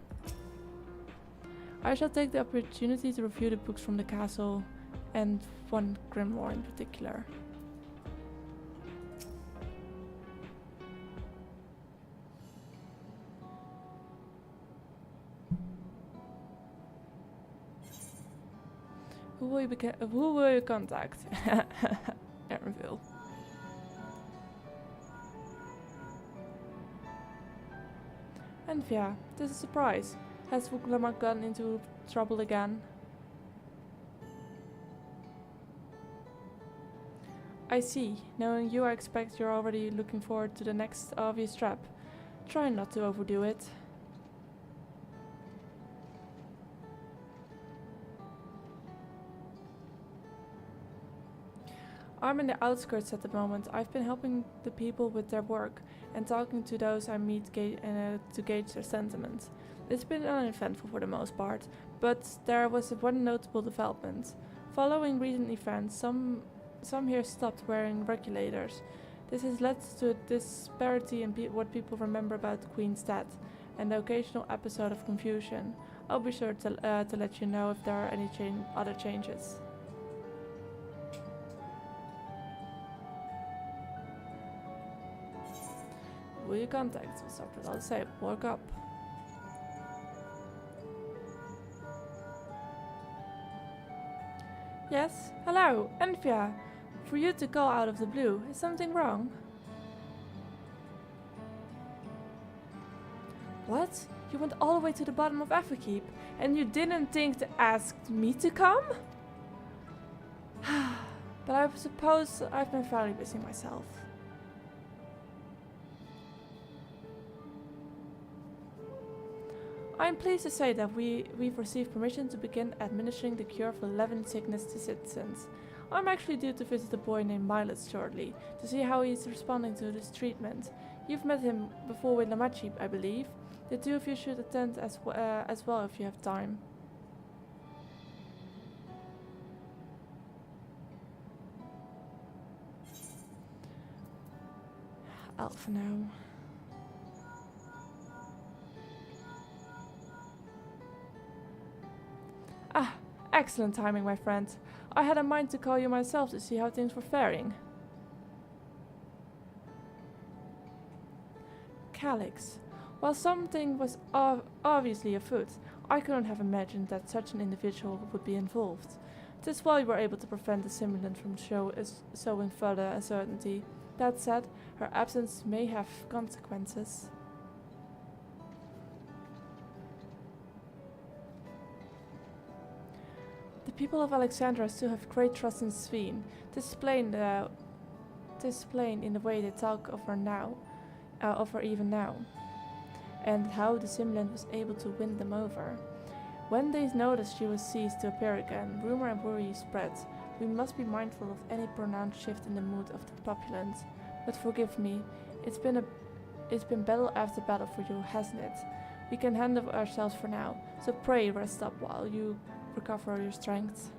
I shall take the opportunity to review the books from the castle, and one grimoire in particular. Who will you contact? Erenville. Enfia, this is a surprise. Has Vuklamak gotten into trouble again? I see. Knowing you, I expect you're already looking forward to the next obvious trap. Try not to overdo it. I'm in the outskirts at the moment. I've been helping the people with their work and talking to those I meet to gauge their sentiment. It's been uneventful for the most part, but there was one notable development. Following recent events, some here stopped wearing regulators. This has led to a disparity in what people remember about the Queen's death, and the occasional episode of confusion. I'll be sure to let you know if there are any other changes. Will you contact? I'll say, work up. Yes, hello, Enfia. For you to call out of the blue, is something wrong? What? You went all the way to the bottom of Everkeep, and you didn't think to ask me to come? But I suppose I've been fairly busy myself. I'm pleased to say that we've received permission to begin administering the cure for 11 sickness to citizens. I'm actually due to visit a boy named Miles shortly, to see how he's responding to this treatment. You've met him before with Lamachi, I believe. The two of you should attend as well if you have time. Out for now. Ah, excellent timing, my friend. I had a mind to call you myself to see how things were faring. Calyx. While something was obviously afoot, I couldn't have imagined that such an individual would be involved. 'Tis well you were able to prevent the simulant from sowing further uncertainty. That said, her absence may have consequences. The people of Alexandria still have great trust in Sveen, displaying in the way they talk of her even now, and how the simulant was able to win them over. When they noticed she was ceased to appear again, rumor and worry spread. We must be mindful of any pronounced shift in the mood of the populace. But forgive me, it's been battle after battle for you, hasn't it? We can handle ourselves for now, so pray rest up while you recover your strength.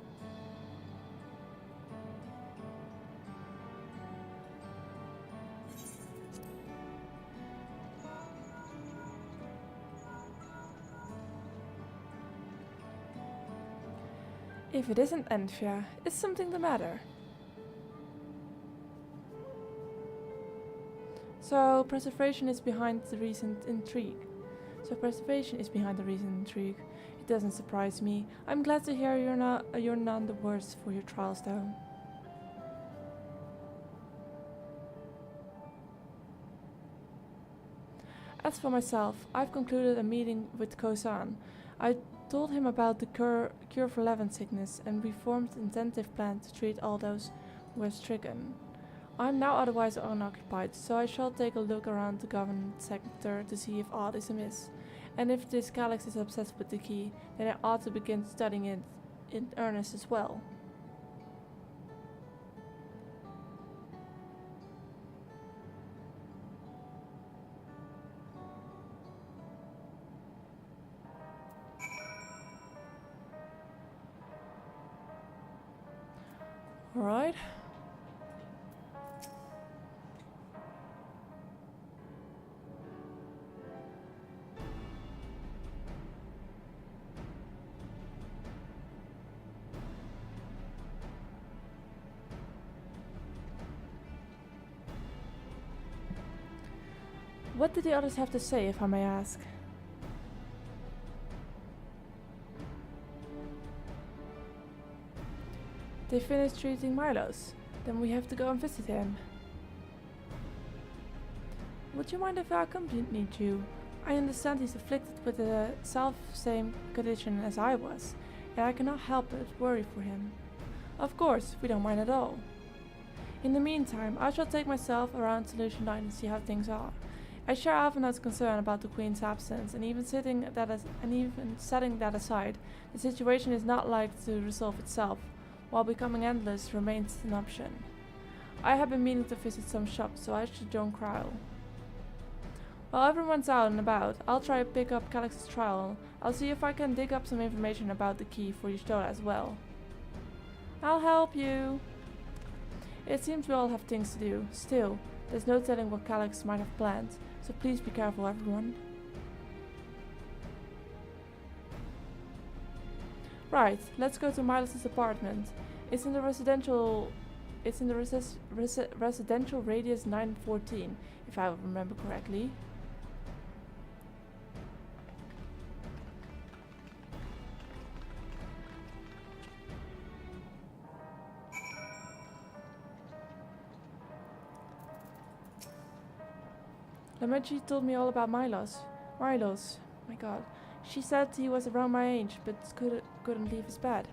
If it isn't Enfia, is something the matter? So, preservation is behind the recent intrigue. So of preservation is behind the recent intrigue. It doesn't surprise me. I'm glad to hear you're none the worse for your trials, though. As for myself, I've concluded a meeting with Kosan. I told him about the cure for Levin sickness, and we formed an intensive plan to treat all those who were stricken. I'm now otherwise unoccupied, so I shall take a look around the government sector to see if aught is amiss. And if this Calyx is obsessed with the key, then I ought to begin studying it in earnest as well. Alright. What did the others have to say, if I may ask? They finished treating Milos. Then we have to go and visit him. Would you mind if I accompanied you? I understand he's afflicted with the self-same condition as I was, and I cannot help but worry for him. Of course, we don't mind at all. In the meantime, I shall take myself around Solution 9 and see how things are. I share Alvina's concern about the Queen's absence, and even setting that aside, the situation is not likely to resolve itself, while becoming endless remains an option. I have been meaning to visit some shops, so I should join Cryle. While everyone's out and about, I'll try to pick up Calyx's trial. I'll see if I can dig up some information about the key for Y'shtola as well. I'll help you! It seems we all have things to do. Still, there's no telling what Calyx might have planned, so please be careful, everyone. Right, let's go to Milos' apartment. It's in the residential radius 914, if I remember correctly. Lameji told me all about Milos. My god. She said he was around my age, but couldn't leave his bed.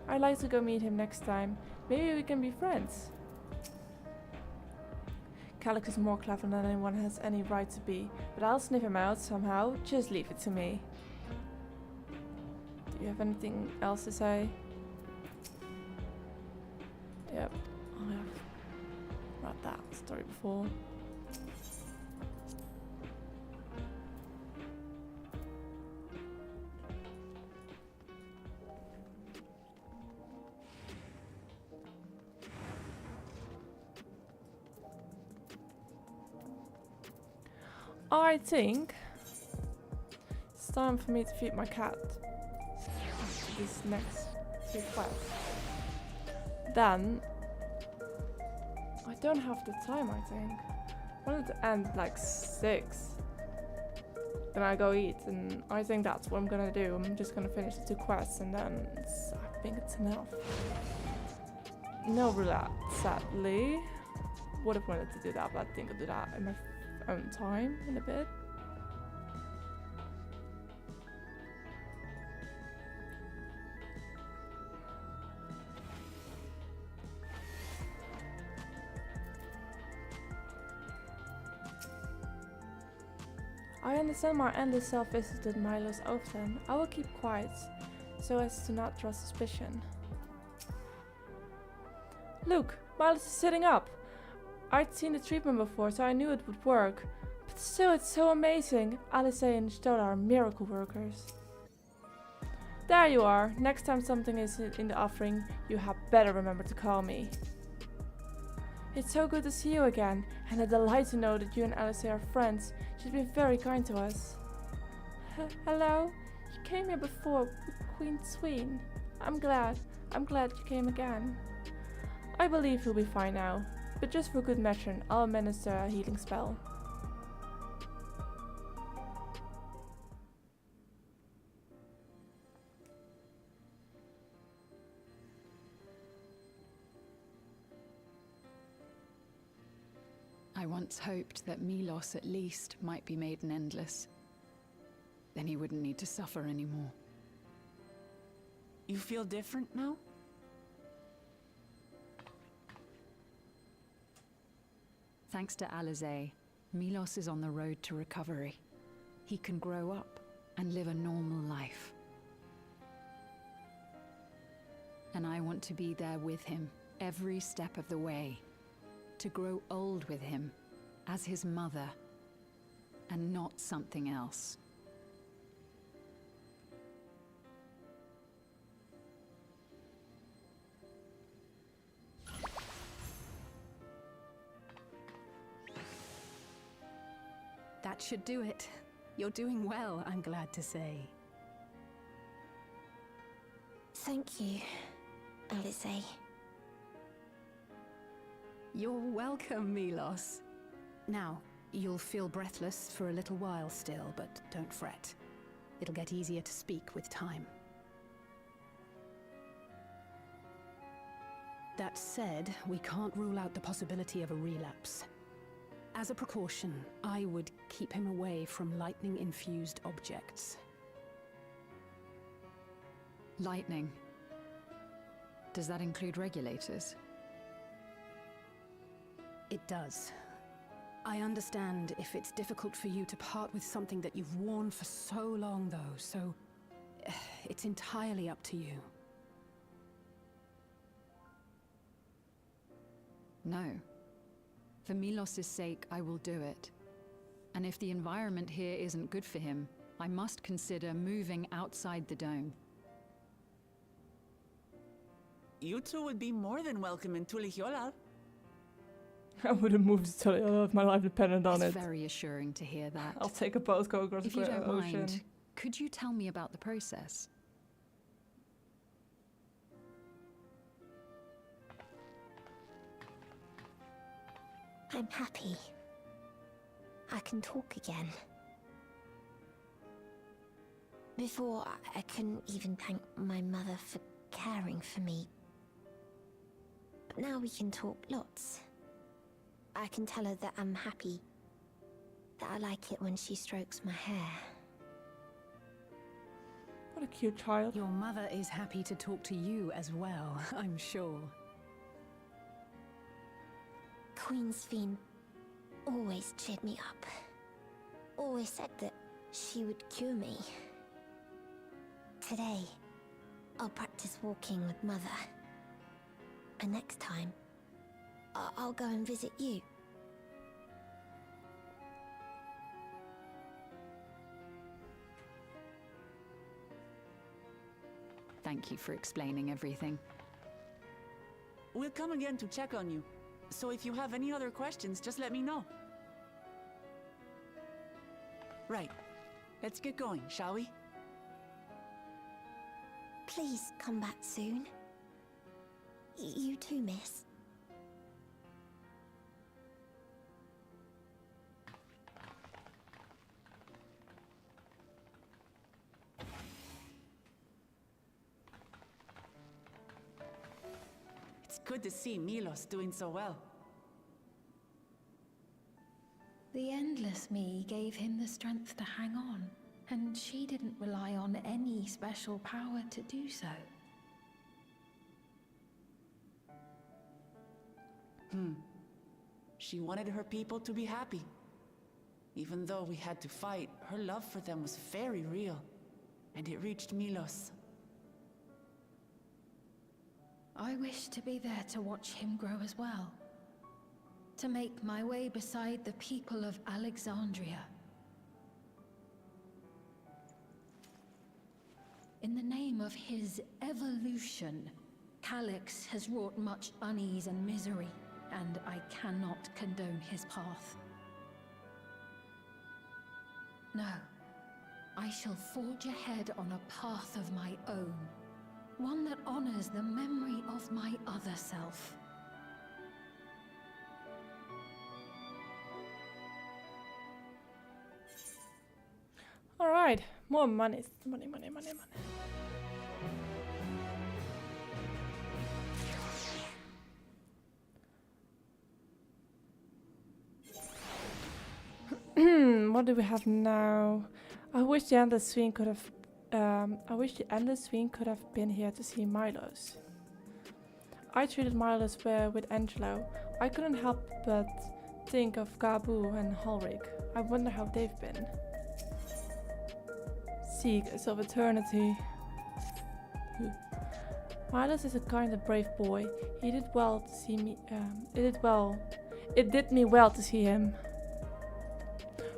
I'd like to go meet him next time. Maybe we can be friends. Calyx is more clever than anyone has any right to be, but I'll sniff him out somehow. Just leave it to me. Do you have anything else to say? Yep, I have read that story before. I think it's time for me to feed my cat. This next request. Then I don't have the time, I think. I wanted to end like 6. Then I go eat, and I think that's what I'm gonna do. I'm just gonna finish the 2 quests, and then I think it's enough. No roulette, sadly. Would have wanted to do that, but I think I'll do that in my own time in a bit. I understand my endless self visited Milos often. I will keep quiet, so as to not draw suspicion. Look, Milos is sitting up! I'd seen the treatment before, so I knew it would work. But still, it's so amazing. Alice and Y'shtola are miracle workers. There you are. Next time something is in the offering, you had better remember to call me. It's so good to see you again, and a delight to know that you and Alice are friends. She's been very kind to us. Hello? You came here before with Queen Sween. I'm glad you came again. I believe you'll be fine now. But just for good measure, I'll administer a healing spell. once hoped that Milos at least might be made an endless. Then he wouldn't need to suffer anymore. You feel different now? Thanks to Alizé, Milos is on the road to recovery. He can grow up and live a normal life. And I want to be there with him, every step of the way. To grow old with him, as his mother, and not something else. That should do it. You're doing well, I'm glad to say. Thank you, Alizé. You're welcome, Milos. Now, you'll feel breathless for a little while still, but don't fret. It'll get easier to speak with time. That said, we can't rule out the possibility of a relapse. As a precaution, I would keep him away from lightning-infused objects. Lightning. Does that include regulators? It does. I understand if it's difficult for you to part with something that you've worn for so long, though, so it's entirely up to you. No. For Milos's sake, I will do it. And if the environment here isn't good for him, I must consider moving outside the dome. You two would be more than welcome in Tulihyolal. I would have moved to Tulihyolal if my life depended on It's it. very assuring to hear that. I'll take a boat, go across If the you don't ocean. mind, could you tell me about the process? I'm happy. I can talk again. Before, I couldn't even thank my mother for caring for me. But now we can talk lots. I can tell her that I'm happy. That I like it when she strokes my hair. What a cute child. Your mother is happy to talk to you as well, I'm sure. Queen's Fiend always cheered me up. Always said that she would cure me. Today, I'll practice walking with Mother. And next time, I'll go and visit you. Thank you for explaining everything. We'll come again to check on you. So if you have any other questions, just let me know. Right. Let's get going, shall we? Please come back soon. You too, miss. It's good to see Milos doing so well. The Endless Me gave him the strength to hang on, and she didn't rely on any special power to do so. She wanted her people to be happy. Even though we had to fight, her love for them was very real. And it reached Milos. I wish to be there to watch him grow as well. To make my way beside the people of Alexandria. In the name of his evolution, Calyx has wrought much unease and misery, and I cannot condone his path. No, I shall forge ahead on a path of my own, one that honors the memory of my other self. Alright, more money. Money, money, money, money. What do we have now? I wish the Endless Fiend could have. I wish the Endless Fiend could have been here to see Milos. I treated Milos with Angelo. I couldn't help but think of Gabu and Hulrik. I wonder how they've been. Seekers of Eternity. Milos is a kind and brave boy. He did well to see me. It did me well to see him.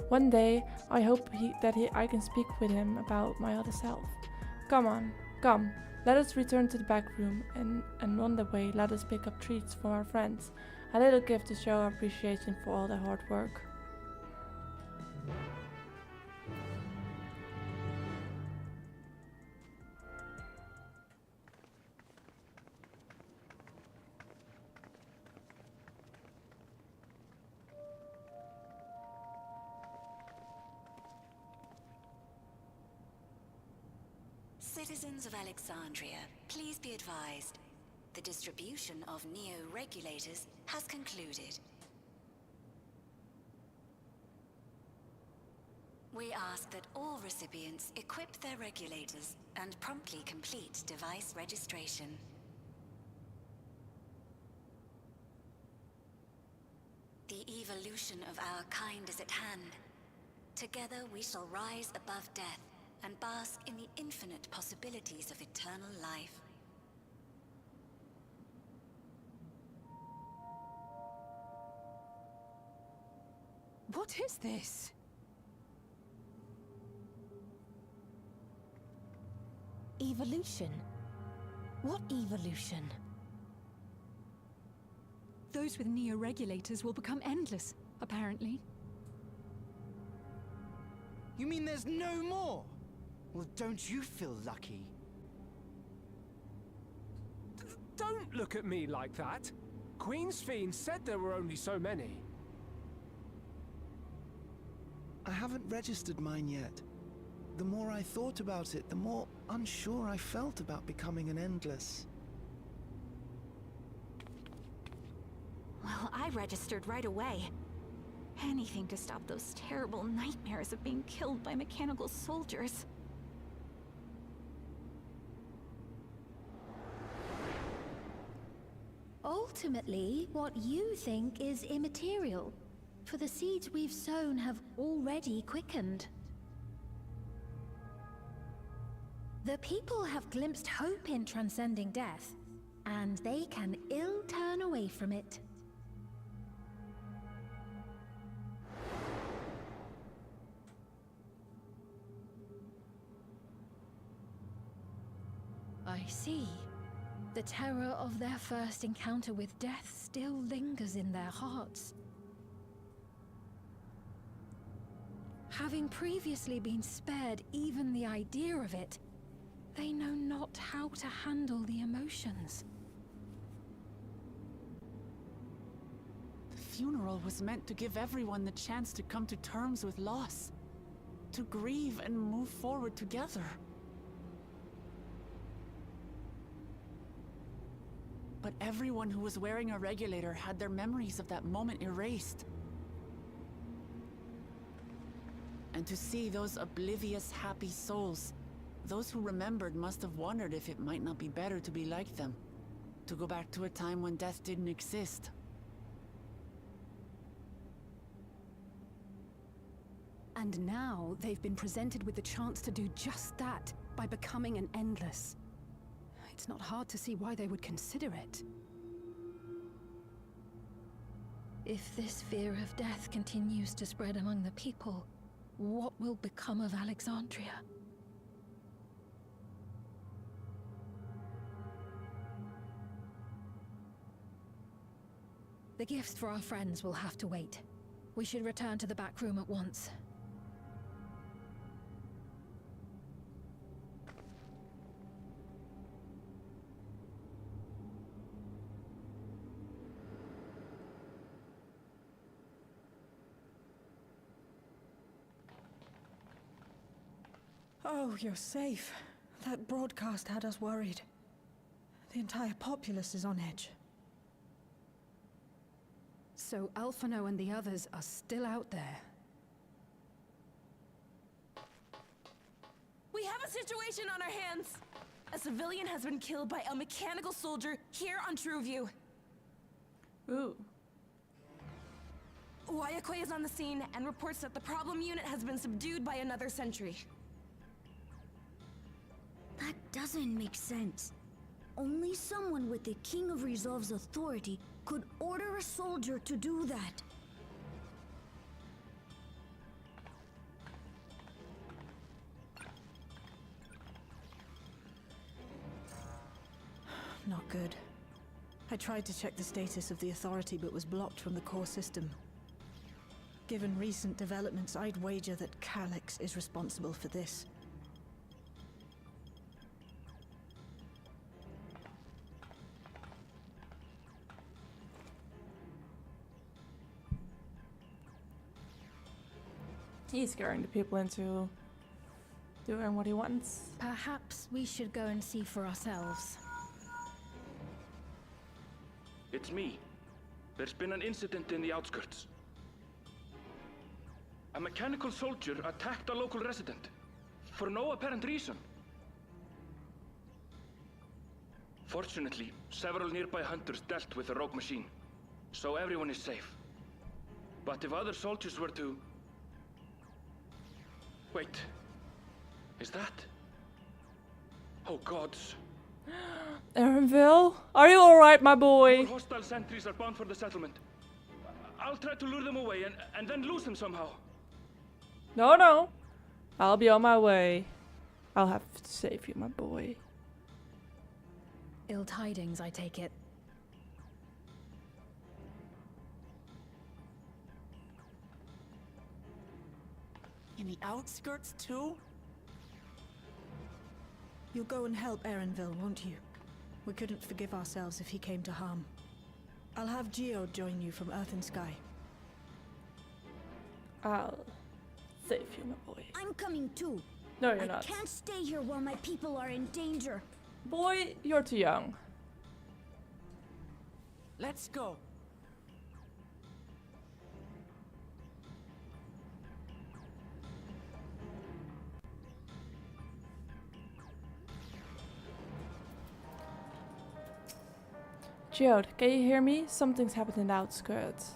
One day, I hope I can speak with him about my other self. Come on, come. Let us return to the back room, and on the way, let us pick up treats for our friends. A little gift to show our appreciation for all their hard work. Citizens of Alexandria, please be advised. The distribution of neo-regulators has concluded. We ask that all recipients equip their regulators and promptly complete device registration. The evolution of our kind is at hand. Together we shall rise above death and bask in the infinite possibilities of eternal life. What is this? Evolution? What evolution? Those with neo-regulators will become endless, apparently. You mean there's no more? Well, don't you feel lucky? Don't look at me like that. Queen's Fiend said there were only so many. I haven't registered mine yet. The more I thought about it, the more unsure I felt about becoming an Endless. Well, I registered right away. Anything to stop those terrible nightmares of being killed by mechanical soldiers. Ultimately, what you think is immaterial, for the seeds we've sown have already quickened. The people have glimpsed hope in transcending death, and they can ill turn away from it. I see. The terror of their first encounter with death still lingers in their hearts. Having previously been spared even the idea of it, they know not how to handle the emotions. The funeral was meant to give everyone the chance to come to terms with loss, to grieve and move forward together. But everyone who was wearing a regulator had their memories of that moment erased. And to see those oblivious, happy souls, those who remembered must have wondered if it might not be better to be like them, to go back to a time when death didn't exist. And now they've been presented with the chance to do just that by becoming an Endless. It's not hard to see why they would consider it. If this fear of death continues to spread among the people, what will become of Alexandria? The gifts for our friends will have to wait. We should return to the back room at once. Oh, you're safe. That broadcast had us worried. The entire populace is on edge. So Alphino and the others are still out there. have a situation on our hands. A civilian has been killed by a mechanical soldier here on Trueview. Ooh. Wayakwe is on the scene and reports that the problem unit has been subdued by another sentry. That doesn't make sense. Only someone with the King of Resolve's authority could order a soldier to do that. Not good. I tried to check the status of the authority but was blocked from the core system. Given recent developments, I'd wager that Calyx is responsible for this. He's scaring the people into doing what he wants. Perhaps we should go and see for ourselves. It's me. There's been an incident in the outskirts. A mechanical soldier attacked a local resident, for no apparent reason. Fortunately, several nearby hunters dealt with the rogue machine, so everyone is safe. But if other soldiers were to... Wait. Is that... Oh gods. Aaronville, are you alright, my boy? More hostile sentries are bound for the settlement. I'll try to lure them away and then lose them somehow. No. I'll be on my way. I'll have to save you, my boy. Ill tidings, I take it. In the outskirts, too? You'll go and help Aaronville, won't you? We couldn't forgive ourselves if he came to harm. I'll have Geo join you from Earth and Sky. I'll save you, my boy. I'm coming too. No, you're not. I can't stay here while my people are in danger. Boy, you're too young. Let's go. Geode, can you hear me? Something's happened in the outskirts.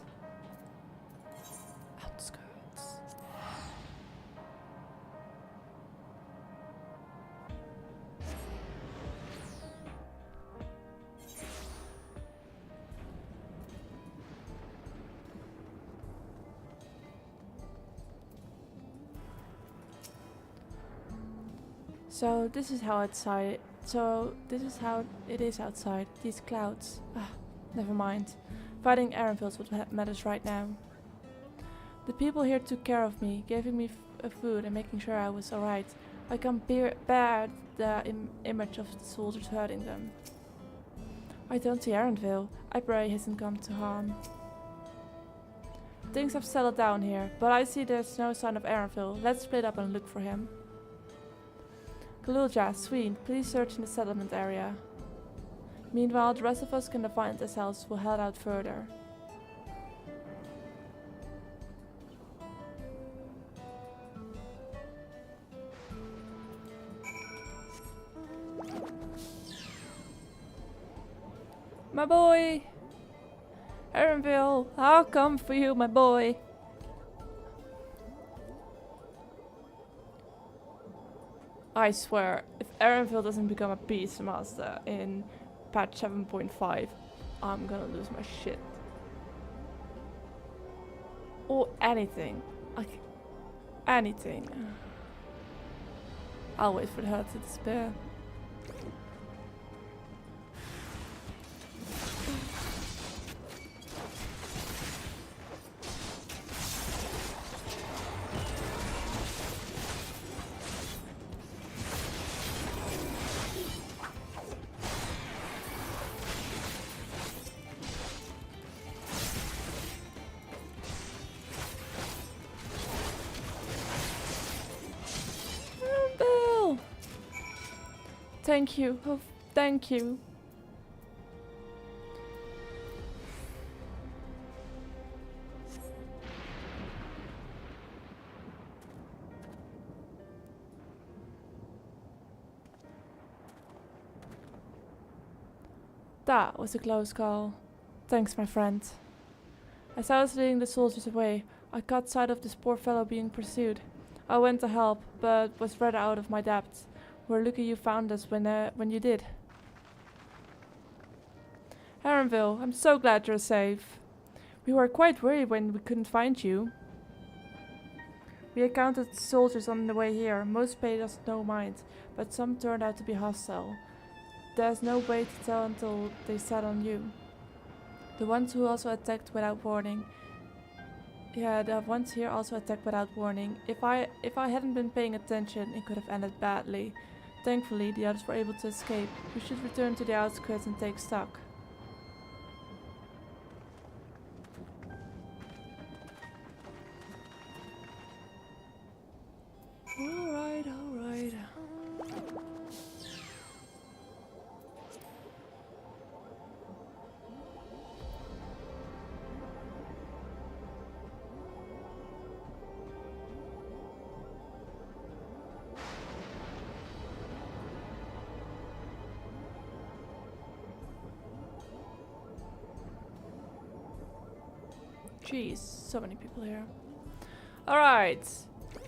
So this is how outside. So this is how it is outside. These clouds. Ah, never mind. Fighting Aaronville's what matters right now. The people here took care of me, giving me food and making sure I was alright. I can't bear the image of the soldiers hurting them. I don't see Aaronville. I pray he hasn't come to harm. Things have settled down here, but I see there's no sign of Aaronville. Let's split up and look for him. Kalulja, Sween, please search in the settlement area. Meanwhile, the rest of us can find ourselves. We'll head out further. My boy! Aaronville, I'll come for you, my boy. I swear, if Aaronville doesn't become a Beastmaster in patch 7.5, I'm gonna lose my shit. Or anything. Like, anything. I'll wait for her to despair. Thank you. Oh, thank you. That was a close call. Thanks, my friend. As I was leading the soldiers away, I caught sight of this poor fellow being pursued. I went to help, but was rather out of my depth. We're lucky you found us when you did. Harrenville, I'm so glad you're safe. We were quite worried when we couldn't find you. We encountered soldiers on the way here. Most paid us no mind, but some turned out to be hostile. There's no way to tell until they set on you. The ones who also attacked without warning. Yeah, the ones here also attacked without warning. If I hadn't been paying attention, it could have ended badly. Thankfully, the others were able to escape. We should return to the outskirts and take stock. Alright, alright. Jeez, so many people here. Alright,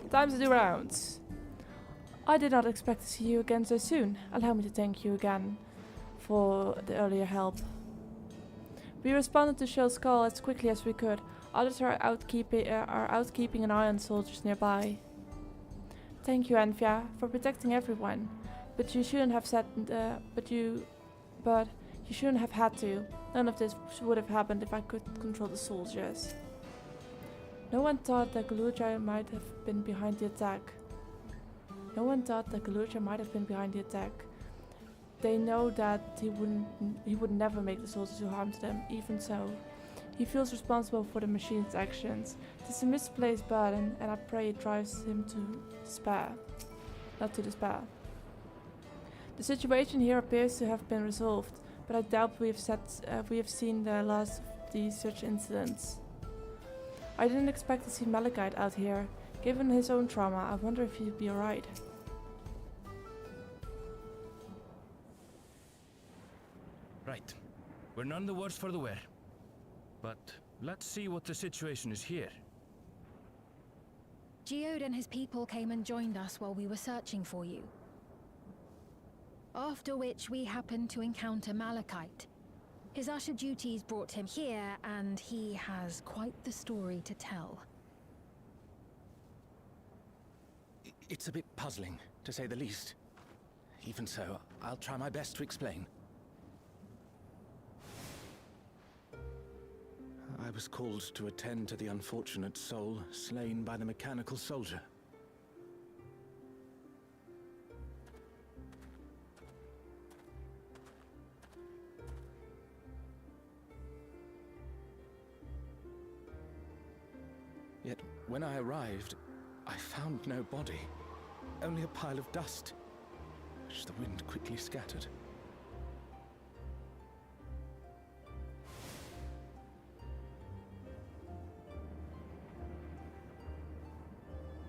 time to do rounds. I did not expect to see you again so soon. Allow me to thank you again for the earlier help. We responded to Shell's call as quickly as we could. Others are out keeping an eye on soldiers nearby. Thank you, Anfia, for protecting everyone. But you shouldn't have said. But you shouldn't have had to. None of this would have happened if I could control the soldiers. No one thought that Galuja might have been behind the attack. They know that he would never make the soldiers who harmed them. Even so, he feels responsible for the machine's actions. It is a misplaced burden, and I pray it drives him to despair. Not to despair. The situation here appears to have been resolved, but I doubt we have seen the last of these such incidents. I didn't expect to see Malachite out here. Given his own trauma, I wonder if he'd be alright. Right. We're none the worse for the wear. But let's see what the situation is here. Geode and his people came and joined us while we were searching for you. After which we happened to encounter Malachite. His usher duties brought him here, and he has quite the story to tell. It's a bit puzzling, to say the least. Even so, I'll try my best to explain. I was called to attend to the unfortunate soul slain by the mechanical soldier. Yet, when I arrived, I found no body. Only a pile of dust, which the wind quickly scattered.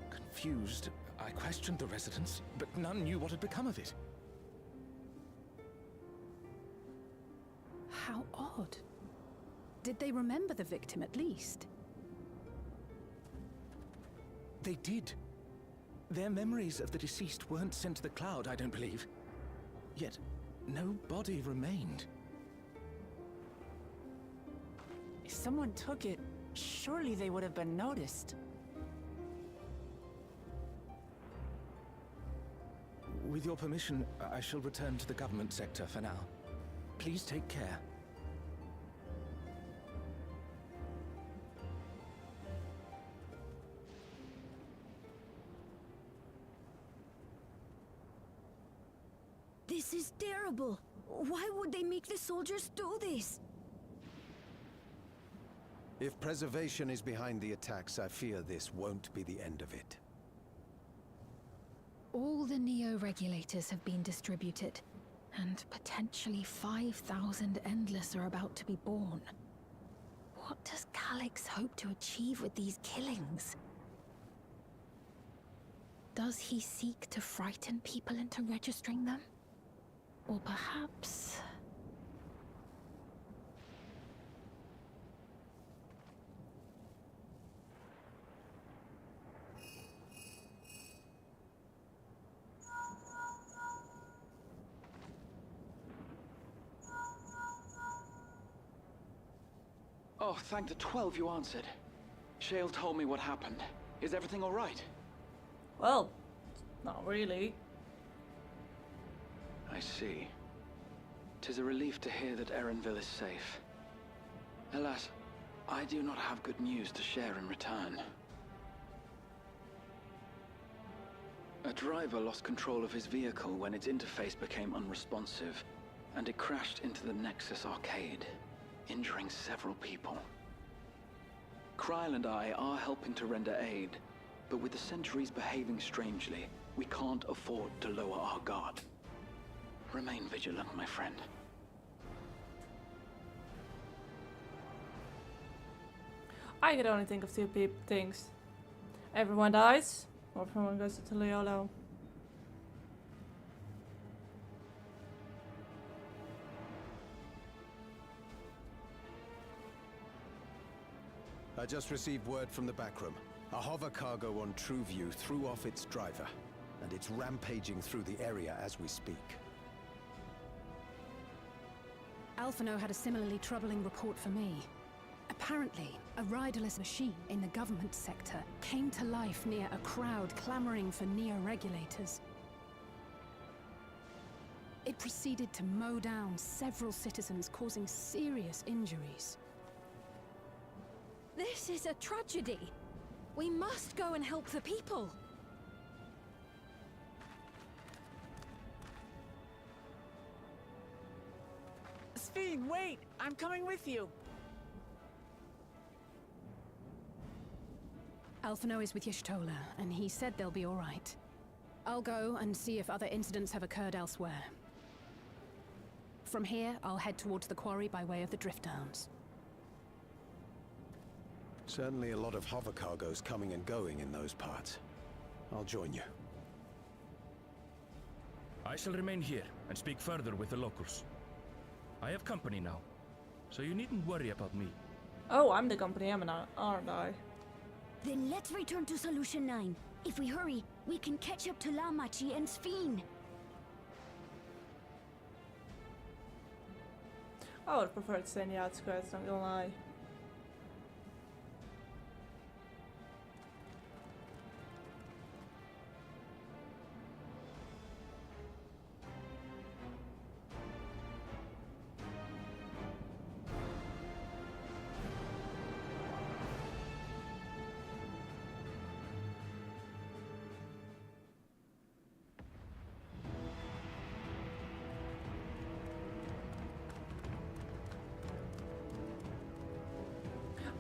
Confused, I questioned the residents, but none knew what had become of it. How odd. Did they remember the victim at least? They did. Their memories of the deceased weren't sent to the cloud, I don't believe. Yet, no body remained. If someone took it, surely they would have been noticed. With your permission, I shall return to the government sector for now. Please take care. This is terrible. Why would they make the soldiers do this? If preservation is behind the attacks, I fear this won't be the end of it. All the Neo-regulators have been distributed, and potentially 5,000 Endless are about to be born. What does Calyx hope to achieve with these killings? Does he seek to frighten people into registering them? Or perhaps... Oh, thank the 12 you answered. Shale told me what happened. Is everything all right? Well, not really. I see. 'Tis a relief to hear that Erenville is safe. Alas, I do not have good news to share in return. A driver lost control of his vehicle when its interface became unresponsive, and it crashed into the Nexus arcade, injuring several people. Kryl and I are helping to render aid, but with the sentries behaving strangely, we can't afford to lower our guard. Remain vigilant, my friend. I could only think of two things. Everyone dies, or everyone goes to Tiliolo. I just received word from the backroom. A hover cargo on TrueView threw off its driver, and it's rampaging through the area as we speak. Alphino had a similarly troubling report for me. Apparently, a riderless machine in the government sector came to life near a crowd clamoring for neo-regulators. It proceeded to mow down several citizens, causing serious injuries. This is a tragedy. We must go and help the people. Sphene, wait! I'm coming with you! Alphino is with Y'shtola, and he said they'll be all right. I'll go and see if other incidents have occurred elsewhere. From here, I'll head towards the quarry by way of the Drift Downs. Certainly a lot of hover cargoes coming and going in those parts. I'll join you. I shall remain here and speak further with the locals. I have company now, so you needn't worry about me. Oh, I'm the company, aren't I? Then let's return to Solution 9. If we hurry, we can catch up to Lamachi and Sphene. I would prefer to stay in the outskirts, not gonna lie.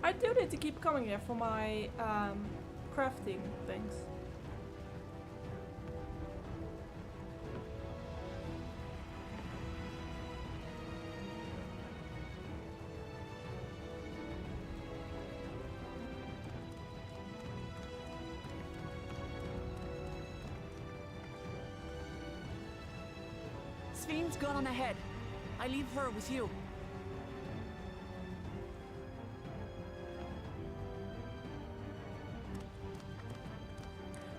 I do need to keep coming here for my crafting things. Sphene's gone on ahead. I leave her with you.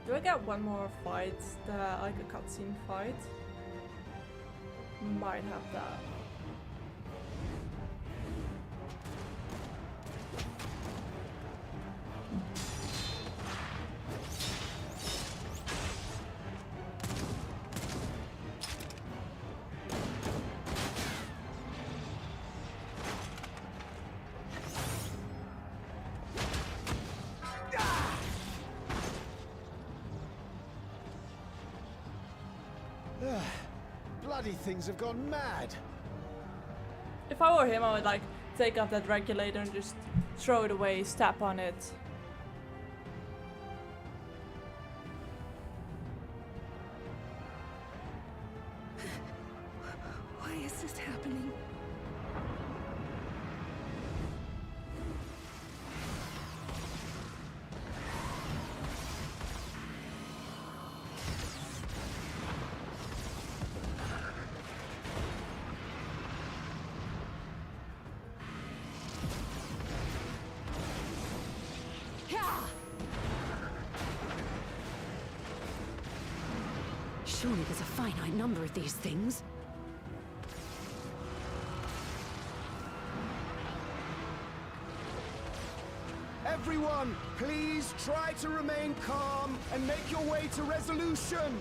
Do I get one more fight, like a cutscene fight? Might have that. Bloody things have gone mad. If I were him, I would like take out that regulator and just throw it away, step on it. Why is this happening? Surely there's a finite number of these things. Everyone, please try to remain calm and make your way to resolution.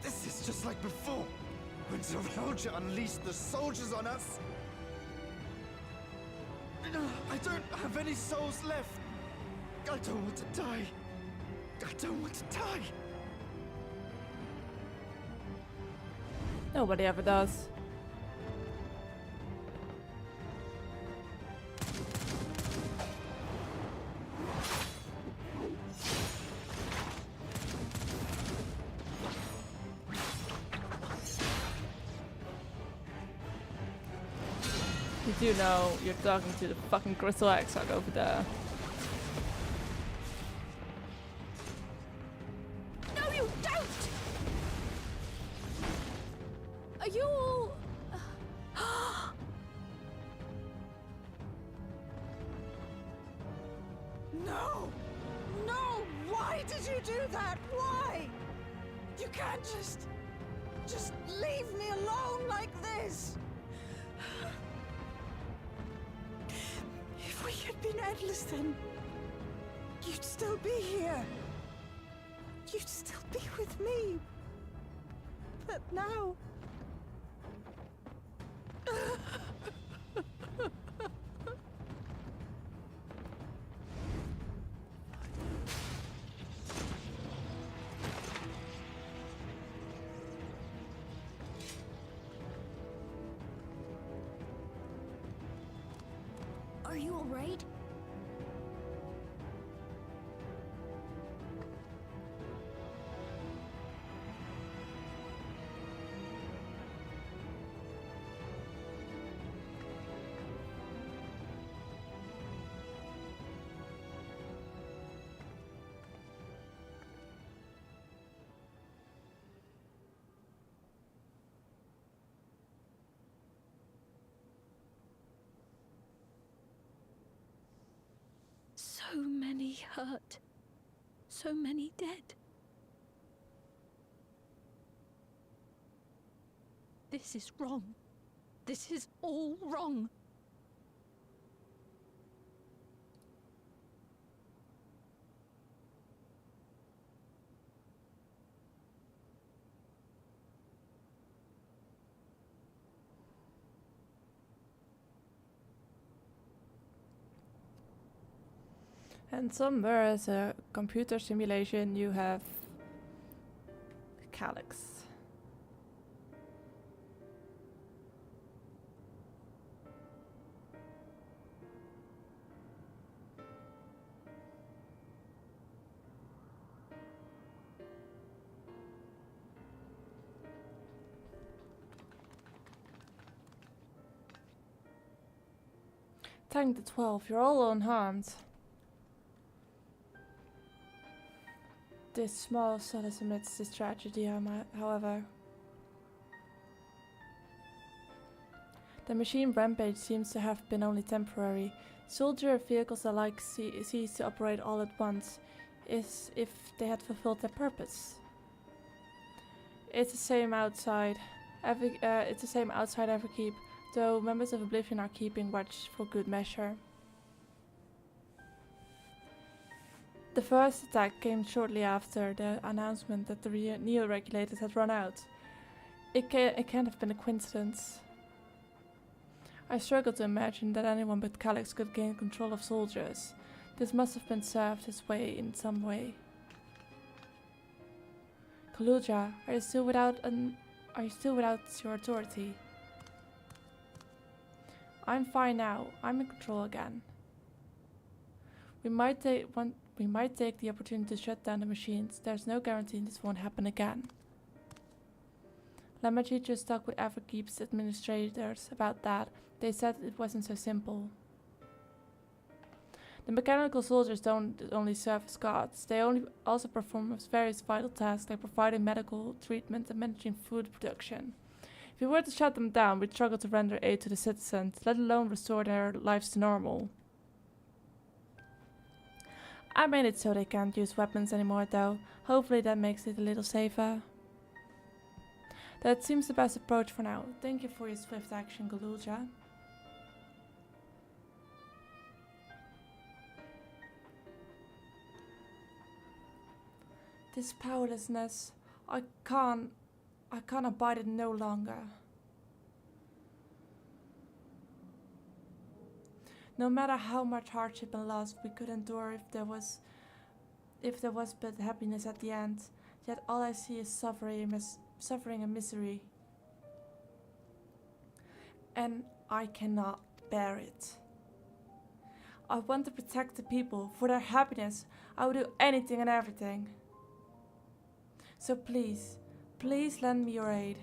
This is just like before, when Zerelja unleashed the soldiers on us. I don't have any souls left. I don't want to die. I don't want to die. Nobody ever does. You do know you're talking to the fucking Crystal Exarch over there. No, you don't! Are you all... No! No! Why did you do that? Why? You can't just leave me alone like this! If we had been endless, then you'd still be here. You'd still be with me. But now... Are you all right? So many hurt. So many dead. This is wrong. This is all wrong. And somewhere as a computer simulation you have Calyx. Thank the 12, you're all unharmed. This small solace amidst this tragedy, however. The machine rampage seems to have been only temporary. Soldier vehicles alike cease to operate all at once, as if they had fulfilled their purpose. It's the same outside Everkeep, though members of Oblivion are keeping watch for good measure. The first attack came shortly after the announcement that the neo-regulators had run out. It can't have been a coincidence. I struggle to imagine that anyone but Calyx could gain control of soldiers. This must have been served his way in some way. Kaluja, are you still without your authority? I'm fine now. I'm in control again. We might take the opportunity to shut down the machines. There's no guarantee this won't happen again. Lamaji just talked with Everkeep's administrators about that. They said it wasn't so simple. The mechanical soldiers don't only serve as guards, they also perform various vital tasks like providing medical treatment and managing food production. If we were to shut them down, we'd struggle to render aid to the citizens, let alone restore their lives to normal. I made it so they can't use weapons anymore though. Hopefully that makes it a little safer. That seems the best approach for now. Thank you for your swift action, Galulja. This powerlessness, I can't abide it no longer. No matter how much hardship and loss we could endure if there was but happiness at the end, yet all I see is suffering and misery. And I cannot bear it. I want to protect the people. For their happiness, I will do anything and everything. So please, please lend me your aid.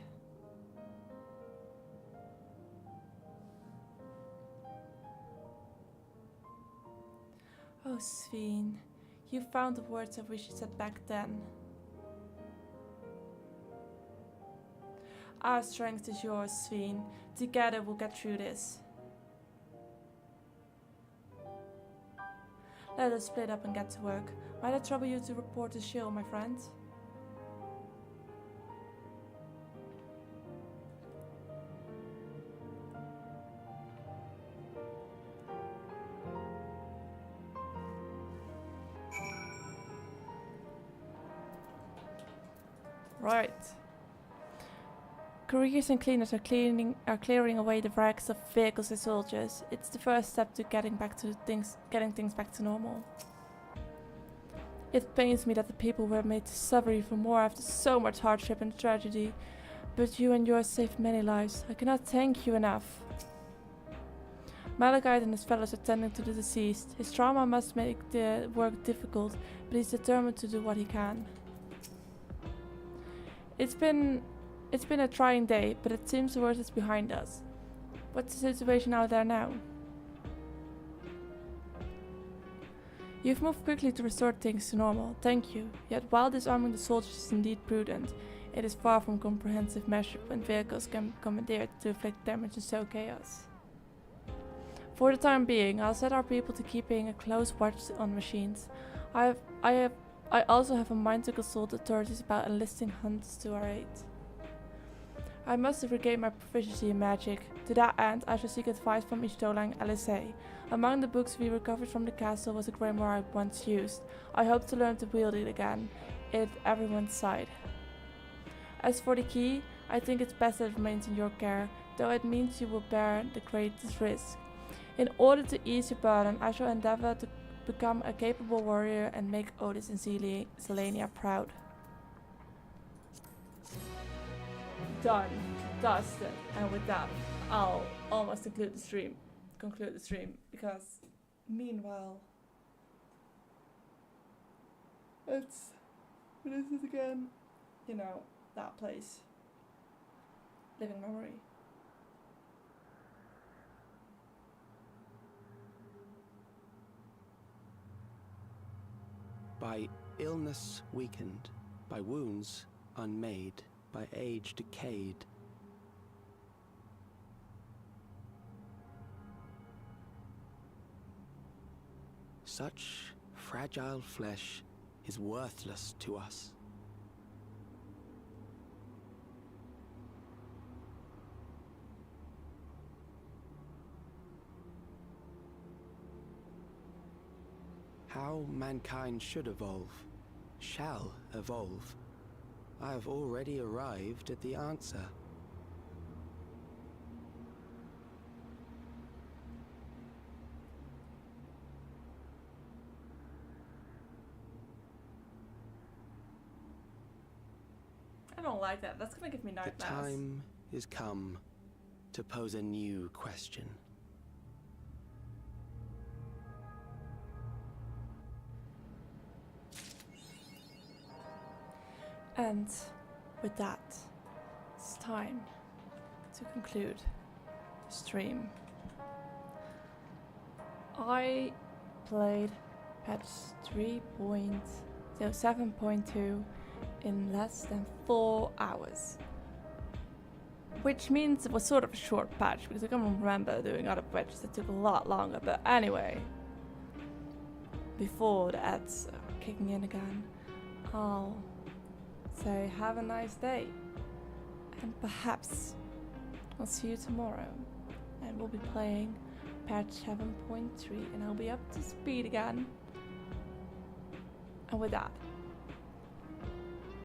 Oh, Sveen, you found the words I wish you said back then. Our strength is yours, Sveen. Together we'll get through this. Let us split up and get to work. Might I trouble you to report the shield, my friend? Right. Couriers and cleaners are clearing away the wrecks of vehicles and soldiers. It's the first step to getting things back to normal. It pains me that the people were made to suffer even more after so much hardship and tragedy, but you and yours saved many lives. I cannot thank you enough. Malachite and his fellows are tending to the deceased. His trauma must make the work difficult, but he's determined to do what he can. It's been a trying day, but it seems the worst is behind us. What's the situation out there now? You've moved quickly to restore things to normal, thank you. Yet while disarming the soldiers is indeed prudent, it is far from comprehensive measure when vehicles can be commandeered to inflict damage and sow chaos. For the time being, I'll set our people to keeping a close watch on machines. I also have a mind to consult authorities about enlisting hunters to our aid. I must regain my proficiency in magic. To that end, I shall seek advice from Y'shtola and Alisei. Among the books we recovered from the castle was a grimoire I once used. I hope to learn to wield it again, at everyone's side. As for the key, I think it's best that it remains in your care, though it means you will bear the greatest risk. In order to ease your burden, I shall endeavor to become a capable warrior and make Otis and Selenia proud. Done. Dusted. And with that, I'll almost conclude the stream, because meanwhile, what is it again? You know, that place. Living memory. By illness weakened, by wounds unmade, by age decayed. Such fragile flesh is worthless to us. How mankind should evolve, shall evolve. I have already arrived at the answer. I don't like that. That's gonna give me nightmares. The time is come to pose a new question. And with that, it's time to conclude the stream. I played patch 3.07.2 in less than 4 hours. Which means it was sort of a short patch, because I can't remember doing other patches that took a lot longer. But anyway, before the ads are kicking in again, I'll say have a nice day, and perhaps I'll see you tomorrow, and we'll be playing patch 7.3, and I'll be up to speed again. And with that,